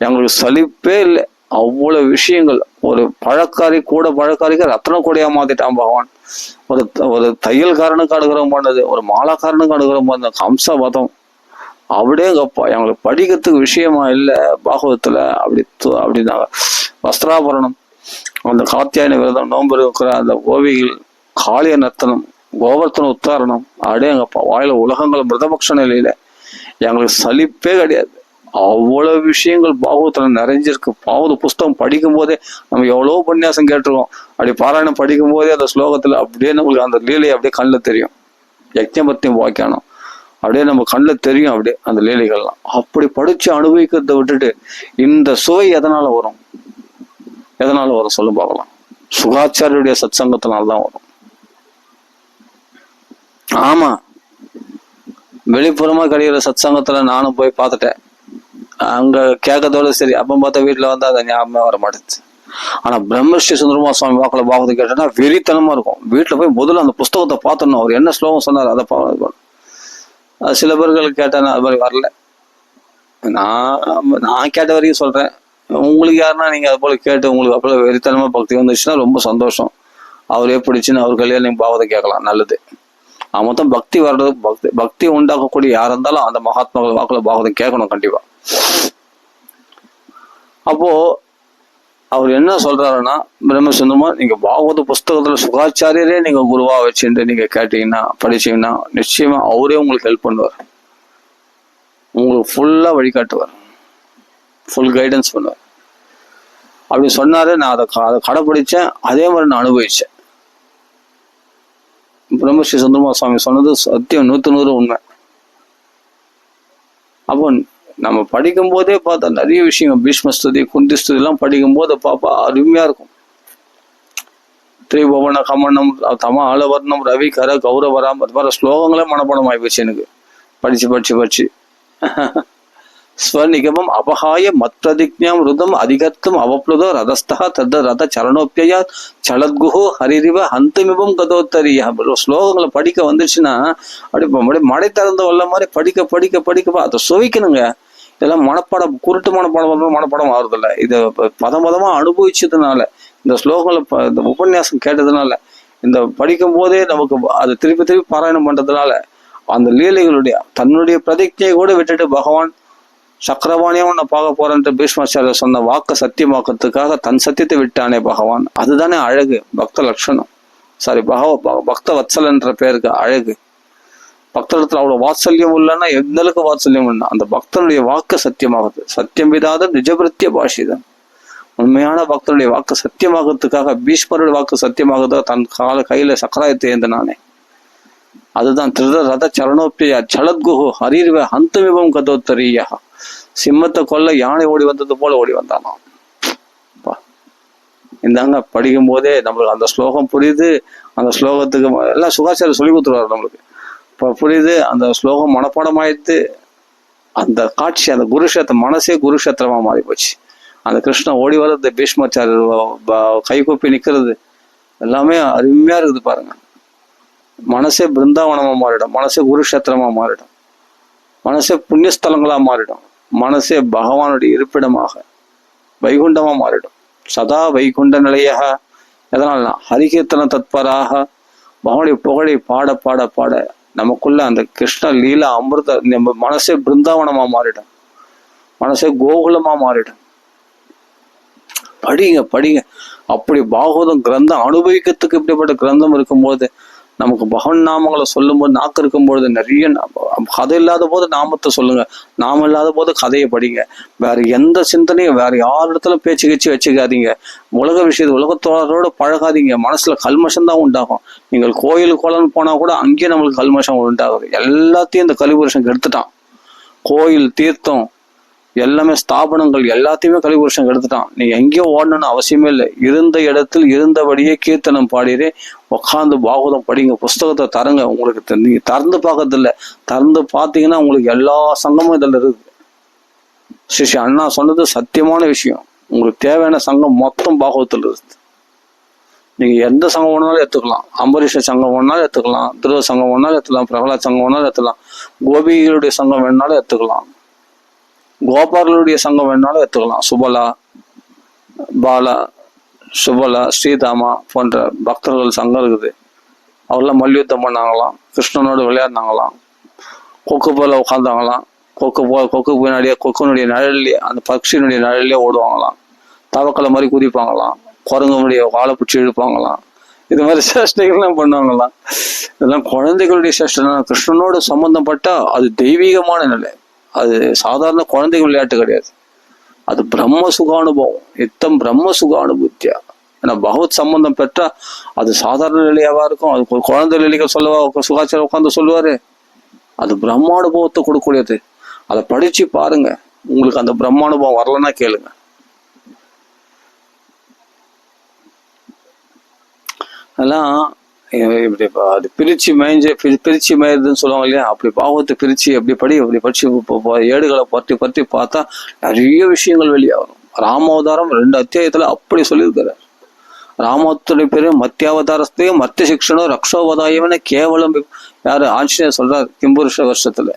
எங்களுக்கு சலிப்பே இல்லை. அவ்வளவு விஷயங்கள். ஒரு பழக்காரி கூட பழக்காரிக்கு ரத்ன கூடையா மாத்திட்டான் பகவான். ஒரு தையல்காரனுக்கு அனுகிரகம் பண்ணது, ஒரு மாலாக்காரனுக்கு அனுகிரகம் பண்ண கம்சபதம். அப்படியே கப்பா எங்களுக்கு படிக்கிறதுக்கு விஷயமா இல்லை பாகவத்துல. அப்படின்னாங்க. வஸ்திராபரணம், அந்த காத்தியாயன விரதம், நோன்பு இருக்கிற அந்த கோவிகள், காளிய நர்த்தனம், கோவர்த்தன உத்தாரணம், அடேங்கப்பா வாயில உலகங்கள் மிருதபக்ஷ நிலையில எங்களுக்கு சலிப்பே கிடையாது. அவ்வளவு விஷயங்கள் பாகவத்துல நிறைஞ்சிருக்கு. பாகவத புஸ்தகம் படிக்கும் போதே நம்ம எவ்வளவு உபன்யாசம் கேட்டிருக்கோம். அப்படி பாராயணம் படிக்கும் போதே அந்த ஸ்லோகத்துல அப்படியே நம்மளுக்கு அந்த லீலையை அப்படியே கண்ணில் தெரியும். யஜ்ஞபத்தியம் வாக்கியானம் அப்படியே நம்ம கண்ணில் தெரியும். அப்படியே அந்த லீலைகள்லாம் அப்படி படிச்சு அனுபவிக்கிறத விட்டுட்டு இந்த சுவை எதனால வரும்? எதனால வரும் சொல்லு பார்க்கலாம். சுகாச்சாரியுடைய சத் சங்கத்தினால்தான் வரும். ஆமா, வெளிப்புறமா கிடைக்கிற சத் சங்கத்துல நானும் போய் பார்த்துட்டேன். அங்க கேட்கறதோட சரி, அப்ப பார்த்தா வீட்டுல வந்து அதை ஞாபகமே வர மாட்டேங்குது. ஆனா பிரம்மஸ்ரீ சுந்தரமா சுவாமி வாக்குல பாகவத கேட்டேன்னா வெறித்தனமா இருக்கும். வீட்டுல போய் முதல்ல அந்த புஸ்தகத்தை பார்த்தோம்னா அவர் என்ன ஸ்லோகம் சொன்னார் அதை அது சில பேர்களுக்கு கேட்டேன்னா அது மாதிரி வரல. நான் கேட்ட வரைக்கும் சொல்றேன். உங்களுக்கு யாருன்னா நீங்க அது போல கேட்டு உங்களுக்கு அப்போ வெறித்தனமா பக்தி வந்துச்சுன்னா ரொம்ப சந்தோஷம். அவரே பிடிச்சுன்னு அவர் கையில நீங்க பாகவதை கேட்கலாம், நல்லது. மொத்தம் பக்தி வர்றது, பக்தி உண்டாக்கக்கூடிய யாரா இருந்தாலும் அந்த மகாத்மாக்கள் வாக்குல பாகவதம் கேட்கணும் கண்டிப்பா. அப்போ அவர் என்ன சொல்றாருன்னா, பிரம்மசுந்தரமா நீங்க பாகவத புஸ்தகத்துல சுகாச்சாரியரே நீங்க குருவா வச்சுட்டு நீங்க கேட்டீங்கன்னா படிச்சீங்கன்னா நிச்சயமா அவரே உங்களுக்கு ஹெல்ப் பண்ணுவார். உங்களுக்கு ஃபுல்லா வழிகாட்டுவார், ஃபுல் கைடன்ஸ் பண்ணுவார். அப்படி சொன்னாரு. நான் அதை கடைப்பிடிச்சேன், அதே மாதிரி நான் அனுபவிச்சேன். பிரம்மஸ்ரீ சுந்தரமா சுவாமி சொன்னது சத்தியம், 100% உண்மை. அப்போ நம்ம படிக்கும் போதே பார்த்தா நிறைய விஷயம், பீஷ்மஸ்துதி, குந்திஸ்துதி எல்லாம் படிக்கும் போது பாப்பா அருமையா இருக்கும். திரிபுவன கமனம், தம ஆலவர்ணம், ரவி கர கௌரவராம், அது மாதிரி ஸ்லோகங்களே மனப்பாடம் ஆகிப்போச்சு எனக்கு படிச்சு. ஸ்வநிகமம் அபகாய மத்பிரதிஜாம் ருதம் அதிகத்தும் அவப்ளுதோ ரதஸ்தா தத்த ரத சரணோப்பியா சலத்குஹோ ஹரிரிவ ஹந்தமிபம் கதோத்தரியா. ஸ்லோகங்களை படிக்க வந்துச்சுன்னா அப்படியே மடை திறந்த வல்ல மாதிரி படிக்க அதை சுவைக்கணுங்க. இதெல்லாம் மனப்பாடம், குருட்டு மனப்பாடம் ஆகுறதில்ல. இதை பதமா அனுபவிச்சதுனால, இந்த ஸ்லோகங்களை இந்த உபன்யாசம் கேட்டதுனால, இந்த படிக்கும் போதே நமக்கு அதை திருப்பி பாராயணம் பண்றதுனால அந்த லீலைகளுடைய தன்னுடைய பிரதிஜையை கூட விட்டுட்டு பகவான் சக்கரவாணியாவும் நான் பார்க்க போறேன்ட்டு பீஷ்மாச்சாரியர் சொன்ன வாக்க சத்தியமாக்கிறதுக்காக தன் சத்தியத்தை விட்டானே பகவான். அதுதானே அழகு, பக்த லட்சணம். சாரி, பக்த வத்சலன்ற பேருக்கு அழகு. பக்தத்துல அவ்வளவு வாத்சல்யம் இல்லைன்னா எந்த அளவுக்கு வாத்சல்யம் இல்லை. அந்த பக்தனுடைய வாக்கு சத்தியமாகுது. சத்தியம் விதாத நிஜபிருத்திய பாஷிதான். உண்மையான பக்தனுடைய வாக்கு சத்தியமாகிறதுக்காக பீஷ்மருடைய வாக்கு சத்தியமாகுதா தன் கையில சக்கராயத்தை ஏந்தினானே. அதுதான் திருத ரத சரணோப்பியா சலத்குஹோ ஹரிர்வ ஹந்தமிபம் கதோத்தரியா. சிம்மத்தை கொல்ல யானை ஓடி வந்தது போல ஓடி வந்தானாம். இந்தாங்க படிக்கும் போதே நம்மளுக்கு அந்த ஸ்லோகம் புரியுது. அந்த ஸ்லோகத்துக்கு எல்லாம் சுகாச்சாரியர் சொல்லி கொடுத்துருவாரு நம்மளுக்கு. இப்போ புரியுது. அந்த ஸ்லோகம் மனப்பாடம் ஆயிடுத்து. அந்த காட்சி, அந்த குருஷேத்திர மனசே குருஷேத்திரமா மாறி போச்சு. அந்த கிருஷ்ணன் ஓடி வர்றது, பீஷ்மாச்சாரியர் கைகூப்பி நிக்கிறது, எல்லாமே அருமையா இருக்குது பாருங்க. மனசே பிருந்தாவனமா மாறிடும், மனசே குருஷேத்திரமா மாறிடும், மனசே புண்ணியஸ்தலங்களா மாறிடும், மனசே பகவானுடைய இருப்பிடமாக வைகுண்டமா மாறிடும். சதா வைகுண்ட நிலையாக. எதனால்னா ஹரிகீர்த்தன தத்பராக, பகவானுடைய புகழை பாட பாட பாட நமக்குள்ள அந்த கிருஷ்ண லீலா அமிர்த நம்ம மனசே பிருந்தாவனமா மாறிடும், மனசே கோகுலமா மாறிடும். படிங்க. அப்படி பாகவதம் கிரந்தம் அனுபவிக்கிறதுக்கு இப்படிப்பட்ட கிரந்தம் இருக்கும்போது நமக்கு பகவன் நாமங்களை சொல்லும்போது நாக்கு இருக்கும்பொழுது நிறைய கதை இல்லாத போது நாமத்தை சொல்லுங்க, நாமம் இல்லாத போது கதையை படிங்க. வேற எந்த சிந்தனையும் வேற யார் இடத்துல பேச்சு கீச்சு வச்சுக்காதீங்க. உலக விஷயத்து உலகத்தோட பழகாதீங்க. மனசுல கல்மஷம் தான் உண்டாகும். நீங்கள் கோயில் குளம்னு போனா கூட அங்கேயும் நம்மளுக்கு கல்மஷம் உண்டாகுது. எல்லாத்தையும் இந்த கலிபுருஷன் எடுத்துட்டான். கோயில் தீர்த்தம் எல்லாமே ஸ்தாபனங்கள் எல்லாத்தையுமே கலிபுருஷன் எடுத்துட்டான். நீங்க எங்கேயோ ஓடணும்னு அவசியமே இல்லை. இருந்த இடத்தில் இருந்தபடியே கீர்த்தனம் பாடிறே உட்காந்து பாகவதம் படிங்க. புஸ்தகத்தை தரங்க. உங்களுக்கு நீங்க திறந்து பார்க்கறது இல்லை, திறந்து பார்த்தீங்கன்னா உங்களுக்கு எல்லா சங்கமும் இதில் இருக்குது. ஸ்ரீ அண்ணா சொன்னது சத்தியமான விஷயம். உங்களுக்கு தேவையான சங்கம் மொத்தம் பாகவத்தில் இருக்குது. நீங்க எந்த சங்கம் வேணாலும் எடுத்துக்கலாம். அம்பரீஷ சங்கம் வேணாலும் எடுத்துக்கலாம், துருவ சங்கம் வேணாலும் எடுத்துக்கலாம், பிரகலாத் சங்கம் வேணாலும் எடுத்துக்கலாம், கோபிகளுடைய சங்கம் வேணாலும் எடுத்துக்கலாம், கோபாலருடைய சங்கம் வேணாலும் எடுத்துக்கலாம். சுபலா, பாலா, சுபலா, ஸ்ரீதாமா போன்ற பக்தர்கள் சங்கம் இருக்குது. அவரெல்லாம் மல்யுத்தம் பண்ணாங்களாம், கிருஷ்ணனோடு விளையாடினாங்களாம், கொக்கு போல உட்காந்தாங்களாம், கொக்கு பின்னாடியே கொக்குனுடைய நிழல்லையே அந்த பக்ஷியினுடைய நிழல்லையே ஓடுவாங்களாம், தவக்கலை மாதிரி குதிப்பாங்களாம், குரங்குடைய வாழை பிடிச்சி இழுப்பாங்களாம். இது மாதிரி சேஷ்டைகள்லாம் பண்ணுவாங்களாம். இதெல்லாம் குழந்தைகளுடைய சேஷ்டை. கிருஷ்ணனோடு சம்பந்தப்பட்டா அது தெய்வீகமான நிலை. அது சாதாரண குழந்தைகள் விளையாட்டு கிடையாது. அது பிரம்ம சுகானுபவம், யுத்தம் பிரம்ம சுகானுபூத்தியா. ஏன்னா பகவத் சம்பந்தம் பெற்றா அது சாதாரண நிலையாவா இருக்கும். அது குழந்தை நிலைகள் சொல்லவா சுகாச்சாரம் உட்காந்து சொல்லுவாரு. அது பிரம்மானுபவத்தை கொடுக்கக்கூடியது. அதை படிச்சு பாருங்க. உங்களுக்கு அந்த பிரம்மானுபவம் வரலன்னா கேளுங்க. அதெல்லாம் இப்படி அது பிரிச்சு மேய்றதுன்னு சொல்லுவாங்க இல்லையா, அப்படி பாவத்தை பிரிச்சு அப்படி படிச்சு ஏடுகளை பற்றி பார்த்தா நிறைய விஷயங்கள் வெளியாகும். ராமாவதாரம் 2 அத்தியாயத்துல அப்படி சொல்லியிருக்கிறார். ராமத்துடைய பேரு மத்தியாவதாரத்தையும் மத்திய சிக்ஷனும் ரக்ஷோவதாயம்னு கேவலம் யாரு ஆஞ்சநேயர் சொல்றாரு கிம்புருஷ வருஷத்துல.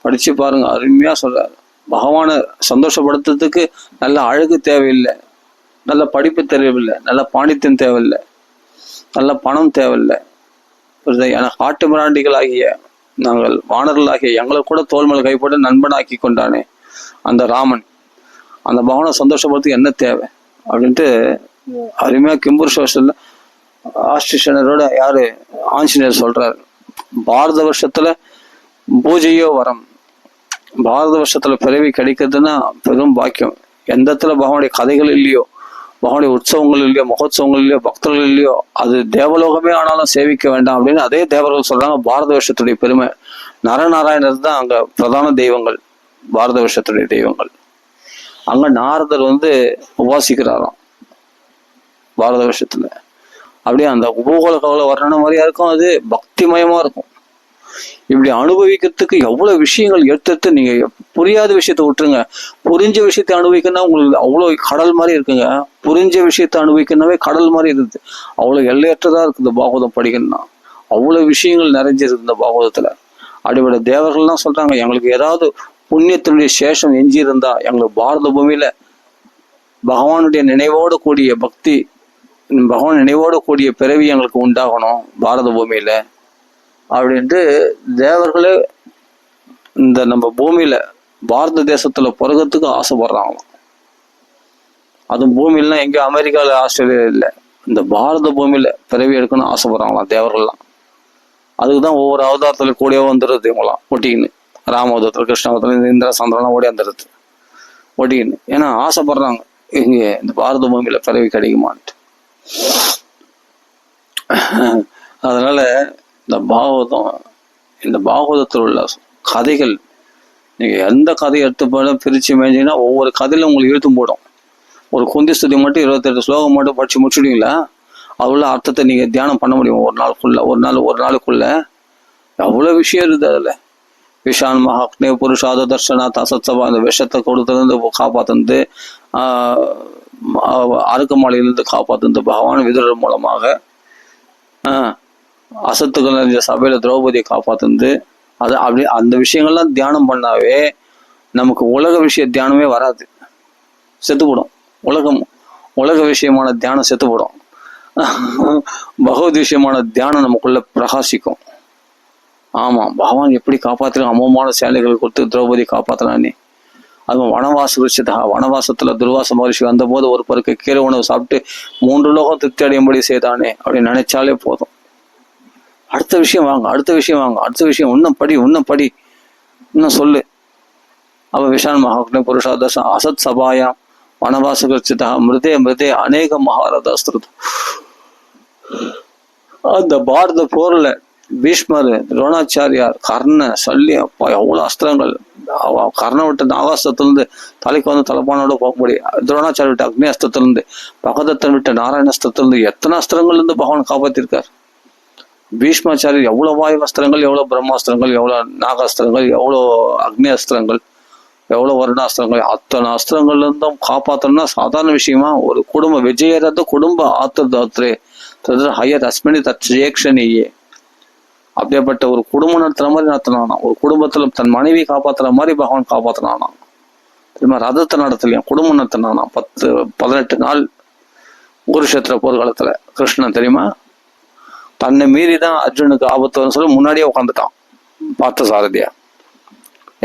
படிச்சு பாருங்க, அருமையா சொல்றாரு. பகவானை சந்தோஷப்படுத்துறதுக்கு நல்ல அழகு தேவையில்லை, நல்ல படிப்பு தேவையில்லை, நல்ல பாண்டித்யம் தேவையில்லை, நல்ல பணம் தேவையில்லை. என காட்டு மிராண்டிகளாகிய நாங்கள் வானர்களாகிய எங்களை கூட தோல் மேல் கைப்பட நண்பனாக்கி கொண்டானே அந்த ராமன், அந்த பகவானை சந்தோஷப்படுறதுக்கு என்ன தேவை அப்படின்ட்டு அருமையா கிம்புருஷ வருஷத்துல ஆஸ்திரேஷனரோட யாரு ஆஞ்சநேயர் சொல்றாரு. பாரத வருஷத்துல பூஜையோ வரம், பாரத வருஷத்துல பிறவி கிடைக்கிறதுன்னா பெரும் பாக்கியம். எந்த இடத்துல பகவானுடைய கதைகள் இல்லையோ, பகவானுடைய உற்சவங்கள் இல்லையோ, மகோத்சவங்கள் இல்லையோ, பக்தர்கள் இல்லையோ, அது தேவலோகமே ஆனாலும் சேவிக்க வேண்டாம் அப்படின்னு அதே தேவர்கள் சொல்றாங்க. பாரத வருஷத்துடைய பெருமை. நரநாராயணர் தான் அங்க பிரதான தெய்வங்கள், பாரத வருஷத்துடைய தெய்வங்கள். அங்க நாரதர் உபாசிக்கிறாராம் பாரத வருஷத்துல. அப்படியே அந்த உபகோல கவலை வர்ணன மாதிரியா இருக்கும். அது பக்திமயமா இருக்கும். இப்படி அனுபவிக்கிறதுக்கு எவ்வளவு விஷயங்கள் எடுத்து நீங்க புரியாத விஷயத்த விட்டுருங்க. புரிஞ்ச விஷயத்தை அனுபவிக்கணும்னா உங்களுக்கு அவ்வளவு கடல் மாதிரி இருக்குங்க. புரிஞ்ச விஷயத்த அனுபவிக்கணும்னாவே கடல் மாதிரி இருக்குது. அவ்வளவு எல்லையற்றதா இருக்குது பாகவதம் படிக்கணும்னா. அவ்வளவு விஷயங்கள் நிறைஞ்சிருக்கு இந்த பாகவதத்துல. அடிப்படை தேவர்கள்லாம் சொல்றாங்க, எங்களுக்கு ஏதாவது புண்ணியத்தினுடைய சேஷம் எஞ்சி இருந்தா எங்களுக்கு பாரத பூமியில பகவானுடைய நினைவோடு கூடிய பக்தி, பகவான் நினைவோடு கூடிய பிறவி எங்களுக்கு உண்டாகணும் பாரத பூமியில அப்படின்ட்டு தேவர்களே இந்த நம்ம பூமியில பாரத தேசத்துல பிறகுறதுக்கு ஆசைப்படுறாங்களாம். அதுவும் பூமியிலாம் எங்கேயோ அமெரிக்கால ஆஸ்திரேலியா இல்லை, இந்த பாரத பூமியில பிறவி எடுக்கணும்னு ஆசைப்படுறாங்களாம் தேவர்கள்லாம். அதுக்குதான் ஒவ்வொரு அவதாரத்துல கூடவே வந்துடுறது இவங்களாம் ஒட்டிக்கின்னு. ராமவதத்துல, கிருஷ்ணாவதத்துல, இந்திர சந்திரனா ஓடி வந்துடுறது ஒட்டிக்கின்னு. ஏன்னா ஆசைப்படுறாங்க இங்க இந்த பாரத பூமியில பிறவி கிடைக்குமான்ட்டு. அதனால இந்த பாகவதத்தில் உள்ள கதைகள் நீங்க எந்த கதையை எடுத்து போல பிரிச்சு மேய்ச்சிங்கன்னா ஒவ்வொரு கதையில உங்களுக்கு இழுத்தும் போடும். ஒரு குந்தி ஸ்துதி மட்டும் 28 ஸ்லோகம் மட்டும் படிச்சு முடிச்சுடுவீங்களா, அவ்வளோ அர்த்தத்தை நீங்க தியானம் பண்ண முடியும் ஒரு நாளுக்குள்ள. எவ்வளவு விஷயம் இருக்குது அதுல. விஷான் மகாக்னே புருஷாத தர்ஷனா தசத்சபா, அந்த விஷத்தை கொடுத்துருந்து காப்பாத்துந்து, அறுக்கமாலையிலிருந்து காப்பாத்துந்து பகவான் விதுரர் மூலமாக, அசத்துக்கள் நிறைஞ்ச சபையில திரௌபதியை காப்பாத்துந்து, அது அப்படி அந்த விஷயங்கள்லாம் தியானம் பண்ணாவே நமக்கு உலக விஷய தியானமே வராது, செத்துப்படும். உலக விஷயமான தியானம் செத்துப்படும். பகவத் விஷயமான தியானம் நமக்குள்ள பிரகாசிக்கும். ஆமா, பகவான் எப்படி காப்பாத்துறாங்க, அமோமான சேலைகள் கொடுத்து திரௌபதி காப்பாத்தினானே. அது வனவாசத்துல துர்வாச மகரிஷி வந்த போது ஒரு பருக்கு கீரை உணவு சாப்பிட்டு 3 லோகம் திருப்தி அடையும்படி செய்தானே அப்படின்னு நினைச்சாலே போதும். அடுத்த விஷயம் வாங்க, அடுத்த விஷயம் வாங்க, அடுத்த விஷயம் இன்னும் படி, இன்னும் சொல்லு. அப்ப விஷான் மகாக்னே புருஷாதச அசத் சபாயாம் வனவாசகர்ச்சிதா மிருதே அநேக மகாரதாஸ்திரம். அந்த பாரத போர்ல பீஷ்மர், துரோணாச்சாரியார், கர்ண, சல்லியம், அப்பா எவ்வளவு அஸ்திரங்கள். கர்ண விட்டு நாகாஸ்திரத்திலிருந்து தலைக்கு வந்து தலைப்பானோட போக முடியும். துரோணாச்சாரிய விட்டு அக்னி அஸ்திரத்திலிருந்து, பகதத்தன் விட்டு நாராயணஸ்திரத்திலிருந்து எத்தனை அஸ்திரங்கள் இருந்து பகவான் காப்பாத்திருக்கார். பீஷ்மாச்சாரியர் எவ்வளவு வாயு அஸ்திரங்கள், எவ்வளவு பிரம்மாஸ்திரங்கள், எவ்வளவு நாகாஸ்திரங்கள், எவ்வளவு அக்னி அஸ்திரங்கள், எவ்வளவு வருணாஸ்திரங்கள், அத்தனை அஸ்திரங்கள்ல இருந்தும் காப்பாத்தணும்னா சாதாரண விஷயமா? ஒரு குடும்ப விஜயரத குடும்ப ஆத்திரே ஹையர் அஸ்மினி தட்சேக்ஷனியே. அப்படியேப்பட்ட ஒரு குடும்பம் நடத்துற மாதிரி நடத்தினானா, ஒரு குடும்பத்துல தன் மனைவி காப்பாத்துற மாதிரி பகவான் காப்பாத்தினானா. தெரியுமா? ரதத்தை நடத்தலையும் குடும்பம் நடத்தினானா. 18 நாள் குருஷேத்திர போர்க்காலத்துல கிருஷ்ணன் தெரியுமா, தன்னை மீறிதான் அர்ஜுனுக்கு ஆபத்து சொல்லி முன்னாடியே உட்காந்துட்டான். பார்த்த சாரதியா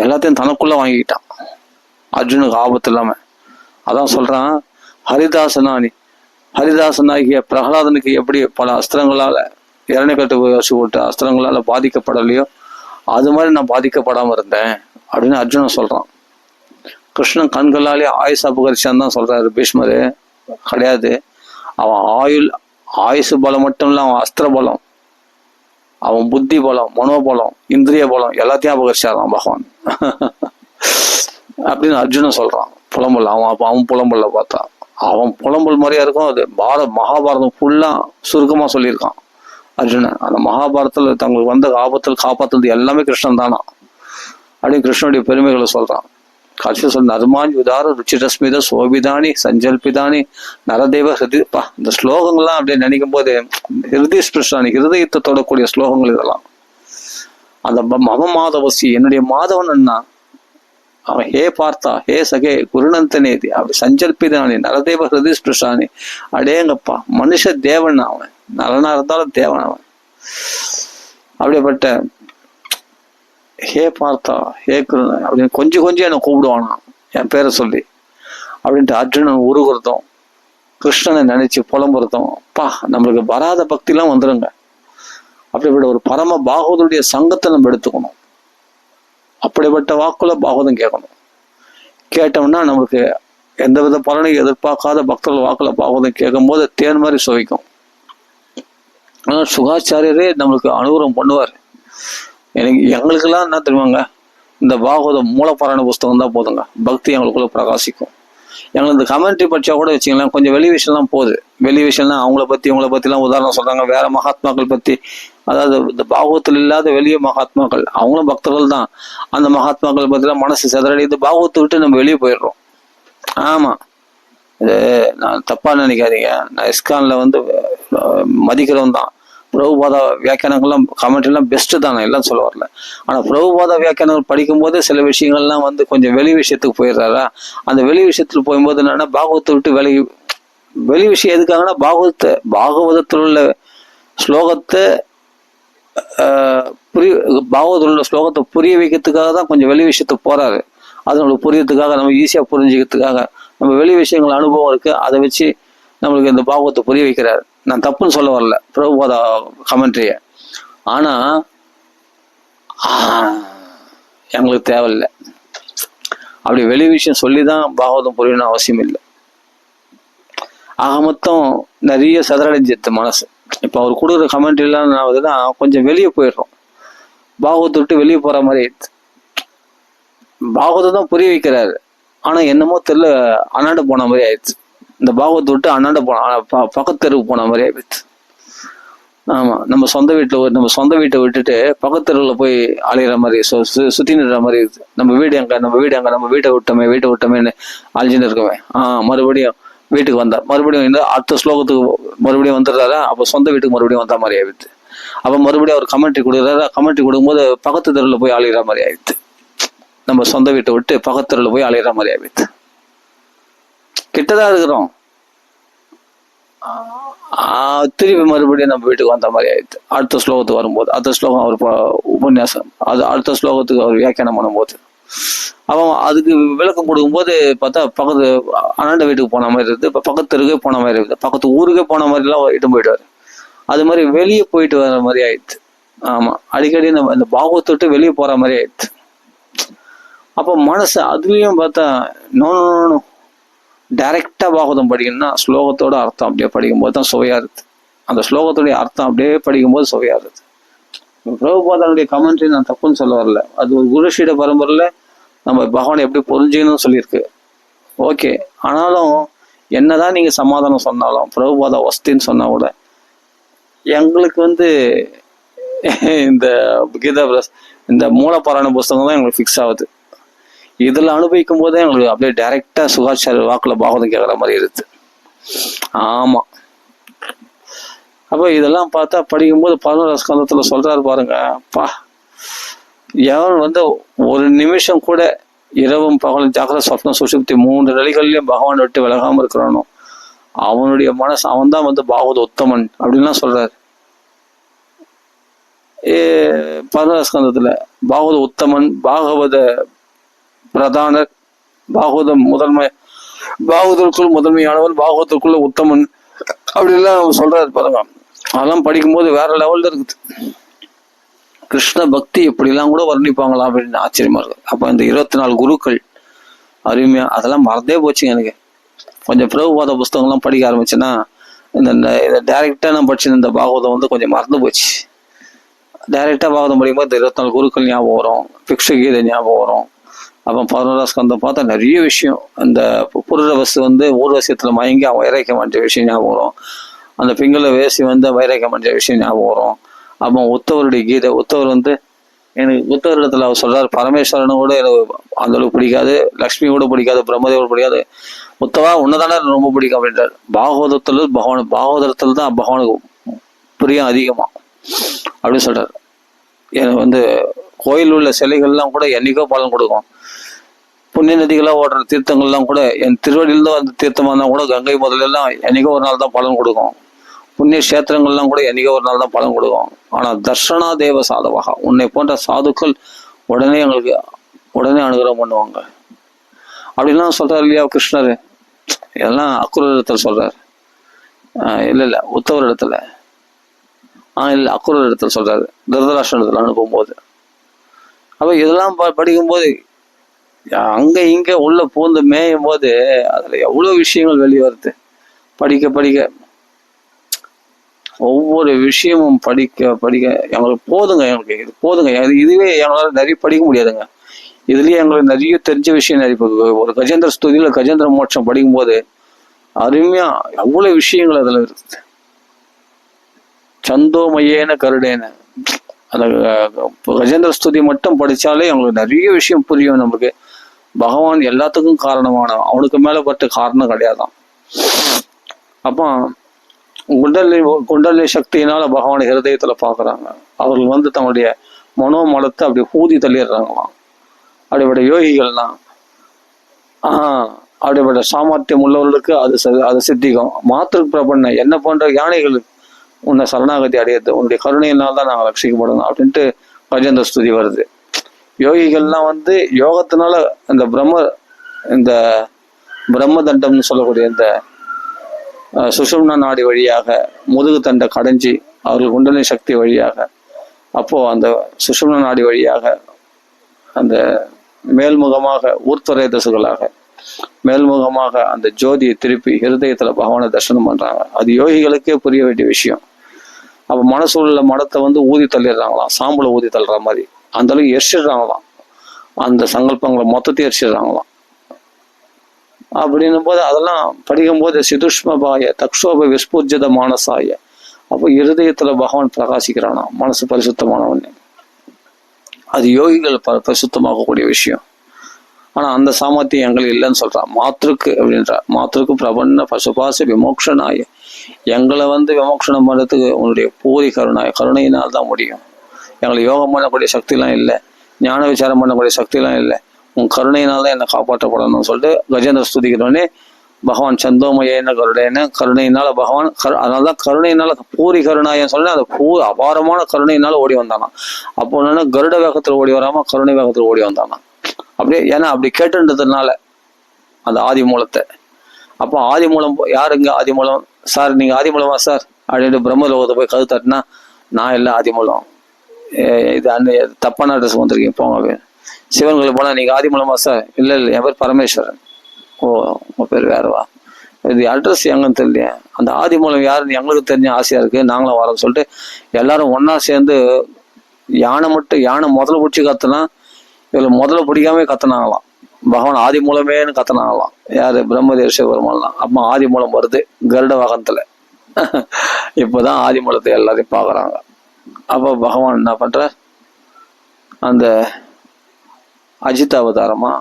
எல்லாத்தையும் தனக்குள்ள வாங்கிக்கிட்டான், அர்ஜுனுக்கு ஆபத்து இல்லாம. அதான் சொல்றான், ஹரிதாசனாகிய பிரகலாதனுக்கு எப்படி பல அஸ்திரங்களால இரணைக்கட்டு வச்சு போட்டு அஸ்திரங்களால பாதிக்கப்படலையோ அது மாதிரி நான் பாதிக்கப்படாம இருந்தேன் அப்படின்னு அர்ஜுனன் சொல்றான். கிருஷ்ணன் கண்களாலே ஆயுசு அபகரிச்சான்னு தான் சொல்றாரு பீஷ்மரு. கிடையாது, அவன் ஆயுசு பலம் மட்டும் இல்ல, அவன் அஸ்திர பலம், அவன் புத்தி பலம், மனோபலம், இந்திரிய பலம் எல்லாத்தையும் அபகரிச்சாதான் பகவான் அப்படின்னு அர்ஜுனன் சொல்றான். புலம்பல் அவன் புலம்பல்ல பார்த்தா அவன் புலம்பல் மாதிரியா இருக்கும். அது மகாபாரதம் ஃபுல்லா சுருக்கமா சொல்லியிருக்கான் அர்ஜுனன். அந்த மகாபாரதத்துல தங்களுக்கு வந்த ஆபத்தில் காப்பாத்துறது எல்லாமே கிருஷ்ணன் தானா அப்படின்னு கிருஷ்ணனுடைய பெருமைகளை சொல்றான். கட்சி சொல் நர்மான் யுதார ருச்சிரஸ்மித சோபிதானி சஞ்சல்பிதானி நரதேவ ஹிருதிப்பா. இந்த ஸ்லோகங்கள்லாம் அப்படியே நினைக்கும் போது ஹிருதய ஸ்பிருஷ்டானி, ஹிருதயத்தை தொடக்கூடிய ஸ்லோகங்கள் இதெல்லாம். அந்த மம மாதவசி, என்னுடைய மாதவன் அண்ணா அவன், ஹே பார்த்தா ஹே சகே குருநந்தனேதி அப்படி சஞ்சல்பிதானி நரதேவ ஹிருதய ஸ்பிருஷ்டானி. அடேங்கப்பா, மனுஷ தேவன் அவன், நலனா இருந்தாலும் தேவன் அவன். அப்படியேப்பட்ட ஹே பார்த்தா ஹே குருணன் அப்படின்னு கொஞ்சம் என்னை கூப்பிடுவானா என் பேரை சொல்லி அப்படின்ட்டு அர்ஜுனன் உருகுறதும் கிருஷ்ணனை நினைச்சு புலம்புறதும். அப்பா, நம்மளுக்கு வராத பக்திலாம் வந்துருங்க. அப்படிப்பட்ட ஒரு பரம பாகவதருடைய சங்கத்தை நம்ம எடுத்துக்கணும். அப்படிப்பட்ட வாக்குல பாகவதம் கேட்கணும். கேட்டோம்னா நம்மளுக்கு எந்தவித பலனையும் எதிர்பார்க்காத பக்தர்கள் வாக்குல பாகவதம் கேட்கும் போது தேன் மாதிரி சுவைக்கும். ஆனால் சுகாச்சாரியரே நம்மளுக்கு அனுகிரகம் பண்ணுவார். எங்களுக்கெல்லாம் என்ன தெரியுமாங்க, இந்த பாகவதம் மூலப்பாராயண புஸ்தகம் தான் போதுங்க, பக்தி எங்களுக்குள்ள பிரகாசிக்கும். எங்களுக்கு இந்த கமெண்ட்ரி படிச்சா கூட வச்சுக்கலாம், கொஞ்சம் வெளி விஷயம்லாம் போகுது. வெளி விஷயம்லாம் அவங்கள பத்திலாம் உதாரணம் சொல்றாங்க, வேற மகாத்மாக்கள் பத்தி. அதாவது இந்த பாகவத்தில் இல்லாத வெளியே மகாத்மாக்கள், அவங்களும் பக்தர்கள் தான். அந்த மகாத்மாக்கள் பத்திலாம் மனசு சிதறடி, இந்த பாகவத்தை விட்டு நம்ம வெளியே போயிடுறோம். ஆமா, இது நான் தப்பா நினைக்காதீங்க, நான் இஸ்கான்ல மதிக்கிறவன் தான். பிரபுபாதா வியாக்கியானங்கள்லாம் கமெண்ட் எல்லாம் பெஸ்ட் தான், நான் எல்லாம் சொல்ல வரல. ஆனா பிரபுபாதா வியாக்கியானங்கள் படிக்கும் போது சில விஷயங்கள்லாம் கொஞ்சம் வெளி விஷயத்துக்கு போயிடுறாரா. அந்த வெளி விஷயத்துல போகும்போது என்னன்னா, பாகவத்தை விட்டு வெளி விஷயம் எதுக்காகனா, பாகவதத்தில் உள்ள ஸ்லோகத்தை பாகவதத்தில் உள்ள ஸ்லோகத்தை புரிய வைக்கிறதுக்காக தான் கொஞ்சம் வெளி விஷயத்துக்கு போறாரு. அது நம்மளுக்கு புரியறதுக்காக, நம்ம ஈஸியா புரிஞ்சுக்கிறதுக்காக நம்ம வெளி விஷயங்கள் அனுபவம் இருக்கு, அதை வச்சு நம்மளுக்கு இந்த பாகவத்தை புரிய வைக்கிறாரு. நான் தப்புன்னு சொல்ல வரல பிரபுபாதா கமெண்ட்ரிய. ஆனா எங்களுக்கு தேவையில்லை, அப்படி வெளி விஷயம் சொல்லிதான் பாகவதம் புரியணும் அவசியம் இல்லை. ஆக மொத்தம் நிறைய சதறடைஞ்சிருது மனசு. இப்ப அவர் கொடுக்குற கமெண்ட் இல்லாததுன்னா கொஞ்சம் வெளியே போயிடுறோம், பாகவத்தை விட்டு வெளியே போற மாதிரி ஆயிடுது. பாகவத்தை தான் புரிய வைக்கிறாரு, ஆனா என்னமோ தெரியல அண்ணாண்டு போன மாதிரி ஆயிடுச்சு. இந்த பாகவத்தை விட்டு அண்ணாண்ட பக்கத்து தெருவுக்கு போன மாதிரி ஆயிடுச்சு. ஆமா, நம்ம சொந்த வீட்டை விட்டுட்டு பக்கத்து தெருவில் போய் அலையிற மாதிரி, சுத்தி நிற மாதிரி இருக்குது. நம்ம வீடு எங்க, நம்ம வீட்டை விட்டோமேன்னு அழிஞ்சுன்னு இருக்கவே. மறுபடியும் வீட்டுக்கு வந்தா, மறுபடியும் அடுத்த ஸ்லோகத்துக்கு மறுபடியும் வந்துடுறாரா, அப்போ சொந்த வீட்டுக்கு மறுபடியும் வந்த மாதிரி ஆயிடுது. அப்ப மறுபடியும் அவர் கமெண்ட்ரி கொடுக்குறாரா, கமெண்ட்ரி கொடுக்கும்போது பக்கத்து தெருவில் போய் அலையிற மாதிரி ஆயிடுது. நம்ம சொந்த வீட்டை விட்டு பக்கத்து தெருவில் போய் அலையிற மாதிரி ஆயிடுது. கிட்டதான் இருக்கிறோம், திருப்பி மறுபடியும் நம்ம வீட்டுக்கு வந்த மாதிரி ஆயிடுது. அடுத்த ஸ்லோகத்துக்கு வரும்போது, அடுத்த ஸ்லோகம் அவர் உபன்யாசம், அது அடுத்த ஸ்லோகத்துக்கு அவர் வியாக்கியானம் பண்ணும்போது அவன் அதுக்கு விளக்கம் கொடுக்கும்போது பார்த்தா பக்கத்து அண்ணாண்ட வீட்டுக்கு போன மாதிரி இருக்குது, இப்போ பக்கத்து தெருக்கே போன மாதிரி இருக்குது, பக்கத்து ஊருக்கே போன மாதிரிலாம் இட்டு போயிடுவார். அது மாதிரி வெளியே போயிட்டு வர மாதிரி ஆயிடுது. ஆமா, அடிக்கடி நம்ம இந்த பாகவத்தை விட்டு வெளியே போற மாதிரி ஆயிடுச்சு. அப்போ மனசு அதுலயும் பார்த்தா நோ டைரக்டா பாகவதம் படிக்கணும்னா ஸ்லோகத்தோட அர்த்தம் அப்படியே படிக்கும்போது தான் சுவையா இருக்கு. அந்த ஸ்லோகத்துடைய அர்த்தம் அப்படியே படிக்கும்போது சுவையா இருக்கு. பிரபுபாதனுடைய கமெண்ட்ரி நான் தப்புன்னு சொல்ல வரல, அது ஒரு குருஷீட பரம்பரையில நம்ம பகவானை எப்படி புரிஞ்சுக்கணும்னு சொல்லியிருக்கு. ஓகே, ஆனாலும் என்னதான் நீங்க சமாதானம் சொன்னாலும் பிரபுபாதா வஸ்தின்னு சொன்னா கூட எங்களுக்கு இந்த கீதா இந்த மூலப்பாராயண புஸ்தகம் தான் எங்களுக்கு ஃபிக்ஸ் ஆகுது. இதுல அனுபவிக்கும் போதே எங்களுக்கு அப்படியே டைரக்டா சுகாச்சார வாக்குல பாகவதம் கேட்கற மாதிரி இருக்கு. ஆமா, அப்ப இதெல்லாம் பார்த்தா படிக்கும்போது 11 ஸ்கந்தத்துல சொல்றாரு பாருங்க, பா எவன் ஒரு நிமிஷம் கூட இரவும் பகலும் ஜாக்கிர சொப்னம் சுஷுப்தி 3 நிலைகள்லயும் பகவான் விட்டு விலகாம இருக்கிறானோ அவனுடைய மனசு, அவன் தான் பாகவத உத்தமன் அப்படின்லாம் சொல்றாரு. 11 ஸ்கந்தத்துல பாகவத உத்தமன், பாகவத பிரதானர், பாகவதம் முதன்மை, பாகவதற்குள் முதன்மையானவன், பாகவதற்குள்ள உத்தமன் அப்படின்லாம் சொல்றாரு பாருங்க. அதெல்லாம் படிக்கும்போது வேற லெவல்ல இருக்குது. கிருஷ்ண பக்தி எப்படிலாம் கூட வர்ணிப்பாங்களா அப்படின்னு ஆச்சரியமா இருக்கு. அப்ப இந்த 24 குருக்கள் அருமையா, அதெல்லாம் மறந்தே போச்சுங்க எனக்கு. கொஞ்சம் பிரபுபாத புஸ்தகம்லாம் படிக்க ஆரம்பிச்சேன்னா இந்த டைரக்டா நான் படிச்சு இந்த பாகவதம் கொஞ்சம் மறந்து போச்சு. டைரக்டா பாகவதம் படிக்கும்போது இந்த 24 குருக்கள் ஞாபகம் வரும், பிக்ஷு கீதை ஞாபகம் வரும். அப்போ 11 ஸ்கந்தம் பார்த்தா நிறைய விஷயம், அந்த புருரவசு ஊர்வசியத்துல மயங்கி அவன் வைராக்கியம் பண்ற விஷயம் ஞாபகம் வரும். அந்த பிங்கள வேசி வைராக்கியம் பண்ற விஷயம் ஞாபகம் வரும். அப்போ உத்தவருடைய கீதை, உத்தவர் எனக்கு உத்தவர் இடத்துல அவர் சொல்றாரு, பரமேஸ்வரனு கூட எனக்கு அந்த அளவுக்கு பிடிக்காது, லக்ஷ்மி கூட பிடிக்காது, பிரம்மதேவர் பிடிக்காது, உத்தவா உன்னதானே ரொம்ப பிடிக்கும் அப்படின்றார். பாகவதத்தில் தான் பகவானுக்கு பிரியம் அதிகமா அப்படின்னு சொல்றாரு. எனக்கு கோயில் உள்ள சிலைகள்லாம் கூட என்னைக்கோ பலன் கொடுக்கும். புண்ணிய நதிகளாக ஓடுற தீர்த்தங்கள்லாம் கூட என் திருவடியில்தான் அந்த தீர்த்தமாக இருந்தால் கூட கங்கை முதலெல்லாம் என்னைக்கோ ஒரு நாள் தான் பலன் கொடுக்கும். புண்ணிய கஷேத்திரங்கள்லாம் கூட என்னைக்கோ ஒரு நாள் தான் பலன் கொடுக்கும். ஆனால் தர்ஷனா தேவ சாதவாக, உன்னை போன்ற சாதுக்கள் உடனே அனுகிரகம் பண்ணுவாங்க அப்படின்லாம் சொல்றாரு இல்லையா கிருஷ்ணர். இதெல்லாம் அக்குரர் இடத்துல சொல்றாரு, இல்ல உத்தவர் இடத்துல, இல்ல அக்குரர் இடத்துல சொல்றாரு, திருதராஷ்டிரத்துல அனுப்பும்போது. அப்ப இதெல்லாம் படிக்கும்போது அங்க இங்க உள்ள பூந்து மேயும் போது அதுல எவ்வளவு விஷயங்கள் வெளியே வருது. படிக்க படிக்க ஒவ்வொரு விஷயமும் படிக்க படிக்க எங்களுக்கு போதுங்க, எங்களுக்கு இது போதுங்க. இதுவே எங்களால நிறைய படிக்க முடியாதுங்க. இதுலயே எங்களுக்கு நிறைய தெரிஞ்ச விஷயம் நிறைய. ஒரு கஜேந்திர ஸ்துதியில கஜேந்திர மோட்சம் படிக்கும்போது அருமையா எவ்வளவு விஷயங்கள் அதுல இருக்குது. சந்தோமையேன கருடேன, அந்த கஜேந்திர ஸ்துதி மட்டும் படிச்சாலே எங்களுக்கு நிறைய விஷயம் புரியும். நமக்கு பகவான் எல்லாத்துக்கும் காரணமான, அவனுக்கு மேல பட்ட காரணம் கிடையாதான். அப்போ குண்டலி சக்தியினால பகவான் ஹிருதயத்துல பாக்குறாங்க. அவர்கள் தன்னுடைய மனோமலத்தை அப்படி ஊதி தள்ளிடுறாங்களாம். அப்படிப்பட்ட யோகிகள்லாம் அப்படிப்பட்ட சாமர்த்தியம் உள்ளவர்களுக்கு அது சித்திக்கும். மாத்திரு பிரபன்ன என்ன போன்ற யானைகள் உன்னை சரணாகதி அடையிறது, உன்னுடைய கருணையினால் தான் நாங்கள் ரட்சிக்கப்படணும் அப்படின்ட்டு கஜேந்திர ஸ்துதி வருது. யோகிகள்லாம் யோகத்தினால இந்த பிரம்ம தண்டம்னு சொல்லக்கூடிய இந்த சுஷும்னா நாடி வழியாக முதுகு தண்டை கடைஞ்சி அவர்கள் குண்டலினி சக்தி வழியாக, அப்போ அந்த சுஷும்னா நாடி வழியாக அந்த மேல்முகமாக ஊர்த்துறை தசுகளாக மேல்முகமாக அந்த ஜோதியை திருப்பி ஹிருதயத்துல பகவானை தரிசனம் பண்றாங்க. அது யோகிகளுக்கே புரிய வேண்டிய விஷயம். அப்ப மனசு உள்ள மடத்தை ஊதி தள்ளிடுறாங்களாம், சாம்பலை ஊதி தள்ளுற மாதிரி அந்த அளவுக்கு எரிச்சிடுறாங்களாம். அந்த சங்கல்பங்களை மொத்தத்தையும் எரிச்சிடுறாங்களாம். அப்படின்னும் போது அதெல்லாம் படிக்கும் போது சிதுஷ்மபாய தக்ஷோப விஸ்பூர்ஜித மானசாய, அப்போ இருதயத்துல பகவான் பிரகாசிக்கிறானா, மனசு பரிசுத்தமானவன். அது யோகிகள் பரிசுத்தமாகக்கூடிய விஷயம். ஆனா அந்த சாமர்த்தியம் எங்களுக்கு இல்லைன்னு சொல்றான். மாத்திருக்கு அப்படின்ற மாத்திருக்கு பிரபன்ன பசுபாச விமோக்ஷனாய, எங்களை விமோக்ஷனம் பண்றதுக்கு உன்னுடைய பூரி கருணையினால் தான் முடியும். எங்களை யோகம் பண்ணக்கூடிய சக்திலாம் இல்லை, ஞான விசாரம் பண்ணக்கூடிய சக்திலாம் இல்லை, உன் கருணையினால தான் என்னை காப்பாற்றப்படணும்னு சொல்லிட்டு கஜேந்திர ஸ்துதிக்கிறோடனே பகவான் சந்தோமயேன கருடையன, கருணையினால பகவான் அதனாலதான் கருணையினால பூரி கருணாயன்னு சொல்லி அந்த அபாரமான கருணையினால ஓடி வந்தானா. அப்போ என்னன்னா கருட வேகத்துல ஓடி வராம கருணை வேகத்துல ஓடி வந்தானா. அப்படியே ஏன்னா அப்படி கேட்டுன்றதுனால அந்த ஆதி மூலத்தை. அப்போ ஆதி மூலம் யாருங்க ஆதி மூலம் சார், நீங்க ஆதி மூலமா சார் அப்படின்ட்டு பிரம்மலோகத்தை போய் கது தட்டினா நான் இல்லை ஆதி மூலம். இது தப்பான அட்ரஸ் வந்திருக்கீங்க போங்க அப்படின்னு. சிவன்களை போனால் நீங்கள் ஆதிமூலமா சார்? இல்லை இல்லை, என் பேர் பரமேஸ்வரன். ஓ, உங்கள் பேர் வேறவா? இது அட்ரஸ் எங்கன்னு தெரியலையே. அந்த ஆதிமூலம் யாருன்னு எங்களுக்கு தெரிஞ்ச ஆசையாக இருக்குது, நாங்களும் வரோம்னு சொல்லிட்டு எல்லாரும் ஒன்றா சேர்ந்து யானை முதல்ல பிடிச்சி கத்துனா இதில் முதல்ல பிடிக்காம கத்துனாங்களாம். பகவான் ஆதி மூலமேன்னு கத்துனாங்களாம். யாரு? பிரம்மதேவ சிவபெருமான்லாம். அம்மா ஆதி மூலம் வருது கருட வாகனத்துல. இப்போதான் ஆதி மூலத்தை எல்லாரையும் பார்க்குறாங்க. அப்போ பகவான் என்ன பண்ற, அந்த அஜித் அவதாரமா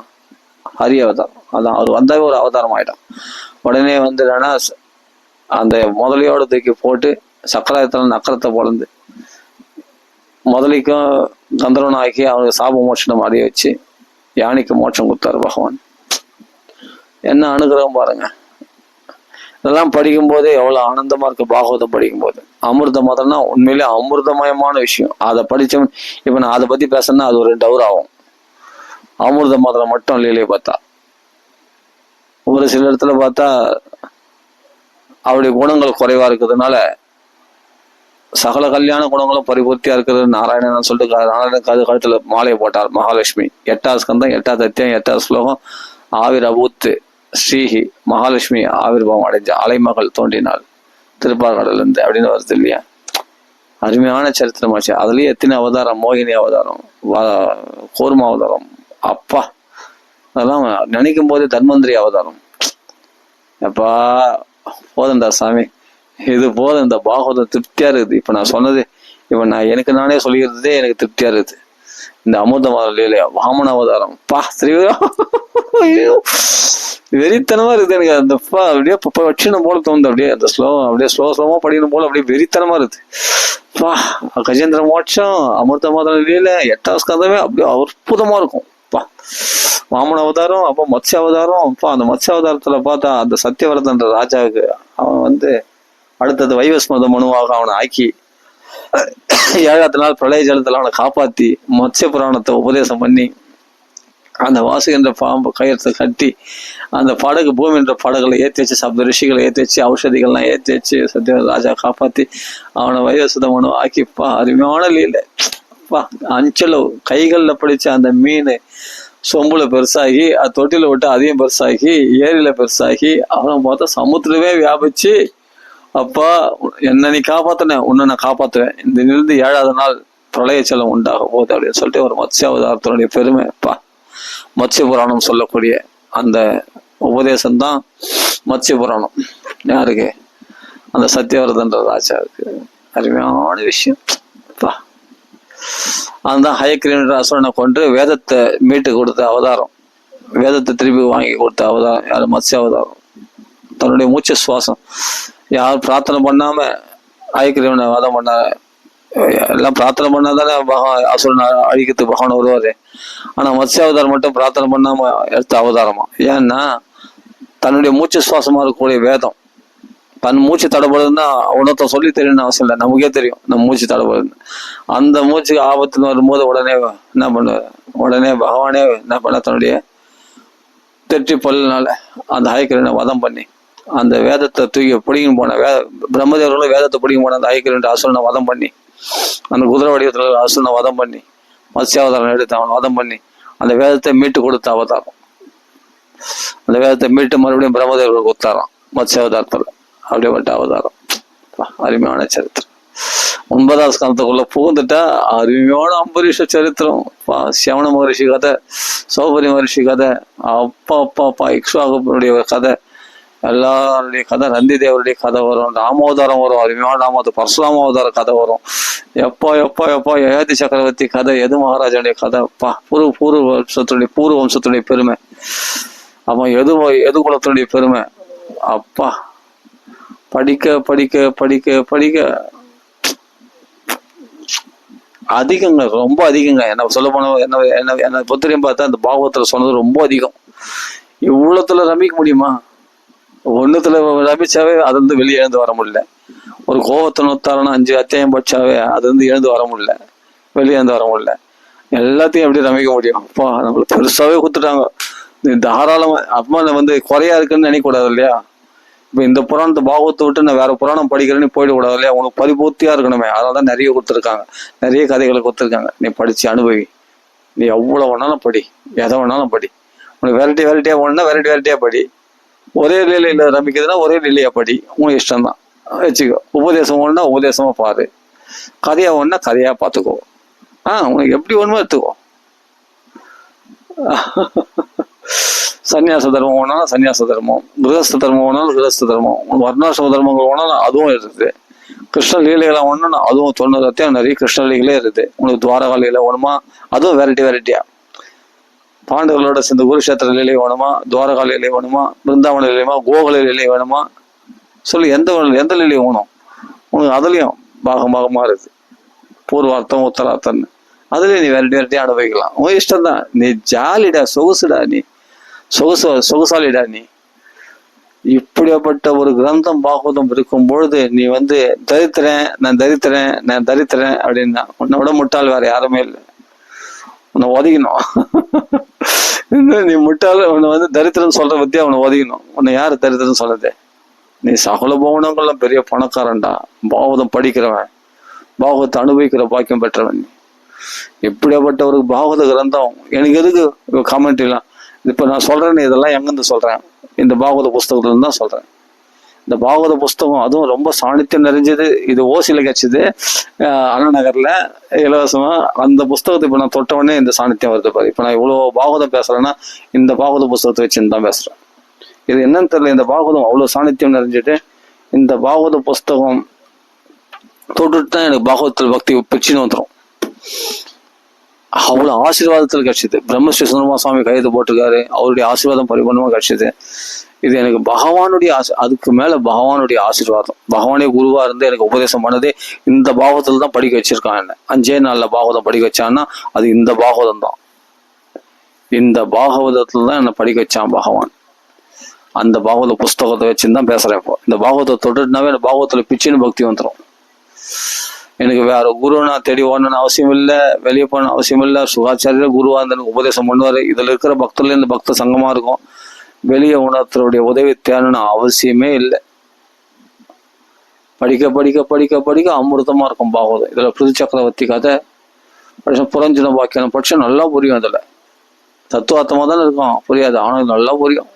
ஹரி அவதாரம், அதான் அவர் வந்தாவே ஒரு அவதாரம் ஆயிட்டான். உடனே வந்து என்னன்னா அந்த முதலையோட தூக்கி போட்டு சக்கராயத்தில் நக்கரத்தை பொழந்து முதலைக்கும் கந்தரவன் ஆக்கி அவனுக்கு சாப மோட்சம் அறிய வச்சு யானைக்கு மோட்சம் கொடுத்தாரு பகவான். என்ன அனுகிரகம் பாருங்க. இதெல்லாம் படிக்கும்போதே எவ்வளவு ஆனந்தமா இருக்கு. பாகவதம் படிக்கும்போது அமிர்த மதம்னா உண்மையிலே அமிர்தமயமான விஷயம். அதை படிச்சவன் இப்ப நான் அதை பத்தி பேசணும்னா அது ஒரு 2 hour ஆகும். அமிர்த மதம் மட்டும் லீலையை பார்த்தா. ஒரு சில இடத்துல பார்த்தா அவருடைய குணங்கள் குறைவா இருக்கிறதுனால சகல கல்யாண குணங்களும் பரிபூர்த்தியா இருக்கிறது நாராயணன் சொல்லிட்டு நாராயணன் கழுத்துல மாலையை போட்டார் மகாலட்சுமி. 8வது ஸ்கந்தம் 8வது அத்தியாயம் 8வது ஸ்லோகம். ஆவிர் அபூத்து ஸ்ரீஹி மகாலட்சுமி ஆவிர்வாவம் அடைஞ்ச அலைமகள் தோன்றினாள் திருப்பார்கடல இருந்து அப்படின்னு வருது இல்லையா? அருமையான சரித்திரமாச்சு. அதுலயே எத்தனை அவதாரம், மோகினி அவதாரம், கோர்மா அவதாரம், அப்பா அதெல்லாம் நினைக்கும் போதே தன்வந்திரி அவதாரம். அப்பா போதண்டா சாமி, இது போதும். இந்த பாகவதம் திருப்தியா இருக்குது. இப்ப நான் சொன்னது இப்ப நான் எனக்கு நானே சொல்லிக்கிறதே எனக்கு திருப்தியா இருக்குது. இந்த அமிர்தம் இல்லையா வாமன அவதாரம், பா வெறித்தனமா இருக்குது எனக்கு. அந்த அப்படியே வச்சுன போல தோணுது. அப்படியே அந்த ஸ்லோவமா படிக்கணும் போல அப்படியே வெறித்தனமா இருக்குது. பா கஜேந்திர மோட்சம் அமிர்த மதம் 8வது ஸ்கந்தமே அப்படியே அற்புதமா இருக்கும். பா வாமன அவதாரம், அப்போ மத்ஸ்ய அவதாரம். அப்பா அந்த மத்ஸ்ய அவதாரத்துல பார்த்தா அந்த சத்தியவரதன்ற ராஜாவுக்கு அவன் வந்து அடுத்தது வைவஸ்மத மனுவாக அவனை ஆக்கி 7வது நாள் பிரளய ஜலத்துல அவனை காப்பாத்தி மத்ஸ்ய புராணத்தை உபதேசம் பண்ணி அந்த வாசு என்ற பாம்பு கயிறத்தை கட்டி அந்த படகு பூமி என்ற படகுல ஏற்றி வச்சு சப்த ரிஷிகளை ஏற்றி வச்சு ஔஷதிகள்லாம் ஏற்றி வச்சு சத்திய ராஜா காப்பாத்தி அவனை வைவஸ்மத மனு ஆக்கிப்பா அருமையான லீலை. பா அஞ்சலவு கைகள்ல பிடிச்ச அந்த மீன் சொம்புல பெருசாகி அது தொட்டில விட்டு அதையும் பெருசாகி ஏரியில பெருசாகி அவனை பார்த்தா சமுத்திரமே வியாபிச்சு அப்பா என்ன நீ காப்பாத்தின உன்னை நான் காப்பாத்துவேன். இந்த நிறுந்து 7வது நாள் பிரளய செல்லம் உண்டாக போகுது அப்படின்னு சொல்லிட்டு ஒரு மத்ஸ்ய அவதாரத்தினுடைய பெருமை. அப்பா மத்ஸ்ய புராணம் சொல்லக்கூடிய அந்த உபதேசம்தான் மத்ஸ்ய புராணம். யாருக்கு? அந்த சத்தியவரதன்ற ராஜாவுக்கு. அருமையான விஷயம். அப்பா அதுதான் ஹயக்கிரீவன்ற அசுரனை கொண்டு வேதத்தை மீட்டு கொடுத்த அவதாரம், வேதத்தை திருப்பி வாங்கி கொடுத்த அவதாரம் யாரு? மத்ஸ்ய அவதாரம். தன்னுடைய மூச்சு சுவாசம் யாரும் பிரார்த்தனை பண்ணாம ஹயக்கிரீவனை வாதம் பண்ண, எல்லாம் பிரார்த்தனை பண்ணாதானே அசுரனை அழிக்கிறதுக்கு பகவான் வருவாரு. ஆனா மத்ஸ்ய அவதாரம் மட்டும் பிரார்த்தனை பண்ணாம எடுத்த அவதாரமா. ஏன்னா தன்னுடைய மூச்சு சுவாசமா இருக்கக்கூடிய வேதம் தன் மூச்சு தடப்படுதுன்னா உணர்த்த சொல்லி தெரியணும்னு அவசியம் இல்லை, நமக்கே தெரியும் நம்ம மூச்சு தடப்படுதுன்னு. அந்த மூச்சுக்கு ஆபத்துன்னு வரும்போது உடனே என்ன பண்ணுவார்? உடனே பகவானே என்ன பண்ண தன்னுடைய தெற்றி பல்லினால அந்த ஹயக்கிரீவனை வதம் பண்ணி அந்த வேதத்தை தூக்கி பிடிக்கும் போன பிரம்மதேவர்களும் வேதத்தை பிடிக்கும் போன அந்த ஹயக்கிரீவன் அசுரனை வதம் பண்ணி அந்த குதிரை வடிவத்தில் அசுரனை வதம் பண்ணி மத்ஸ்யாவதாரம் எடுத்து அவன் வதம் பண்ணி அந்த வேதத்தை மீட்டு கொடுத்த அவதாரம். அந்த வேதத்தை மீட்டு மறுபடியும் பிரம்மதேவர்களுக்கு கொடுத்தாராம் மத்ஸ்யாவதாரத்தில். அப்படிப்பட்ட அவதாரம். அருமையான சரித்திரம். 9வது ஸ்கந்தத்துக்குள்ள புகுந்துட்டா அருமையான அம்பரீஷ சரித்திரம். சிவன மகரிஷி கதை, சௌபரி மகரிஷி கதை, அப்பா இக்ஷ்வாகுடைய கதை, எல்லாருடைய கதை, நந்தி தேவருடைய கதை வரும், ராமாவதாரம் வரும், அருமையான ராமது பரசுராம அவதார கதை வரும். எப்பா யயாதி சக்கரவர்த்தி கதை, எது மகாராஜனுடைய கதை. பூர்வ வம்சத்துடைய பெருமை. அப்ப எது குலத்தினுடைய பெருமை. அப்பா படிக்க அதிகங்க, ரொம்ப அதிகங்க. என்ன சொல்ல போன என்ன பொறுத்தரையும் பார்த்தா அந்த பாகவத்துல சொன்னது ரொம்ப அதிகம். இவ்வளவுல ரமிக்க முடியுமா? ஒண்ணுத்துல ரமிச்சாவே அது வந்து வெளியே எழுந்து வர முடியல. ஒரு கோவத்தை நொத்தாரனா 5 அத்தியாயம் படிச்சாவே அது வந்து எழுந்து வர முடியல, வெளியே எழுந்து வர முடியல. எல்லாத்தையும் எப்படி ரமிக்க முடியும்? அப்பா நம்மளுக்கு பெருசாவே கொடுத்துட்டாங்க. தாராளமா அப்பா வந்து குறையா இருக்குன்னு நினைக்க கூடாது இல்லையா? இப்ப இந்த புராணத்தை பாகவத்தை விட்டு நான் வேற புராணம் படிக்கிறேன்னு போயிட கூடாது இல்லையா? உனக்கு பரிபூர்த்தியா இருக்கணுமே. அதனாலதான் நிறைய கொடுத்துருக்காங்க, நிறைய கதைகளை கொடுத்துருக்காங்க. நீ படிச்சு அனுபவி. நீ எவ்வளவு வேணாலும் படி, எதை வேணாலும் படி. உனக்கு வெரைட்டியா வேணும்னா வெரைட்டியா படி. ஒரே நிலையில ரமிக்குதுன்னா ஒரே நிலையா படி, உன் இஷ்டம் தான் வச்சுக்கோ. உபதேசம் வேணும்னா உபதேசமா பாரு, கதையா வேணும்னா கதையா பார்த்துக்கோ. உனக்கு எப்படி வேணுமோ எடுத்துக்கோ. சன்னியாச தர்மம் வேணாலும் சன்னியாச தர்மம், கிரகஸ்த தர்மம் வேணாலும் கிரகஸ்த தர்மம், உனக்கு வர்ணாசிரம தர்மங்கள் வேணாலும் அதுவும் இருக்குது. கிருஷ்ண லீலைகளை வேணும்னா அதுவும் 90 நிறைய கிருஷ்ண லீலைகளே இருக்குது. உனக்கு துவாரகா லீலை வேணுமா, அதுவும் வெரைட்டியா. பாண்டவர்களோட சேர்ந்த குருஷேத்திர லீலை வேணுமா, துவாரகா லீலை வேணுமா, பிருந்தாவன லீலையுமா, கோகுல லீலை வேணுமா, சொல்லி எந்த லீலை வேணும் உனக்கு. அதுலயும் பாகமா இருக்குது, பூர்வார்த்தம் உத்தரார்த்தம்னு. அதுலயும் நீ வெரைட்டியா அனுபவிக்கலாம். உன் இஷ்டம் தான். நீ ஜாலிடா, சொகுசுடா, நீ சொகுசாலிடா நீ. இப்படியாப்பட்ட ஒரு கிரந்தம் பாகவதம் இருக்கும் பொழுது நீ நான் தரித்திரன் அப்படின்னா உன்னை விட முட்டாள் வேற யாருமே இல்லை. உன்னை ஒதுக்கணும். நீ முட்டாள், உன்னை தரித்திரன் சொல்ற பத்தி அவனை ஒதுக்கணும். உன்னை யாரு தரித்திரன் சொல்றது? நீ சகல பவனங்கள்லாம் பெரிய பணக்காரன்டா, பாகவதம் படிக்கிறவன், பாகவத்தை அனுபவிக்கிற பாக்கியம் பெற்றவன். எப்படியாப்பட்ட ஒரு பாகவத கிரந்தம். எனக்கு எதுக்கு காமெண்ட்ரி எல்லாம்? இப்ப நான் சொல்றேன்னு இதெல்லாம் எங்கிருந்து சொல்றேன்? இந்த பாகவத புஸ்தகத்துல இருந்து தான் சொல்றேன். இந்த பாகவத புஸ்தகம் அதுவும் ரொம்ப சாணித்தியம் நிறைஞ்சது. இது ஓசியில கிடைச்சது, அண்ணா நகர்ல இலவசமா. அந்த புஸ்தகத்தை இப்ப நான் தொட்டவொடனே இந்த சாணித்தியம் வருது பாரு. இப்ப நான் இவ்வளவு பாகவதம் பேசுறேன்னா இந்த பாகவத புஸ்தகத்தை வச்சுன்னு தான் பேசுறேன். இது என்னன்னு தெரியல, இந்த பாகவதம் அவ்வளவு சாணித்தியம் நிறைஞ்சிட்டு இந்த பாகவத புஸ்தகம் தொட்டுட்டு தான் எனக்கு பாகவதத்தில் பக்தி பிச்சுன்னு வந்துடும். அவ்வளவு ஆசீர்வாதத்தில் கிடைச்சது. பிரம்மஸ்ரீ சுந்தரமா சுவாமி கையெழுத்து போட்டிருக்காரு, அவருடைய ஆசீர்வாதம் பரிபூர்ணமா கிடைச்சது. இது எனக்கு பகவானுடைய அதுக்கு மேல பகவானுடைய ஆசீர்வாதம். பகவானே குருவா இருந்து எனக்கு உபதேசம் பண்ணதே இந்த பாகவதத்துல தான் படிக்க வச்சிருக்கான். என்ன 5 நாள்ல பாகவதம் படிக்க வச்சான்னா அது இந்த பாகவதம் தான். இந்த பாகவதத்துல தான் என்னை படிக்க வச்சான் பகவான். அந்த பாகவத புஸ்தகத்தை வச்சுன்னு தான் பேசுறேன். இப்போ இந்த பாகவதத்தை தொட்டுனாவே இந்த பாகவத்துல பிச்சுன்னு பக்தி வந்துடும். எனக்கு வேற குரு நான் தேடி ஓடணும்னு அவசியம் இல்லை, வெளியே போகணும் அவசியம் இல்லை. சுகாச்சாரிய குருவா இருந்து எனக்கு உபதேசம் பண்ணுவாரு. இதுல இருக்கிற பக்தர்ல இந்த பக்த சங்கமா இருக்கும். வெளியே உணர்த்தருடைய உதவி தேவைன்னு அவசியமே இல்லை. படிக்க படிக்க படிக்க படிக்க அமிர்தமா இருக்கும் பாகவதம். இதுல பிருது சக்கரவர்த்தி கதை புரஞ்சன பாக்கியம் படிச்சா நல்லா புரியும். அதுல தத்துவார்த்தமா தானே இருக்கும், புரியாது, ஆனால் நல்லா புரியும்.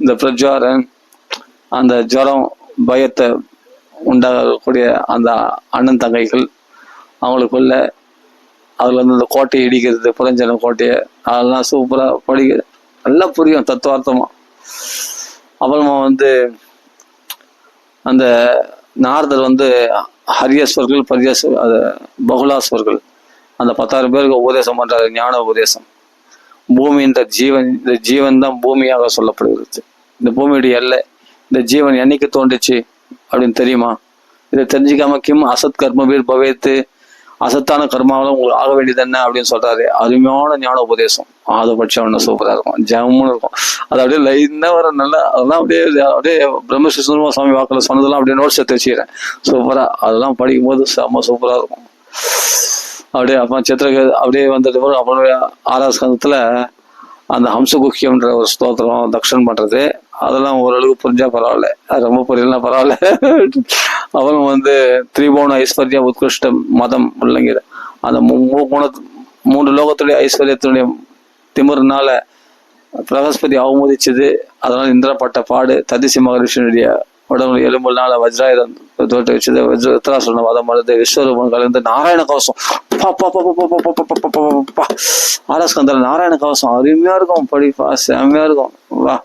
இந்த பிரஜாரன், அந்த ஜுரம் பயத்தை உண்டாகக்கூடிய அந்த அண்ணன் தங்கைகள், அவங்களுக்குள்ள அதுல இருந்து இந்த கோட்டையை இடிக்கிறது, புரஞ்சன கோட்டையை, அதெல்லாம் சூப்பரா படிக்க நல்லா புரியும் தத்துவார்த்தமா. அப்புறமா அந்த நாரதர் ஹரியஸ்வர்கள் பகுலாஸ்வர்கள் அந்த 10,000 பேருக்கு உபதேசம் பண்றாரு, ஞான உபதேசம். பூமின்ற ஜீவன், இந்த ஜீவன் தான் பூமியாக சொல்லப்படுகிறது. இந்த பூமியுடைய எல்லை. இந்த ஜீவன் என்னைக்கு தோன்றுச்சு அப்படின்னு தெரியுமா? இதை தெரிஞ்சுக்காம கிம் அசத் கர்மவீர் பவேத்து, அசத்தான கர்மாவில உங்களுக்கு ஆக வேண்டியது என்ன அப்படின்னு சொல்றாரு. அருமையான ஞான உபதேசம். அதை படிச்சா ஒண்ணு சூப்பரா இருக்கும், ஜம்முன்னு இருக்கும். அது அப்படியே லைனா வர நல்லா, அதெல்லாம் அப்படியே பிரம்மஸ்ரீ சுந்தரமா சுவாமி வாக்குல சொன்னதெல்லாம் அப்படியே நோட்ஸ் எடுத்து வச்சுக்கிறேன் சூப்பரா. அதெல்லாம் படிக்கும் போது செம்ம சூப்பரா இருக்கும். அப்படியே அப்ப சித்திரக அப்படியே வந்துட்டு அப்புறம் 6ஆவது ஸ்கந்தத்துல அந்த ஹம்சகுக்கியம்ன்ற ஒரு ஸ்தோத்திரம் தக்ஷன் பண்றது, அதெல்லாம் ஓரளவுக்கு புரிஞ்சா பரவாயில்ல, ரொம்ப புரியலாம் பரவாயில்ல. அப்புறம் திரிபுவன ஐஸ்வர்யா உத்கிருஷ்ட மதம் உள்ளங்கிற அந்த 3 லோகத்துடைய ஐஸ்வர்யத்தினுடைய திமிர்னால பிரகஸ்பதி அவமதிச்சது. அதனால இந்திரப்பட்ட பாடு, ததிசி மகரிஷினுடைய உடம்புல எலும்புனால வஜ்ராயுதம் தோட்ட வச்சது, உத்தராசுரன வதம் வருது, விஸ்வரூபம் கலந்து நாராயண கவசம் 6ஆவது ஸ்கந்தத்துல நாராயண கவசம் அருமையா இருக்கும், படிப்பா செம்மையா இருக்கும். வா,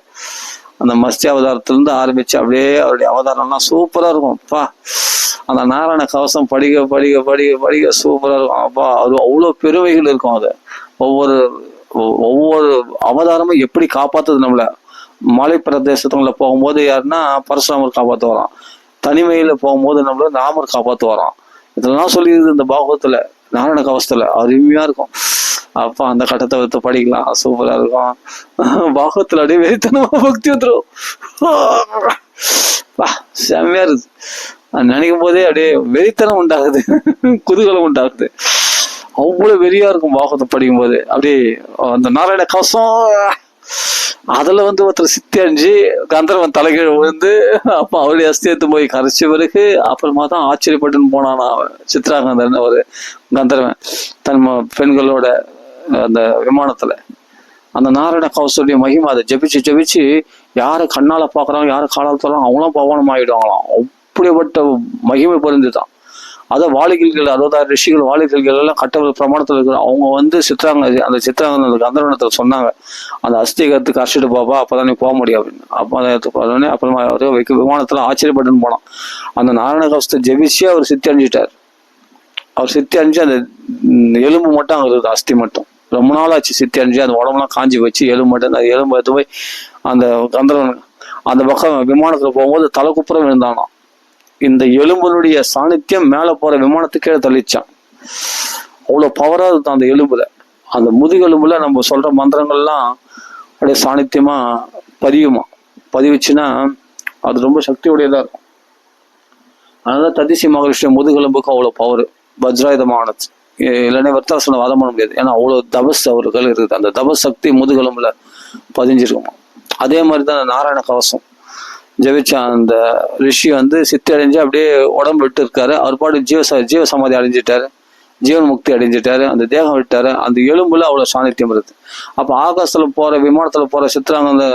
அந்த மஸ்தி அவதாரத்திலிருந்து ஆரம்பிச்சு அப்படியே அவருடைய அவதாரம்லாம் சூப்பரா இருக்கும். அப்பா அந்த நாராயண கவசம் படிக்க படிக்க படிக்க படிக்க சூப்பரா இருக்கும். அப்பா அது அவ்வளவு பெருமைகள் இருக்கும். அது ஒவ்வொரு அவதாரமும் எப்படி காப்பாத்துது நம்மள. மலை பிரதேசத்துல போகும்போது யாருன்னா பரசுராமர் காப்பாத்து வரான், தனிமையில போகும்போது நம்மள ராமர் காப்பாத்து வரான். இதெல்லாம் சொல்லிடுது இந்த பாகவத்துல, நாராயண கவசத்துல அருமையா இருக்கும். அப்பா அந்த கட்டத்தை வைத்து படிக்கலாம், சூப்பரா இருக்கும். பாகவத்துல அப்படியே வெறித்தனமா பக்தி வந்துடும், செம்மையா இருக்கு. நினைக்கும் போதே அப்படியே வெறித்தனம் உண்டாகுது, குதூகலம் உண்டாகுது. அவ்வளவு வெறியா இருக்கும் பாகவத்தை படிக்கும் போது. அப்படியே அந்த நாராயண கவசம் அதுல வந்து ஒருத்தர் சித்தி அணிஞ்சு கந்தர்வன் தலைகீழ் விழுந்து அப்ப அவருடைய அஸ்தியத்தை போய் கரைச்ச பிறகு அப்புறமா தான் ஆச்சரியப்பட்டுன்னு போனான் அவன். சித்ராகந்தன் ஒரு கந்தர்வன் தன் பெண்களோட அந்த விமானத்துல அந்த நாராயண கவசத்துடைய மகிமை அதை ஜபிச்சு யாரை கண்ணால பாக்குறாங்க, யாரை காலால் தராங்க, அவங்களாம் பவனம் ஆயிடுவாங்களாம். அப்படிப்பட்ட மகிமை பொருந்துதான். அதை வாலிகள்கள் 60,000 ரிஷிகள் வாலிகள்கள் எல்லாம் கட்டளை பிரமாணத்துல இருக்கிற அவங்க வந்து அந்த சித்ராங்க கந்தர்வனத்துல சொன்னாங்க, அந்த அஸ்திகத்துக்கு கரைச்சிட்டு பாப்பா, அப்பதான் நீ போக முடியும் அப்படின்னு. அப்புறமா அவரு விமானத்துல ஆச்சரியப்பட்டுன்னு போனான். அந்த நாராயண கவசத்தை ஜெபிச்சு அவர் சித்தி அணிஞ்சிட்டார். அவர் சித்தி அணிஞ்சு அந்த எலும்பு மட்டும் அங்க இருக்குது, அஸ்தி மட்டும். ரொம்ப நாள் ஆச்சு சித்தி அணிஞ்சு, அந்த உடம்புலாம் காஞ்சி வச்சு எலும்பு மட்டும். அந்த எலும்பு எடுத்து போய் அந்த கந்தர்வன் அந்த பக்கம் விமானத்துல போகும்போது தலை குப்புறம் விழுந்தானாம். இந்த எலும்புடைய சாநித்தியம் மேல போற விமானத்துக்கு கீழே தள்ளிச்சான். அவ்வளவு பவரா இருக்கும் அந்த எலும்புல. அந்த முதுகெலும்புல நம்ம சொல்ற மந்திரங்கள்லாம் அப்படியே சாநித்தியமா பதிவுச்சுன்னா அது ரொம்ப சக்தியுடையதா இருக்கும். அதனால ததிசி மகரிஷிய முதுகெலும்புக்கு அவ்வளவு பவர், வஜ்ராயுதமானது. இல்லைன்னா விருத்தாசன வாதம் பண்ண முடியாது. ஏன்னா அவ்வளவு தபஸ் அவர்கள் இருக்குது. அந்த தபஸ் சக்தி முதுகெலும்புல பதிஞ்சிருக்குமா. அதே மாதிரிதான் நாராயண கவசம் ஜெபிச்ச அந்த ரிஷி வந்து சித்தி அடைஞ்சு அப்படியே உடம்பு விட்டு இருக்காரு. அவர் பாட்டு ஜீவ சமாதி அடைஞ்சிட்டாரு, ஜீவன் முக்தி அடைஞ்சிட்டாரு, அந்த தேகம் விட்டாரு. அந்த எலும்புல அவ்வளவு சாநித்தியம் இருக்கு. அப்ப ஆகாசத்துல போற விமானத்துல போற சித்ராங்க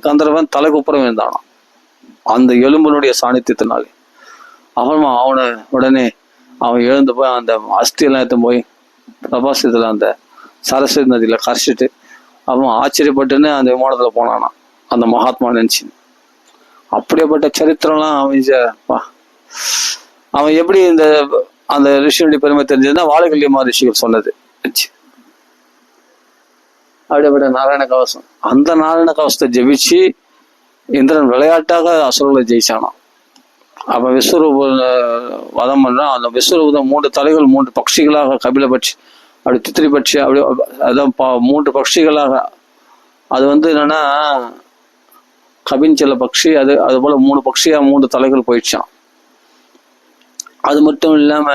கந்தர்வன் தலைக்குப்புறம் இருந்தானா அந்த எலும்புனுடைய சாநித்தியத்தினாலே. அப்புறமா அவனை உடனே அவன் எழுந்து போய் அந்த அஸ்தியெல்லாம் எடுத்து போய் பிரபாசத்துல அந்த சரஸ்வதி நதியில கரைச்சிட்டு அவன் ஆச்சரியப்பட்டுன்னு அந்த விமானத்துல போனானா அந்த மகாத்மா நினைச்சு. அப்படியேப்பட்ட சரித்திரம்லாம் அவன் எப்படி அந்த ரிஷியுடைய பெருமை தெரிஞ்சதுன்னா வாழகல்யமா ரிஷிகள் சொன்னது. அப்படியேப்பட்ட நாராயண கவசம், அந்த நாராயண கவசத்தை ஜெபிச்சு இந்திரன் விளையாட்டாக அசுரர்களை ஜெயிச்சானான். அப்ப விஸ்வரூப வதம் பண்றான். அந்த விஸ்வரூபம் 3 தலைகள் 3 பட்சிகளாக கபில பட்சி, அப்படி தித்திரி பட்சி, அப்படி அதான் 3 பட்சிகளாக. அது வந்து என்னன்னா கபிஞ்சல பட்சி, அது போல 3 பட்சியா 3 தலைகள் போயிடுச்சான். அது மட்டும் இல்லாம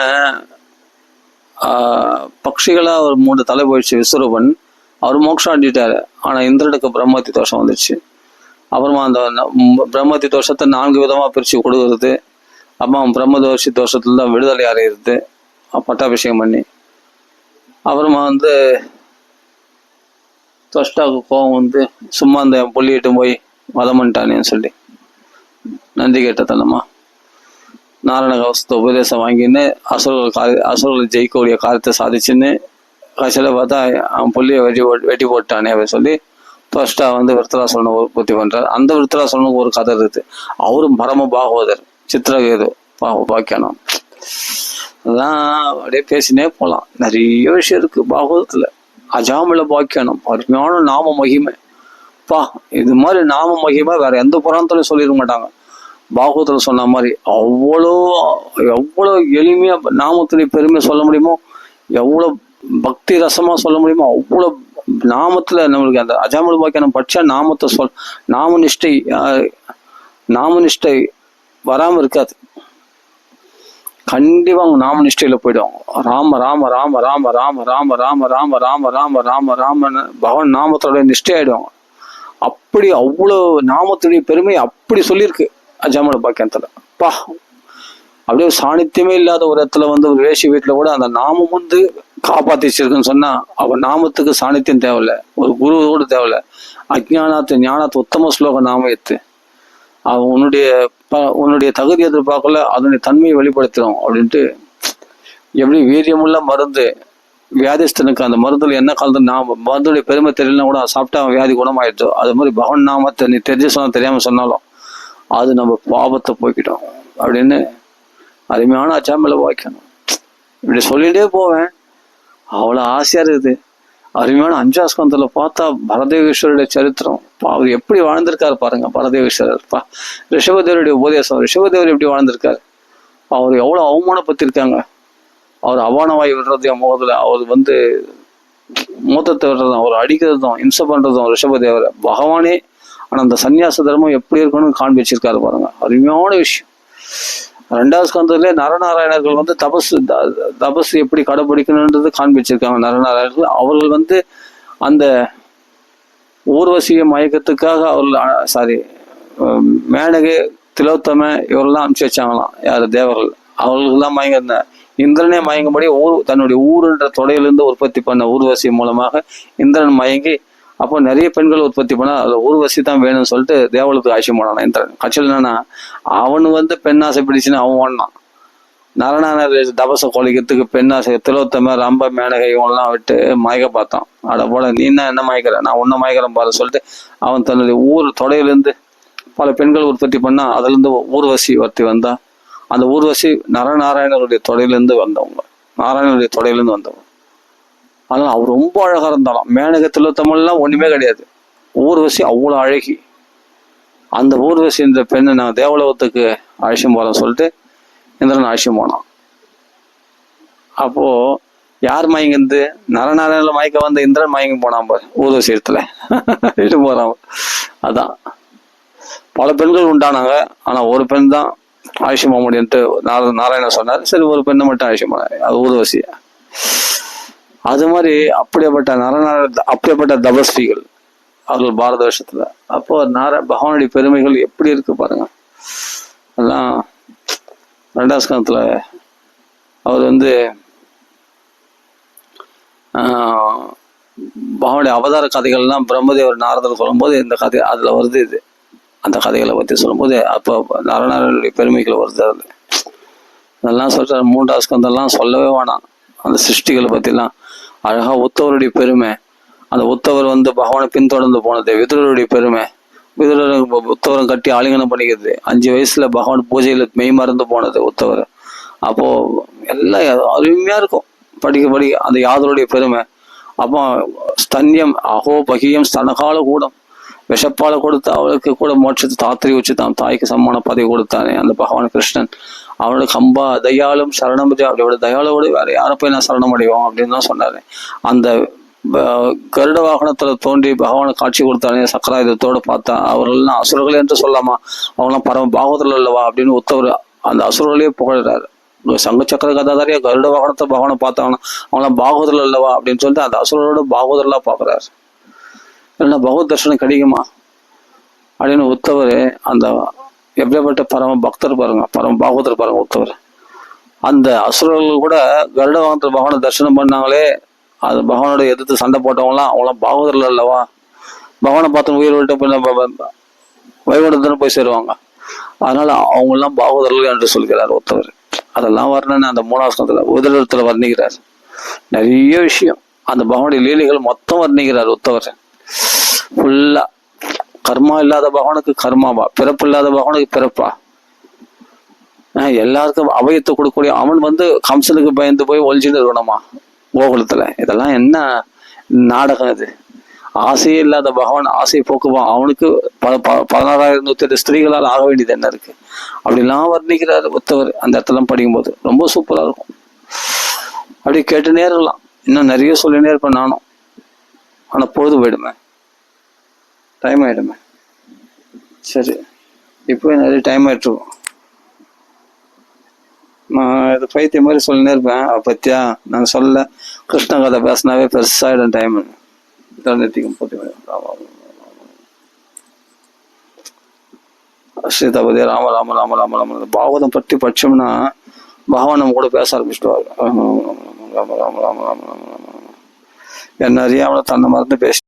பட்சிகளா ஒரு 3 தலை போயிடுச்சு விஸ்வரூபன். அவர் மோட்சம் அண்டிட்டாரு. ஆனா இந்திரனுக்கு பிரம்மத்தி தோஷம் வந்துச்சு. அப்புறமா அந்த பிரம்மத்தி தோஷத்தை 4 விதமா பிரிச்சு கொடுக்கறது. அப்புறமா பிரம்மதோஷி தோஷத்துல தான் விடுதலை அடையிறது பட்டாபிஷேகம் பண்ணி. அப்புறமா வந்து தொஷ்டாவுக்கு கோவம் வந்து சும்மா அந்த புள்ளிட்டு போய் வதம் பண்ணிட்டானேன்னு சொல்லி நன்றி கேட்டதனமா நாராயண கவசத்தை உபதேசம் வாங்கின்னு அசுரர்கள் ஜெயிக்கக்கூடிய காரியத்தை சாதிச்சுன்னு கடைசியில பார்த்தா அவன் புள்ளியை வெட்டி போட்டானே அப்படின்னு சொல்லி ஃபர்ஸ்டா வந்து விருத்தராசுரனை உற்பத்தி பண்றாரு. அந்த விருத்தராசுரனுக்கு ஒரு கதை இருக்குது. அவரும் பரம பாகவதர், சித்திரகேது பாக்கியானம். அதான் அப்படியே பேசினே போகலாம். நிறைய விஷயம் இருக்கு பாகவதத்துல. அஜாமில பாக்கியானம் அருமையான நாம மகிமை. இது மாதிரி நாம மகிமை வேற எந்த புராணத்திலையும் சொல்லிட மாட்டாங்க. பாகவதத்துல சொன்ன மாதிரி எவ்வளோ எளிமையா நாமத்துடைய பெருமை சொல்ல முடியுமோ, எவ்வளவு பக்தி ரசமா சொல்ல முடியுமோ அவ்வளவு நாமத்துல நம்மளுக்கு அந்த அஜாமில பாக்கியானம் படிச்சா நாமத்தை நாமநிஷ்டை வராம இருக்காது. கண்டிப்பா அவங்க நாம நிஷ்டையில போயிடுவாங்க. ராம ராம ராம ராம ராம ராம ராம ராம ராம ராம ராம ராமன்னு பகவான் நாமத்தோட நிஷ்டை ஆயிடுவாங்க. அப்படி அவ்வளவு நாமத்துடைய பெருமை அப்படி சொல்லியிருக்கு அஜாமில பாக்கியத்துல. அப்படியே சாணித்தியமே இல்லாத ஒரு இடத்துல வந்து ஒரு வேஷி வீட்டுல கூட அந்த நாமம் வந்து காப்பாத்திச்சிருக்குன்னு சொன்னா அவன் நாமத்துக்கு சாணித்தியம் தேவையில்ல, ஒரு குரு கூட தேவையில்ல. அஜ்ஞானத்து ஞானத்து உத்தம ஸ்லோக நாம எத்து அவன் உன்னுடைய தகுதி எதிர்பார்க்கல, அதனுடைய தன்மையை வெளிப்படுத்திடும் அப்படின்ட்டு. எப்படி வீரியமுள்ள மருந்து வியாதிஸ்தனுக்கு அந்த மருந்துல என்ன கலந்து மருந்துடைய பெருமை தெரியலன்னா கூட சாப்பிட்டா வியாதி குணமாயிடுச்சோ, அது மாதிரி பகவான் நாமத்தை நீ தெரிஞ்சு சொன்னா தெரியாம சொன்னாலும் அது நம்ம பாவத்தை போய்கிட்டோம் அப்படின்னு அருமையான அஜாமில வாய்க்கணும். இப்படி சொல்லிட்டே போவேன், அவ்வளவு ஆசையா இருக்குது. அருமையான 5ஆம் ஸ்கந்தத்துல பார்த்தா பரதேவேஸ்வருடைய சரித்திரம். அவர் எப்படி வாழ்ந்திருக்காரு பாருங்க. பரதேவேஸ்வரர் ரிஷபதேவருடைய உபதேசம், ரிஷபதேவர் எப்படி வாழ்ந்திருக்காரு. அவர் எவ்வளவு அவமானப்பட்டிருக்காங்க. அவர் அவானவாய் விடுறது என் முகத்துல, அவர் வந்து மூத்தத்தை விடுறதும், அவர் அடிக்கிறதும் இம்சை பண்றதும் ரிஷபதேவரை பகவானே. ஆனா அந்த சன்னியாச தர்மம் எப்படி இருக்கணும்னு காண்பிச்சிருக்காரு பாருங்க. அருமையான விஷயம். 2ஆவது ஸ்கந்தத்திலே நரநாராயணர்கள் வந்து தபஸ் எப்படி கடைபிடிக்கணுன்றது காண்பிச்சிருக்காங்க. நரநாராயணர்கள் அவர்கள் வந்து அந்த ஊர்வசியை மயக்கத்துக்காக அவர்கள் மேனகை திலோத்தம இவரெல்லாம் அனுப்பிச்சு வச்சாங்களாம். யாரு? தேவர்கள். அவர்களுக்கெல்லாம் மயங்க இந்திரனே மயங்கும்படி தன்னுடைய ஊருன்ற தொடையிலிருந்து உற்பத்தி பண்ண ஊர்வசி மூலமாக இந்திரன் மயங்கி, அப்போ நிறைய பெண்கள் உற்பத்தி பண்ணா அதுல ஊர்வசி தான் வேணும்னு சொல்லிட்டு தேவலுக்கு ஆட்சி போனான் இந்திரன். கட்சியில் என்னன்னா, அவனு பெண்ணாசை பிடிச்சுன்னு அவன் ஓடனான். நரநான தபச கொலைக்கிறதுக்கு பெண்ணாசை திலோத்தம ரம்ப மேனகை இவங்கெல்லாம் விட்டு மயக்க பார்த்தான். அட போல, நீ என்ன மயக்கிற, நான் உன்ன மயக்கிறேன் பாரு சொல்லிட்டு அவன் தன்னுடைய ஊர் தொடையிலிருந்து பல பெண்கள் உற்பத்தி பண்ணா. அதுல இருந்து ஊர்வசி ஒருத்தி வந்தா. அந்த ஊர்வசி நரநாராயணருடைய தொடையிலிருந்து வந்தவங்க, நாராயணனுடைய தொடையிலிருந்து வந்தவங்க. அதனால அவர் ரொம்ப அழகா இருந்தாலும் மேனக திலோத்தமெல்லாம் ஒண்ணுமே கிடையாது. ஊர்வசி அவ்வளவு அழகி. அந்த ஊர்வசி இந்த பெண்ணை நான் தேவலோகத்துக்கு அழைச்சிம் போறேன்னு சொல்லிட்டு இந்திரன் அழைச்சிம் போனான். அப்போ யார் மயங்கிருந்து? நரநாராயண மயக்க வந்த இந்திரன் மயங்கி போனான் பாரு ஊர்வசி இடத்துல இட்டு போறான். அதான் பல பெண்கள் உண்டானாங்க, ஆனா ஒரு பெண் தான் ஆயுஷம் போக முடியும்ட்டு நாராயணன் சொன்னார். சரி, ஒரு பெண்ணை மட்டும் ஆயுஷம் போனார், அது ஊர்வசிய. அது மாதிரி அப்படிப்பட்ட தபஸ்விகள் அவர்கள் பாரத வருஷத்துல. அப்போ பகவானுடைய பெருமைகள் எப்படி இருக்கு பாருங்க. எல்லாம் 2ஆம் ஸ்கந்தத்துல அவர் பகவானுடைய அவதார கதைகள்லாம் பிரம்மதேவர் நாரதர் சொல்லும்போது இந்த கதை அதுல வருது. இது அந்த கதைகளை பற்றி சொல்லும்போது அப்போ நாராயணனுடைய பெருமைகள் வருது. அது அதெல்லாம் சொல்றாரு. 3ஆம் ஸ்கந்தம்லாம் சொல்லவே வேணாம். அந்த சிருஷ்டிகளை பற்றிலாம் அழகா உத்தவருடைய பெருமை, அந்த உத்தவர் பகவானை பின்தொடர்ந்து போனது, விதுரருடைய பெருமை, உத்தவரம் கட்டி ஆலிங்கனம் பண்ணிக்கிறது, 5 வயசுல பகவான் பூஜையில மெய் மறந்து போனது உத்தவர். அப்போ எல்லாம் அருமையா இருக்கும் படிக்க அந்த யாதருடைய பெருமை. அப்போ ஸ்தன்யம் அகோ பகியம் ஸ்தனகால கூடம், விஷப்பால கொடுத்து அவளுக்கு கூட மோட்சத்தை தாத்திரி வச்சு தான் தாய்க்கு சம்மான பதவி கொடுத்தானே அந்த பகவான் கிருஷ்ணன். அவனுக்கு கம்பா தயாலும் சரணம் அப்படியோட தயாளோடு வேற யாரை போய் நான் சரணம் அடைவோம் அப்படின்னு தான் சொன்னாரு. அந்த கருட வாகனத்துல தோன்றி பகவானை காட்சி கொடுத்தானே சக்கராயுதத்தோடு பார்த்தா அவர்கள்லாம் அசுரர்கள் என்று சொல்லாமா, அவங்களாம் பரம பாகவதர்கள் அல்லவா அப்படின்னு உத்தவர் அந்த அசுரர்களையே புகழ்றாரு. சங்க சக்கர கதாதாரியா கருட வாகனத்தை பகவானை பார்த்தாங்கன்னா அவங்களாம் பாகவதர்கள் அல்லவா அப்படின்னு சொல்லிட்டு அந்த அசுரரோட பாகவதர்களா பாக்குறாரு. இல்லைன்னா பகவத் தர்ஷனம் கிடைக்குமா அப்படின்னு உத்தவர் அந்த எப்படிப்பட்ட பரம பக்தர் பாருங்க, பரம பாகவதர் பாருங்க உத்தவர். அந்த அசுரர்கள் கூட கருட வாகனத்துல பகவானை தரிசனம் பண்ணாங்களே, அது பகவானோட எதிர்த்து சண்டை போட்டவங்களாம் அவங்களாம் பாகவதர்கள் அல்லவா, பகவானை பார்த்து உயிர் விட்டு வைகுண்டத்துன்னு போய் சேருவாங்க. அதனால அவங்கெல்லாம் பாகவதர்கள் என்று சொல்கிறார் உத்தவர். அதெல்லாம் வர்ணனை அந்த 3ஆம் ஸ்கந்தத்துல உதரத்துல வர்ணிக்கிறார். நிறைய விஷயம் அந்த பகவானுடைய லீலைகள் மொத்தம் வர்ணிக்கிறார் உத்தவர். ஃபுல்லா கர்மா இல்லாத பகவானுக்கு கர்மாவா, பிறப்பு இல்லாத பகவானுக்கு பிறப்பா, எல்லாருக்கும் அபயத்தை கொடுக்கக்கூடிய அவன் கம்சனுக்கு பயந்து போய் ஒழிச்சுட்டு இருக்கணுமா கோகுலத்துல. இதெல்லாம் என்ன நாடகம் இது? ஆசையே இல்லாத பகவான் ஆசையை போக்குவான். அவனுக்கு 16,108 ஸ்திரீகளால் ஆக வேண்டியது என்ன இருக்கு அப்படிலாம் வர்ணிக்கிறார் உத்தவர். அந்த இடத்துல படிக்கும்போது ரொம்ப சூப்பரா இருக்கும். அப்படி கேட்டுனே இருக்கலாம், இன்னும் நிறைய சொல்லினே இருப்பேன் நானும். ஆனா பொழுது போயிடுமே, டைம் ஆயிடுமே. சரி, இப்போ நிறைய டைம் ஆயிட்டு இருக்கும். நான் இது பைத்தியம் மாதிரி சொல்லினே இருப்பேன். பத்தியா நாங்கள் சொல்ல கிருஷ்ண கதை பேசினாவே பெருசாயிடும் டைம். ஸ்ரீதபதி ராம ராம ராம ராம ராம. பாகவதம் பற்றி பட்சம்னா பகவான் நம்ம கூட பேச ஆரம்பிச்சுட்டு ராம ராம ராம ராம ராம ராம ராம. என்ன அறியாமல தன்னை மறந்து பேசி